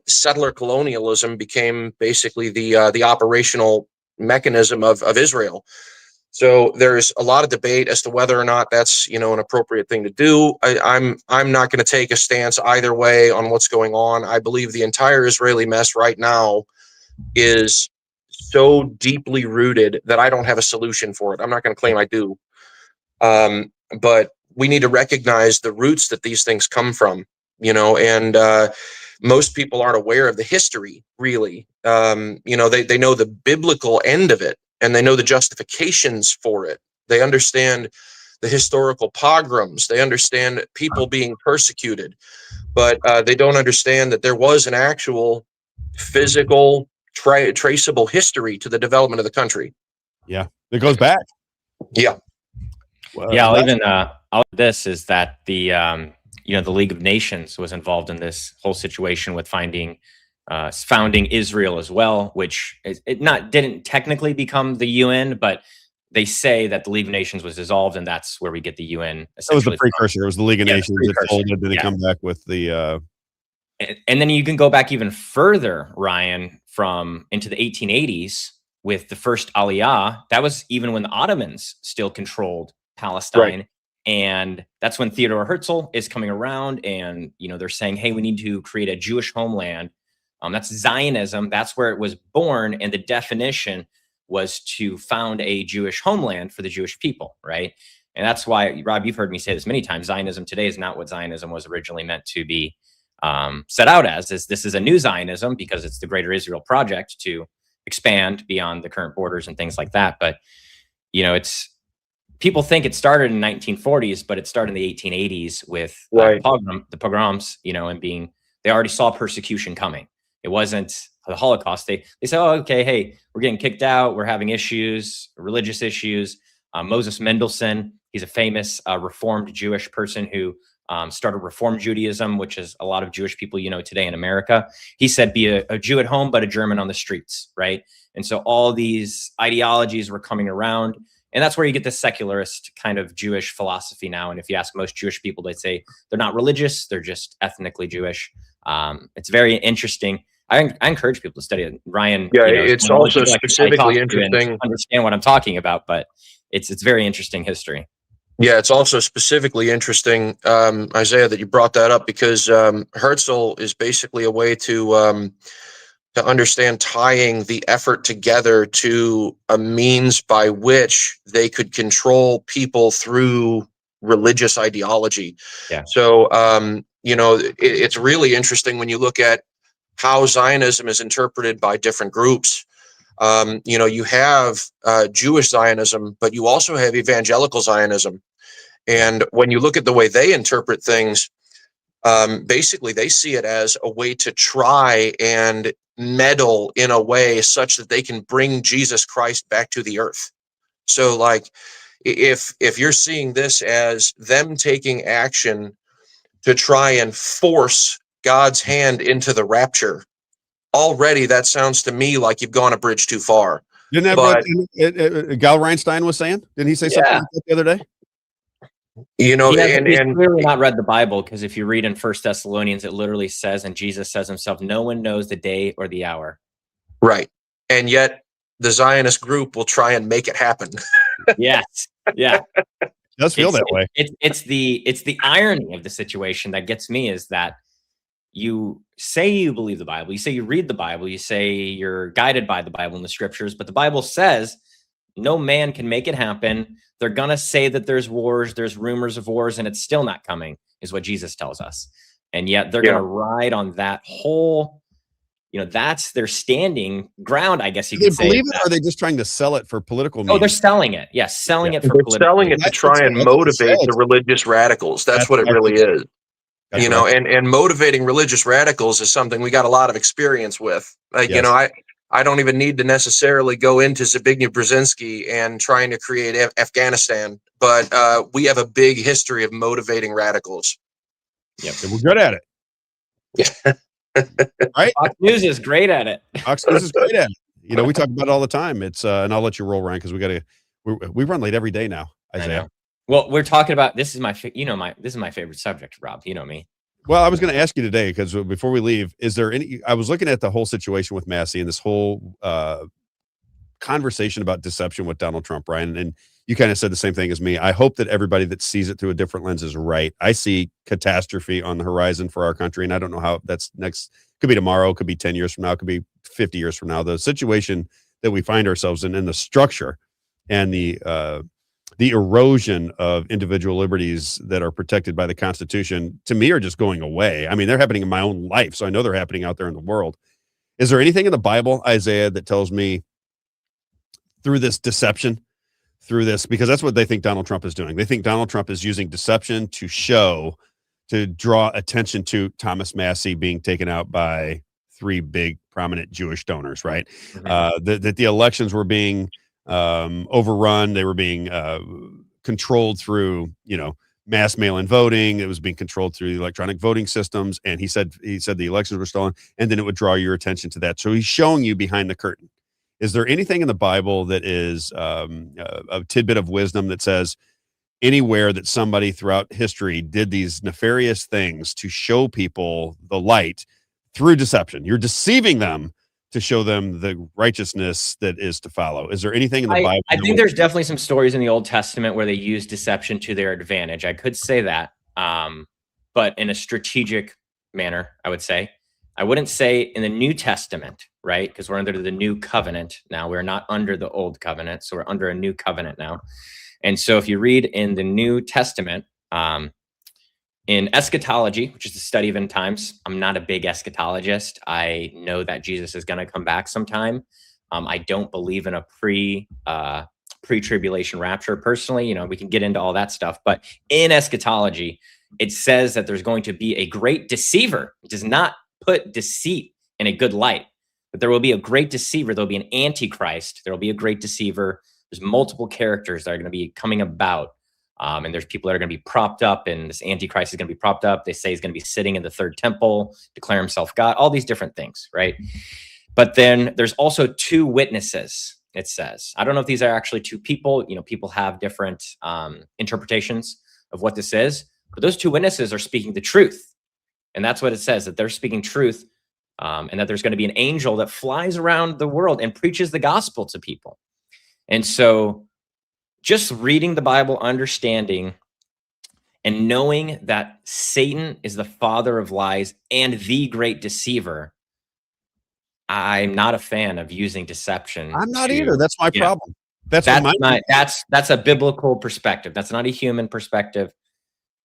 settler colonialism became basically the operational mechanism of Israel. So there's a lot of debate as to whether or not that's, an appropriate thing to do. I'm not going to take a stance either way on what's going on. I believe the entire Israeli mess right now is so deeply rooted that I don't have a solution for it. I'm not going to claim I do. But we need to recognize the roots that these things come from, and most people aren't aware of the history, really. They know the biblical end of it, and they know the justifications for it. They understand the historical pogroms. They understand people being persecuted, but they don't understand that there was an actual physical, traceable history to the development of the country. Yeah, it goes back. Yeah. Well, yeah, I'll this is that the League of Nations was involved in this whole situation with founding Israel as well, which didn't technically become the UN, but they say that the League of Nations was dissolved, and that's where we get the UN. That was the precursor. It was the League of Nations that folded, and they come back with the. And then you can go back even further, Ryan, from into the 1880s with the first Aliyah. That was even when the Ottomans still controlled Palestine. Right. And that's when Theodor Herzl is coming around, and they're saying, hey, we need to create a Jewish homeland. That's Zionism. That's where it was born, and the definition was to found a Jewish homeland for the Jewish people, right? And that's why, Rob, you've heard me say this many times, Zionism today is not what Zionism was originally meant to be set out as. This is a new Zionism because it's the Greater Israel Project to expand beyond the current borders and things like that. But it's people think it started in the 1940s, but it started in the 1880s with the pogroms, and they already saw persecution coming. It wasn't the Holocaust. They said, oh, okay, hey, we're getting kicked out. We're having issues, religious issues. Moses Mendelssohn, he's a famous Reformed Jewish person who started Reform Judaism, which is a lot of Jewish people, today in America. He said, be a Jew at home, but a German on the streets, right? And so all these ideologies were coming around. And that's where you get the secularist kind of Jewish philosophy now. And if you ask most Jewish people, they'd say they're not religious, they're just ethnically Jewish. It's very interesting. I encourage people to study it. Ryan, yeah, it's also specifically interesting. Understand what I'm talking about, but it's very interesting history. Yeah, it's also specifically interesting, Isaiah, that you brought that up, because Herzl is basically a way to understand tying the effort together to a means by which they could control people through religious ideology. Yeah. So, it's really interesting when you look at how Zionism is interpreted by different groups. You have Jewish Zionism, but you also have evangelical Zionism. And when you look at the way they interpret things, basically they see it as a way to try and meddle in a way such that they can bring Jesus Christ back to the earth. So like, if you're seeing this as them taking action to try and force God's hand into the rapture, already that sounds to me like you've gone a bridge too far. Didn't that what Gal Reinstein was saying? Didn't he say something like that the other day? He's clearly not read the Bible, because if you read in 1 Thessalonians, it literally says, and Jesus says himself, no one knows the day or the hour. Right. And yet the Zionist group will try and make it happen. Yes. Yeah. It does feel that way. It's the irony of the situation that gets me, is that you say you believe the Bible, you say you read the Bible, you say you're guided by the Bible and the scriptures, but the Bible says no man can make it happen. They're going to say that there's wars, there's rumors of wars, and it's still not coming, is what Jesus tells us. And yet they're going to ride on that whole, that's their standing ground, I guess you could say. Do they believe it, or are they just trying to sell it for political means? Oh, they're selling it. Yes, selling it for political. Selling it to try and motivate the religious radicals. That's what it really is. And motivating religious radicals is something we got a lot of experience with. Like, I don't even need to necessarily go into Zbigniew Brzezinski and trying to create Afghanistan, but we have a big history of motivating radicals. Yeah, we're good at it. Yeah. Right? Fox News is great at it. Fox News is great at it. You know, we talk about it all the time. It's and I'll let you roll, Ryan, because we run late every day now, I Isaiah. know. Well, we're talking about this is my favorite subject, Rob. You know me. Well, I was going to ask you today, because before we leave, is there any? I was looking at the whole situation with Massie and this whole conversation about deception with Donald Trump, Ryan, and you kind of said the same thing as me. I hope that everybody that sees it through a different lens is right. I see catastrophe on the horizon for our country, and I don't know how that's next. Could be tomorrow, could be 10 years from now, could be 50 years from now. The situation that we find ourselves in the structure and the erosion of individual liberties that are protected by the Constitution, to me, are just going away. I mean, they're happening in my own life, so I know they're happening out there in the world. Is there anything in the Bible, Isaiah, that tells me through this deception, through this, because that's what they think Donald Trump is doing. They think Donald Trump is using deception to draw attention to Thomas Massie being taken out by 3 big prominent Jewish donors, right? Mm-hmm. That the elections were being overrun. They were being controlled through, mass mail-in voting. It was being controlled through the electronic voting systems. And he said the elections were stolen, and then it would draw your attention to that. So he's showing you behind the curtain. Is there anything in the Bible that is a tidbit of wisdom that says anywhere that somebody throughout history did these nefarious things to show people the light through deception? You're deceiving them to show them the righteousness that is to follow. Is there anything in the Bible? I think there's definitely some stories in the Old Testament where they use deception to their advantage. I could say that, but in a strategic manner, I would say. I wouldn't say in the New Testament, right? Because we're under the new covenant now. We're not under the old covenant, so we're under a new covenant now. And so if you read in the New Testament, in eschatology, which is the study of end times, I'm not a big eschatologist. I know that Jesus is going to come back sometime. I don't believe in a pre-tribulation rapture personally. We can get into all that stuff. But in eschatology, it says that there's going to be a great deceiver. It does not put deceit in a good light, but there will be a great deceiver. There'll be an antichrist. There will be a great deceiver. There's multiple characters that are going to be coming about. And there's people that are going to be propped up, and this antichrist is going to be propped up. They say he's going to be sitting in the third temple, declare himself God, all these different things, right? But then there's also 2 witnesses, it says. I don't know if these are actually 2 people. People have different interpretations of what this is, but those 2 witnesses are speaking the truth. And that's what it says, that they're speaking truth, and that there's going to be an angel that flies around the world and preaches the gospel to people. And so just reading the Bible, understanding and knowing that Satan is the father of lies and the great deceiver, I'm not a fan of using deception. I'm not either. That's my problem. That's a biblical perspective. That's not a human perspective.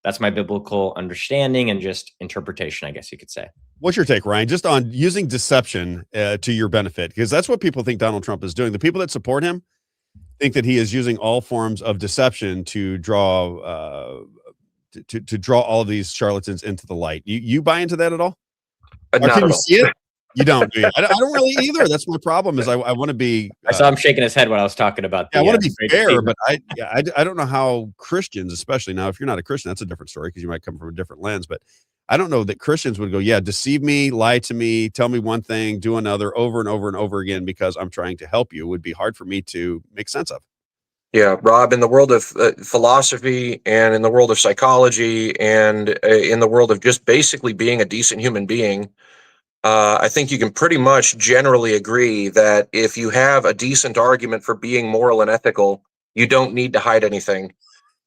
That's my biblical understanding and just interpretation, I guess you could say. What's your take, Ryan, just on using deception to your benefit? Because that's what people think Donald Trump is doing. The people that support him think that he is using all forms of deception to draw to draw all of these charlatans into the light. You buy into that at all? Or can you see it? You don't, do you? I don't really either. That's my problem. Is I want to be. I saw him shaking his head when I was talking about. I want to be fair, but I don't know how Christians, especially now, if you're not a Christian, that's a different story because you might come from a different lens. But I don't know that Christians would go, yeah, deceive me, lie to me, tell me one thing, do another, over and over and over again because I'm trying to help you. It would be hard for me to make sense of. Yeah, Rob, in the world of philosophy and in the world of psychology and in the world of just basically being a decent human being, I think you can pretty much generally agree that if you have a decent argument for being moral and ethical, you don't need to hide anything.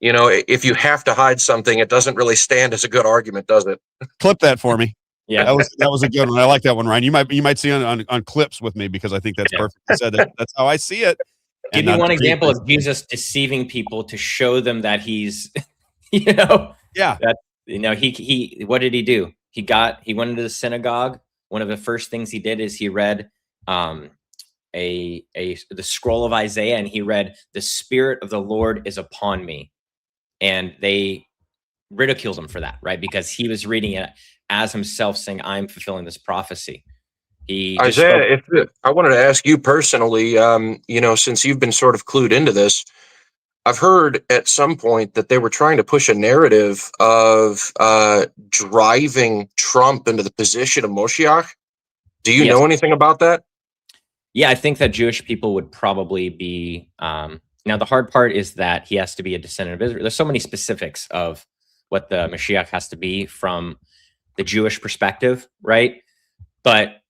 If you have to hide something, it doesn't really stand as a good argument, does it? Clip that for me. Yeah, that was a good one. I like that one, Ryan. You might see on clips with me because I think that's perfectly said. That's how I see it. Give me one example of Jesus deceiving people to show them that he's, he what did he do? He went into the synagogue. One of the first things he did is he read the scroll of Isaiah, and he read, "The Spirit of the Lord is upon me," and they ridiculed him for that, right? Because he was reading it as himself, saying, "I'm fulfilling this prophecy." Isaiah, I wanted to ask you personally, since you've been sort of clued into this, I've heard at some point that they were trying to push a narrative of driving Trump into the position of Moshiach. Do you know anything about that? Yeah, I think that Jewish people would probably be. Now, the hard part is that he has to be a descendant of Israel. There's so many specifics of what the Mashiach has to be from the Jewish perspective, right? But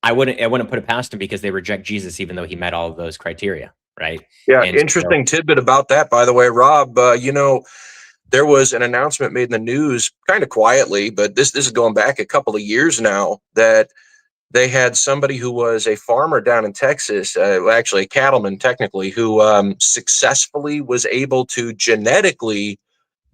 I wouldn't put it past him because they reject Jesus, even though he met all of those criteria, right? Yeah, And interesting tidbit about that, by the way, Rob. There was an announcement made in the news kind of quietly, but this is going back a couple of years now, that they had somebody who was a farmer down in Texas, actually a cattleman technically, who successfully was able to genetically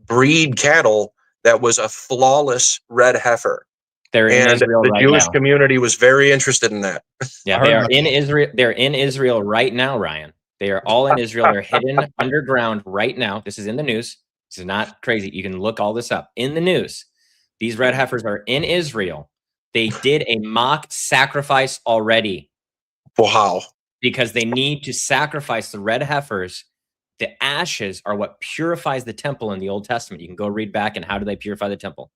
breed cattle that was a flawless red heifer. They're in Israel the right Jewish now. community was very interested in that. Yeah, they are in Israel. They're in Israel right now, Ryan. They are all in Israel. They're hidden underground right now. This is in the news. This is not crazy. You can look all this up in the news. These red heifers are in Israel. They did a mock sacrifice already. Wow. Because they need to sacrifice the red heifers. The ashes are what purifies the temple in the Old Testament. You can go read back and how do they purify the temple?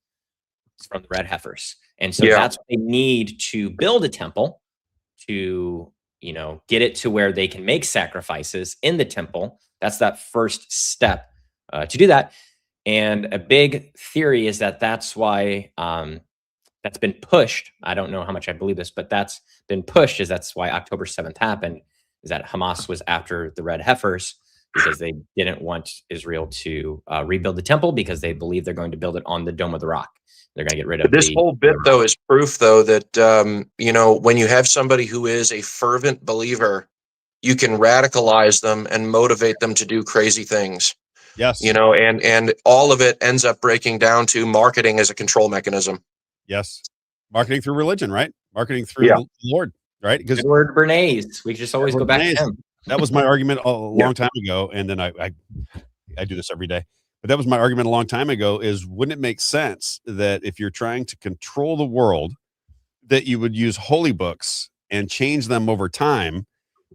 It's from the red heifers. And so that's what they need to build a temple to, get it to where they can make sacrifices in the temple. That's that first step to do that. And a big theory is that that's why that's been pushed. I don't know how much I believe this, but that's been pushed that's why October 7th happened, is that Hamas was after the red heifers because they didn't want Israel to rebuild the temple because they believe they're going to build it on the Dome of the Rock. They're going to get rid of this whole bit, though, is proof, though, that, when you have somebody who is a fervent believer, you can radicalize them and motivate them to do crazy things. Yes. And all of it ends up breaking down to marketing as a control mechanism. Yes. Marketing through religion, right? Marketing through the Lord, right? Because Edward Bernays, we just always go back to him. That was my argument a long time ago. And then I do this every day. But that was my argument a long time ago, is wouldn't it make sense that if you're trying to control the world, that you would use holy books and change them over time,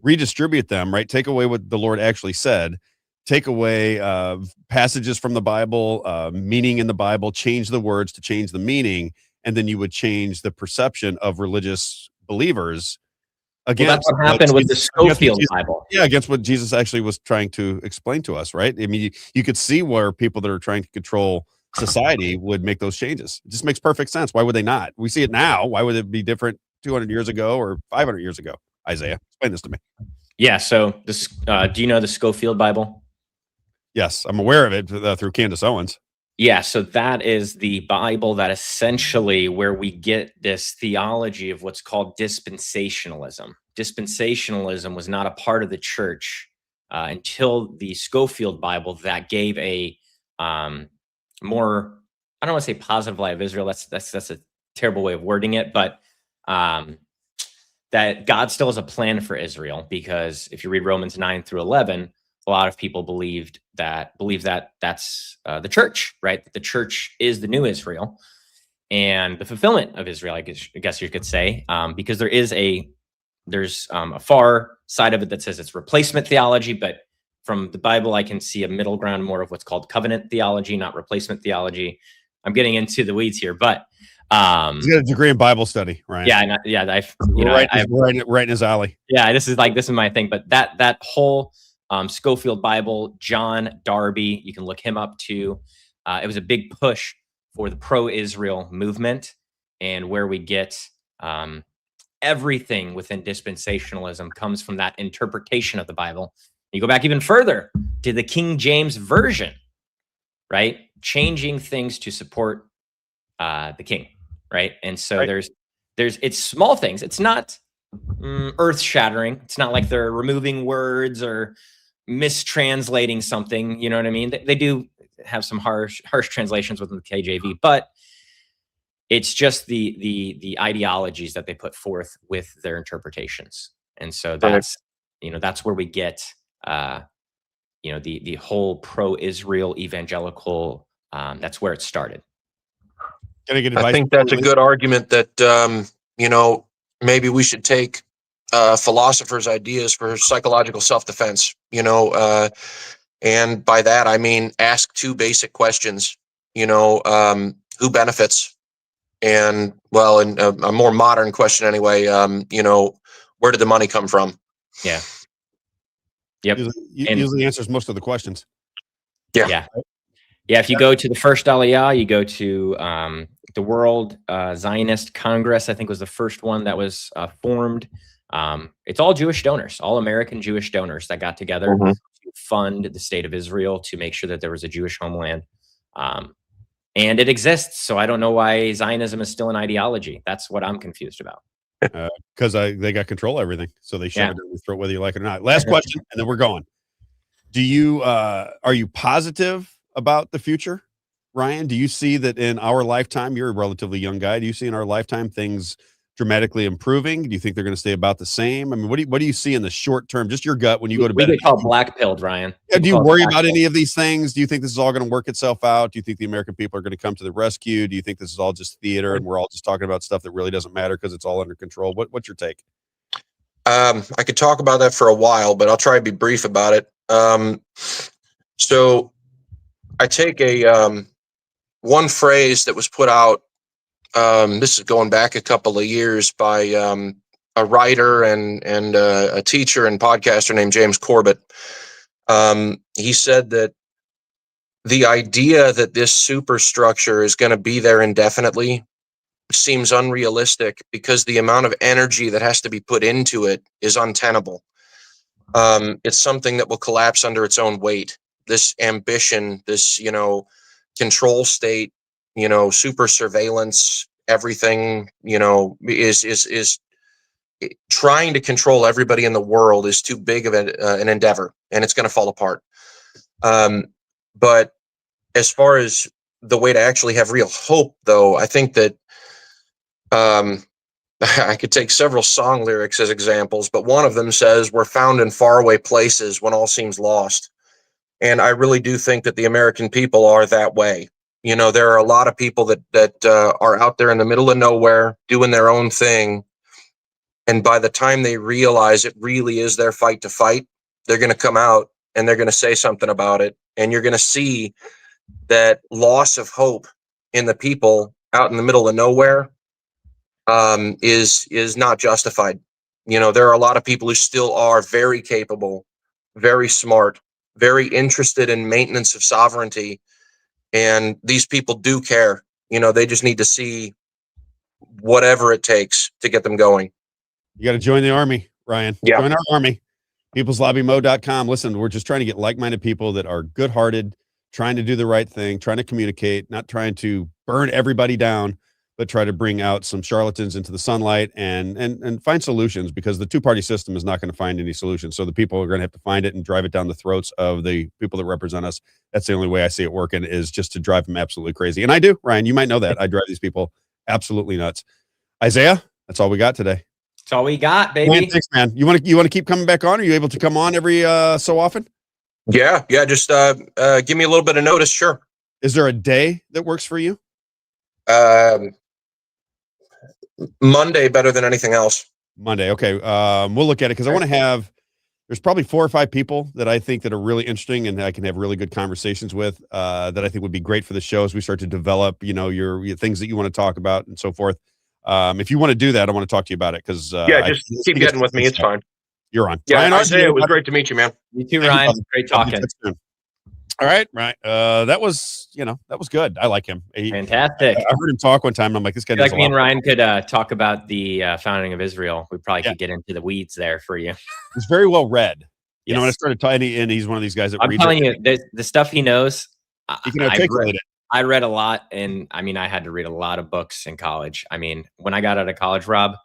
redistribute them, right? Take away what the Lord actually said, take away passages from the Bible, meaning in the Bible, change the words to change the meaning, and then you would change the perception of religious believers. Again, that's what happened with the Schofield Bible. Yeah, against what Jesus actually was trying to explain to us, right? I mean, you could see where people that are trying to control society would make those changes. It just makes perfect sense. Why would they not? We see it now. Why would it be different 200 years ago or 500 years ago? Isaiah, explain this to me. Yeah, so this, do you know the Schofield Bible? Yes, I'm aware of it through Candace Owens. Yeah, so that is the Bible that essentially where we get this theology of what's called dispensationalism. Dispensationalism was not a part of the church until the Schofield Bible that gave a more, I don't want to say positive light of Israel. That's a terrible way of wording it, but that God still has a plan for Israel, because if you read Romans 9-11, a lot of people believe that that's the church, right? The church is the new Israel and the fulfillment of Israel, I guess you could say, because there's a far side of it that says it's replacement theology, but from the Bible, I can see a middle ground, more of what's called covenant theology, not replacement theology. I'm getting into the weeds here, but he's got a degree in Bible study, right? Yeah, right in his alley. Yeah, this is my thing. But that whole Schofield Bible, John Darby, you can look him up too. It was a big push for the pro-Israel movement, and where we get everything within dispensationalism comes from that interpretation of the Bible. You go back even further to the King James Version, right? Changing things to support the king, right? And so it's small things. It's not earth-shattering. It's not like they're removing words or mistranslating something. You know what I mean? They do have some harsh translations within the KJV, but it's just the ideologies that they put forth with their interpretations. And so that's where we get the whole pro-Israel evangelical. That's where it started. I think that's a good argument that maybe we should take philosophers' ideas for psychological self-defense. And by that, I mean, ask two basic questions, who benefits? And well, and a more modern question anyway, where did the money come from? Yeah. Yep. Usually answers most of the questions. Yeah. If you go to the first Aliyah, you go to the World Zionist Congress, I think was the first one that was formed. It's all Jewish donors, all American Jewish donors that got together to fund the state of Israel to make sure that there was a Jewish homeland. And it exists. So I don't know why Zionism is still an ideology. That's what I'm confused about. Because they got control of everything. So they shove it down your throat, whether you like it or not. Last question, and then we're going. Are you positive about the future, Ryan? Do you see that in our lifetime, you're a relatively young guy, do you see in our lifetime things dramatically improving? Do you think they're going to stay about the same? I mean, what do you see in the short term? Just your gut when you go to bed. We get called black pilled, Ryan. Yeah, do you worry about any of these things? Do you think this is all going to work itself out? Do you think the American people are going to come to the rescue? Do you think this is all just theater and we're all just talking about stuff that really doesn't matter because it's all under control? What's your take? I could talk about that for a while, but I'll try to be brief about it. So I take one phrase that was put out. This is going back a couple of years by a writer and a teacher and podcaster named James Corbett. He said that the idea that this superstructure is going to be there indefinitely seems unrealistic because the amount of energy that has to be put into it is untenable. It's something that will collapse under its own weight. This ambition, this, control state, super surveillance, everything, is trying to control everybody in the world is too big of an endeavor, and it's going to fall apart. But as far as the way to actually have real hope, though, I think that I could take several song lyrics as examples, but one of them says, "We're found in faraway places when all seems lost." And I really do think that the American people are that way. There are a lot of people that are out there in the middle of nowhere doing their own thing. And by the time they realize it really is their fight to fight, they're going to come out and they're going to say something about it. And you're going to see that loss of hope in the people out in the middle of nowhere is not justified. There are a lot of people who still are very capable, very smart, very interested in maintenance of sovereignty. And these people do care. They just need to see whatever it takes to get them going. You got to join the army, Ryan. Yeah. Join our army. peopleslobbymo.com. Listen, we're just trying to get like-minded people that are good-hearted, trying to do the right thing, trying to communicate, not trying to burn everybody down, but try to bring out some charlatans into the sunlight and find solutions, because the two-party system is not going to find any solutions. So the people are going to have to find it and drive it down the throats of the people that represent us. That's the only way I see it working, is just to drive them absolutely crazy. And I do, Ryan, you might know that. I drive these people absolutely nuts. Isaiah, that's all we got today. That's all we got, baby. Man, thanks, man. You want to keep coming back on? Are you able to come on every so often? Yeah. Just give me a little bit of notice. Sure. Is there a day that works for you? Monday better than anything else. Monday. Okay. We'll look at it, because I want to have, there's probably 4 or 5 people that I think that are really interesting and I can have really good conversations with, that I think would be great for the show as we start to develop, your things that you want to talk about and so forth. If you want to do that, I want to talk to you about it, because just keep getting with me. It's fine. You're on. Yeah, Ryan, Isaiah, it was great to meet you, man. You too, Ryan. Great talking. All right, right. That was good. I like him. Fantastic. I heard him talk one time, and I'm like, this guy. Like me and Ryan could talk about the founding of Israel. We probably could get into the weeds there for you. He's very well read. You know, when I started talking, and he's one of these guys that I'm telling you, the stuff he knows. He can articulate it. I read a lot, and I had to read a lot of books in college. When I got out of college, Rob,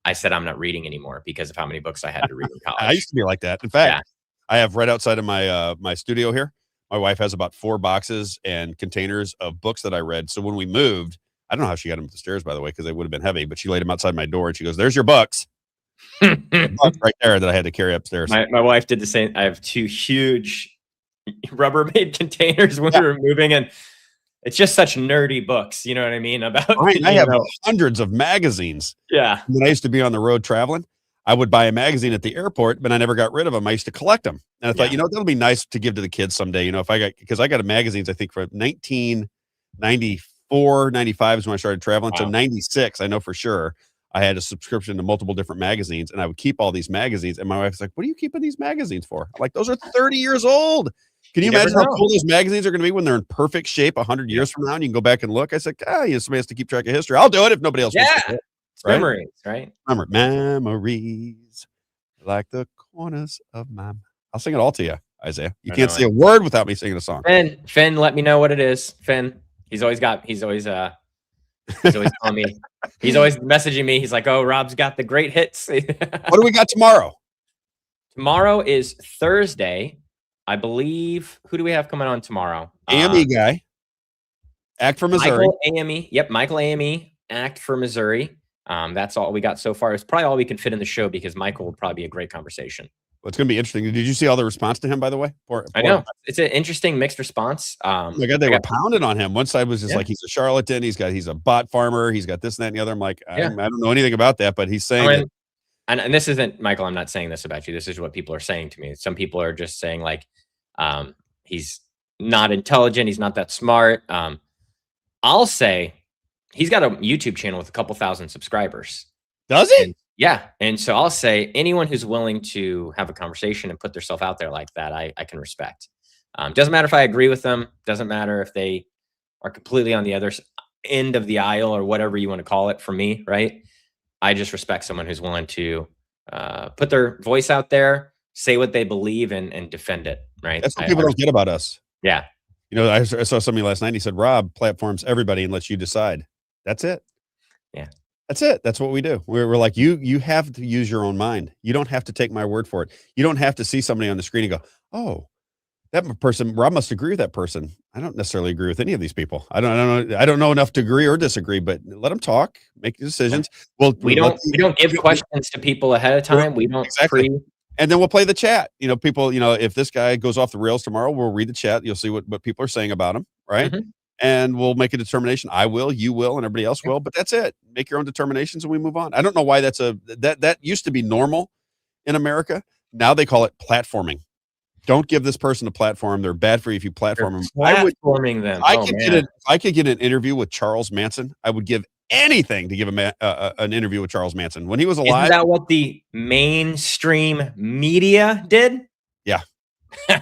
I said I'm not reading anymore because of how many books I had to read in college. I used to be like that. In fact, I have right outside of my my studio here. My wife has about 4 boxes and containers of books that I read. So when we moved, I don't know how she got them up the stairs, by the way, because they would have been heavy, but she laid them outside my door and she goes, "There's your books." Books right there that I had to carry upstairs. My wife did the same. I have 2 huge Rubbermaid containers when we were moving, and it's just such nerdy books. You know what I mean? About I have hundreds of magazines. Yeah. When I used to be on the road traveling, I would buy a magazine at the airport, but I never got rid of them. I used to collect them. And I thought, Yeah. that'll be nice to give to the kids someday. If because I got magazines, I think from 1994, 95 is when I started traveling. So Wow. 96, I know for sure. I had a subscription to multiple different magazines, and I would keep all these magazines. And my wife's like, "What are you keeping these magazines for?" I'm like, "Those are 30 years old. Can you You never imagine how know. cool those magazines are going to be when they're in perfect shape 100 years from now and you can go back and look?" I said, somebody has to keep track of history. I'll do it if nobody else wants to do Yeah. it. It's memories, right? Memories like the corners of my mouth. I'll sing it all to you, Isaiah. You I can't know say it. a word without me singing a song. Finn, let me know what it is. Finn, he's always telling me, he's always messaging me. He's like, "Oh, Rob's got the great hits." What do we got tomorrow? Tomorrow is Thursday. I believe. Who do we have coming on tomorrow? AME guy. Act for Missouri. Michael AME. Yep, Michael AME. Act for Missouri. That's all we got so far. It's probably all we can fit in the show because Michael will probably be a great conversation. Well, it's going to be interesting. Did you see all the response to him, by the way? I know. It's an interesting mixed response. Oh my God, they were pounding on him. One side was just like, he's a charlatan. He's a bot farmer. He's got this and that and the other. I'm like, I don't know anything about that, but he's saying that. And this isn't, Michael, I'm not saying this about you. This is what people are saying to me. Some people are just saying like, he's not intelligent. He's not that smart. I'll say he's got a YouTube channel with a couple thousand subscribers. Does he? Yeah. And so I'll say anyone who's willing to have a conversation and put themselves out there like that, I can respect. Doesn't matter if I agree with them. Doesn't matter if they are completely on the other end of the aisle or whatever you want to call it for me, right? I just respect someone who's willing to put their voice out there, say what they believe and defend it, right? That's what people don't get about us. Yeah. I saw somebody last night. He said, "Rob platforms everybody and lets you decide." That's it. Yeah. That's it. That's what we do. We're like, you have to use your own mind. You don't have to take my word for it. You don't have to see somebody on the screen and go, "Oh, that person, Rob must agree with that person." I don't necessarily agree with any of these people. I don't know enough to agree or disagree, but let them talk, make decisions. Well, we don't give questions to people ahead of time. We don't and then we'll play the chat. People, if this guy goes off the rails tomorrow, we'll read the chat. You'll see what people are saying about him, right? Mm-hmm. And we'll make a determination. I will, you will, and everybody else will. But that's it. Make your own determinations and we move on. I don't know why that used to be normal in America. Now they call it platforming. Don't give this person a platform. They're bad for you if you platform them. Platforming them. If I could get an interview with Charles Manson, I would give anything to give him an interview with Charles Manson when he was alive. Isn't that what the mainstream media did? Yeah,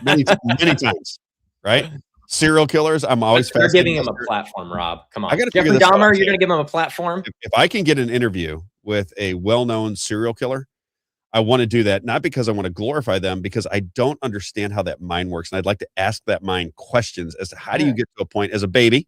many times, right? Serial killers. I'm always You're giving him a platform, Rob. Come on, Jeffrey Dahmer. You're going to give him a platform. If I can get an interview with a well-known serial killer, I want to do that, not because I want to glorify them, because I don't understand how that mind works. And I'd like to ask that mind questions as to how do you get to a point as a baby,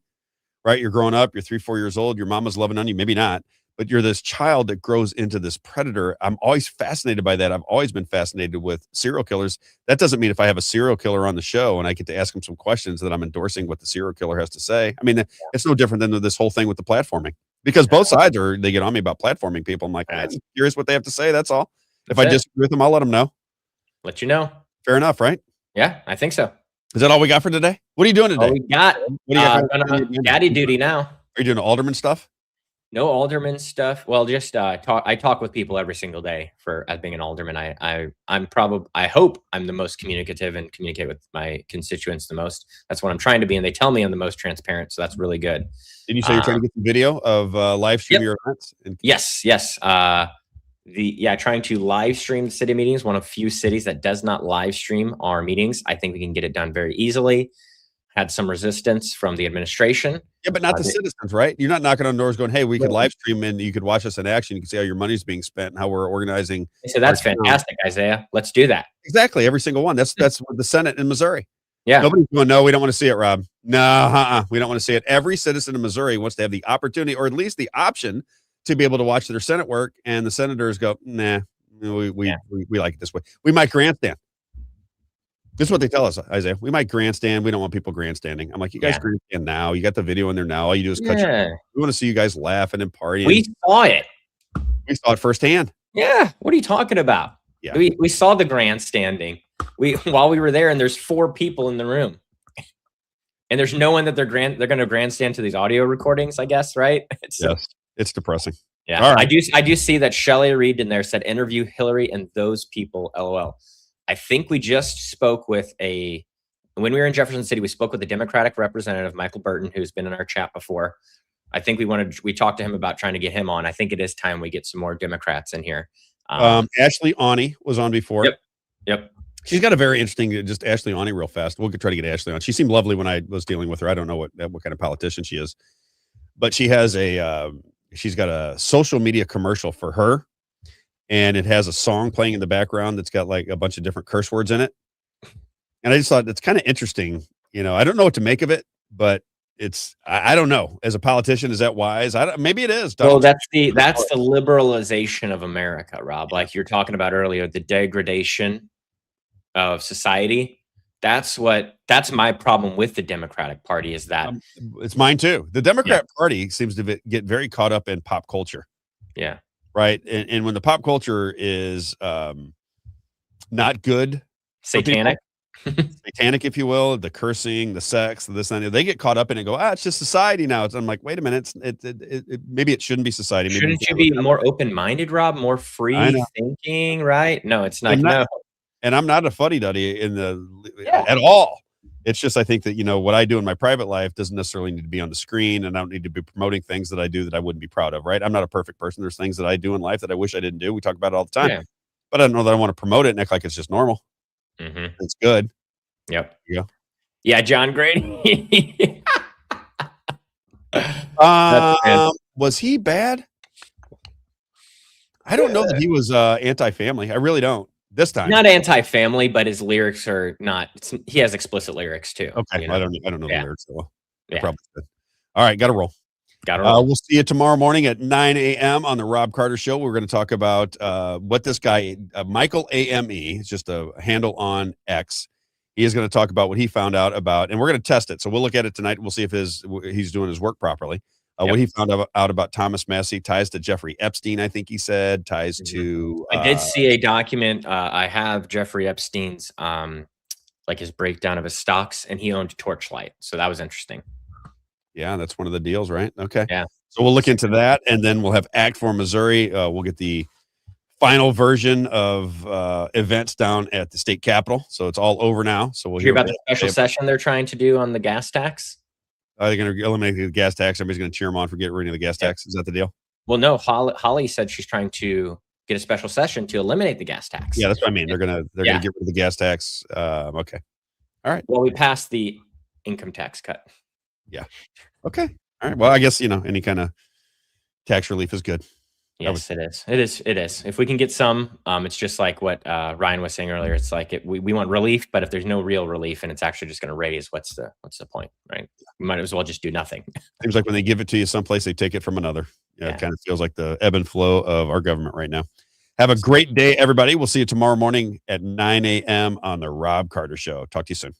right? You're growing up, you're 3-4 years old, your mama's loving on you, maybe not, but you're this child that grows into this predator. I'm always fascinated by that. I've always been fascinated with serial killers. That doesn't mean if I have a serial killer on the show and I get to ask him some questions that I'm endorsing what the serial killer has to say. I mean, it's no different than this whole thing with the platforming, because both sides they get on me about platforming people. I'm like, I'm curious what they have to say. That's all. If I disagree with them, I'll let them know. Let you know. Fair enough, right? Yeah, I think so. Is that all we got for today? What are you doing today? All we got. Daddy duty now. Are you doing alderman stuff? No alderman stuff. Well, just I talk with people every single day as being an alderman. I hope I'm the most communicative and communicate with my constituents the most. That's what I'm trying to be, and they tell me I'm the most transparent, so that's really good. Did you say you're trying to get some video of live stream your events? Yes. Trying to live stream city meetings. One of few cities that does not live stream our meetings. I think we can get it done very easily. Had some resistance from the administration. Yeah, but not the citizens, right? You're not knocking on doors going, "Hey, we could live stream and you could watch us in action. You can see how your money's being spent and how we're organizing." So that's fantastic, Isaiah. Let's do that. Exactly. Every single one. That's what the Senate in Missouri. Yeah. Nobody's going, "No, we don't want to see it, Rob." No, we don't want to see it. Every citizen in Missouri wants to have the opportunity, or at least the option, to be able to watch their Senate work, and the senators go, "Nah, we like it this way. We might grandstand." This is what they tell us, Isaiah. We might grandstand. We don't want people grandstanding. I'm like, you guys grandstand now. You got the video in there now. All you do is cut we want to see you guys laughing and partying. We saw it. We saw it firsthand. Yeah. What are you talking about? Yeah. We saw the grandstanding. While we were there, and there's 4 people in the room. And there's no one that they're going to grandstand to these audio recordings, I guess, right? Yes. It's depressing. Yeah, All right. I do see that Shelley Reed in there said interview Hillary and those people. LOL. I think we just spoke with when we were in Jefferson City, we spoke with the Democratic representative, Michael Burton, who's been in our chat before. I think we talked to him about trying to get him on. I think it is time we get some more Democrats in here. Ashley Awney was on before. Yep. She's got a very interesting, just Ashley Awney real fast. We'll try to get Ashley on. She seemed lovely when I was dealing with her. I don't know what kind of politician she is, but she has she's got a social media commercial for her, and it has a song playing in the background that's got like a bunch of different curse words in it. And I just thought it's kind of interesting. I don't know what to make of it, but I don't know. As a politician, is that wise? Maybe it is. Well, that's the liberalization of America, Rob. Like you're talking about earlier, the degradation of society. That's my problem with the Democratic Party is that it's mine too. The Democrat Party seems to get very caught up in pop culture. Yeah. Right. And when the pop culture is not good, satanic, if you will, the cursing, the sex, this and that, they get caught up in it and go, it's just society now. I'm like, wait a minute, maybe it shouldn't be society. Maybe shouldn't you be more open-minded, Rob? More free thinking, right? No, it's not. No. And I'm not a fuddy-duddy at all. It's just I think that what I do in my private life doesn't necessarily need to be on the screen, and I don't need to be promoting things that I do that I wouldn't be proud of. Right? I'm not a perfect person. There's things that I do in life that I wish I didn't do. We talk about it all the time, but I don't know that I want to promote it and act like it's just normal. Mm-hmm. It's good. Yep. Yeah. Yeah. John Grady. Was he bad? I don't know that he was anti-family. I really don't. This time, not anti-family, but his lyrics are not. He has explicit lyrics too. Okay, I don't know the lyrics so well. Probably good. All right, got to roll. We'll see you tomorrow morning at 9 a.m. on the Rob Carter Show. We're going to talk about what this guy, Michael AME, is just a handle on X. He is going to talk about what he found out about, and we're going to test it. So we'll look at it tonight. We'll see if he's doing his work properly. What he found out about Thomas Massie, ties to Jeffrey Epstein, I think he said, ties to... I did see a document. I have Jeffrey Epstein's, like his breakdown of his stocks, and he owned Torchlight. So that was interesting. Yeah, that's one of the deals, right? Okay. Yeah. So we'll look into that, and then we'll have Act for Missouri. We'll get the final version of events down at the state capitol. So it's all over now. So we'll hear about the special session they're trying to do on the gas tax. Are they going to eliminate the gas tax? Everybody's going to cheer them on for getting rid of the gas tax. Is that the deal? Well, no. Holly said she's trying to get a special session to eliminate the gas tax. Yeah, that's what I mean. They're gonna get rid of the gas tax. Okay. All right. Well, we passed the income tax cut. Yeah. Okay. All right. Well, I guess any kind of tax relief is good. Yes, it is. It is. If we can get some, it's just like what Ryan was saying earlier. It's like we want relief, but if there's no real relief and it's actually just going to raise, what's the point, right? We might as well just do nothing. Seems like when they give it to you someplace, they take it from another. It kind of feels like the ebb and flow of our government right now. Have a great day, everybody. We'll see you tomorrow morning at 9 a.m. on the Rob Carter Show. Talk to you soon.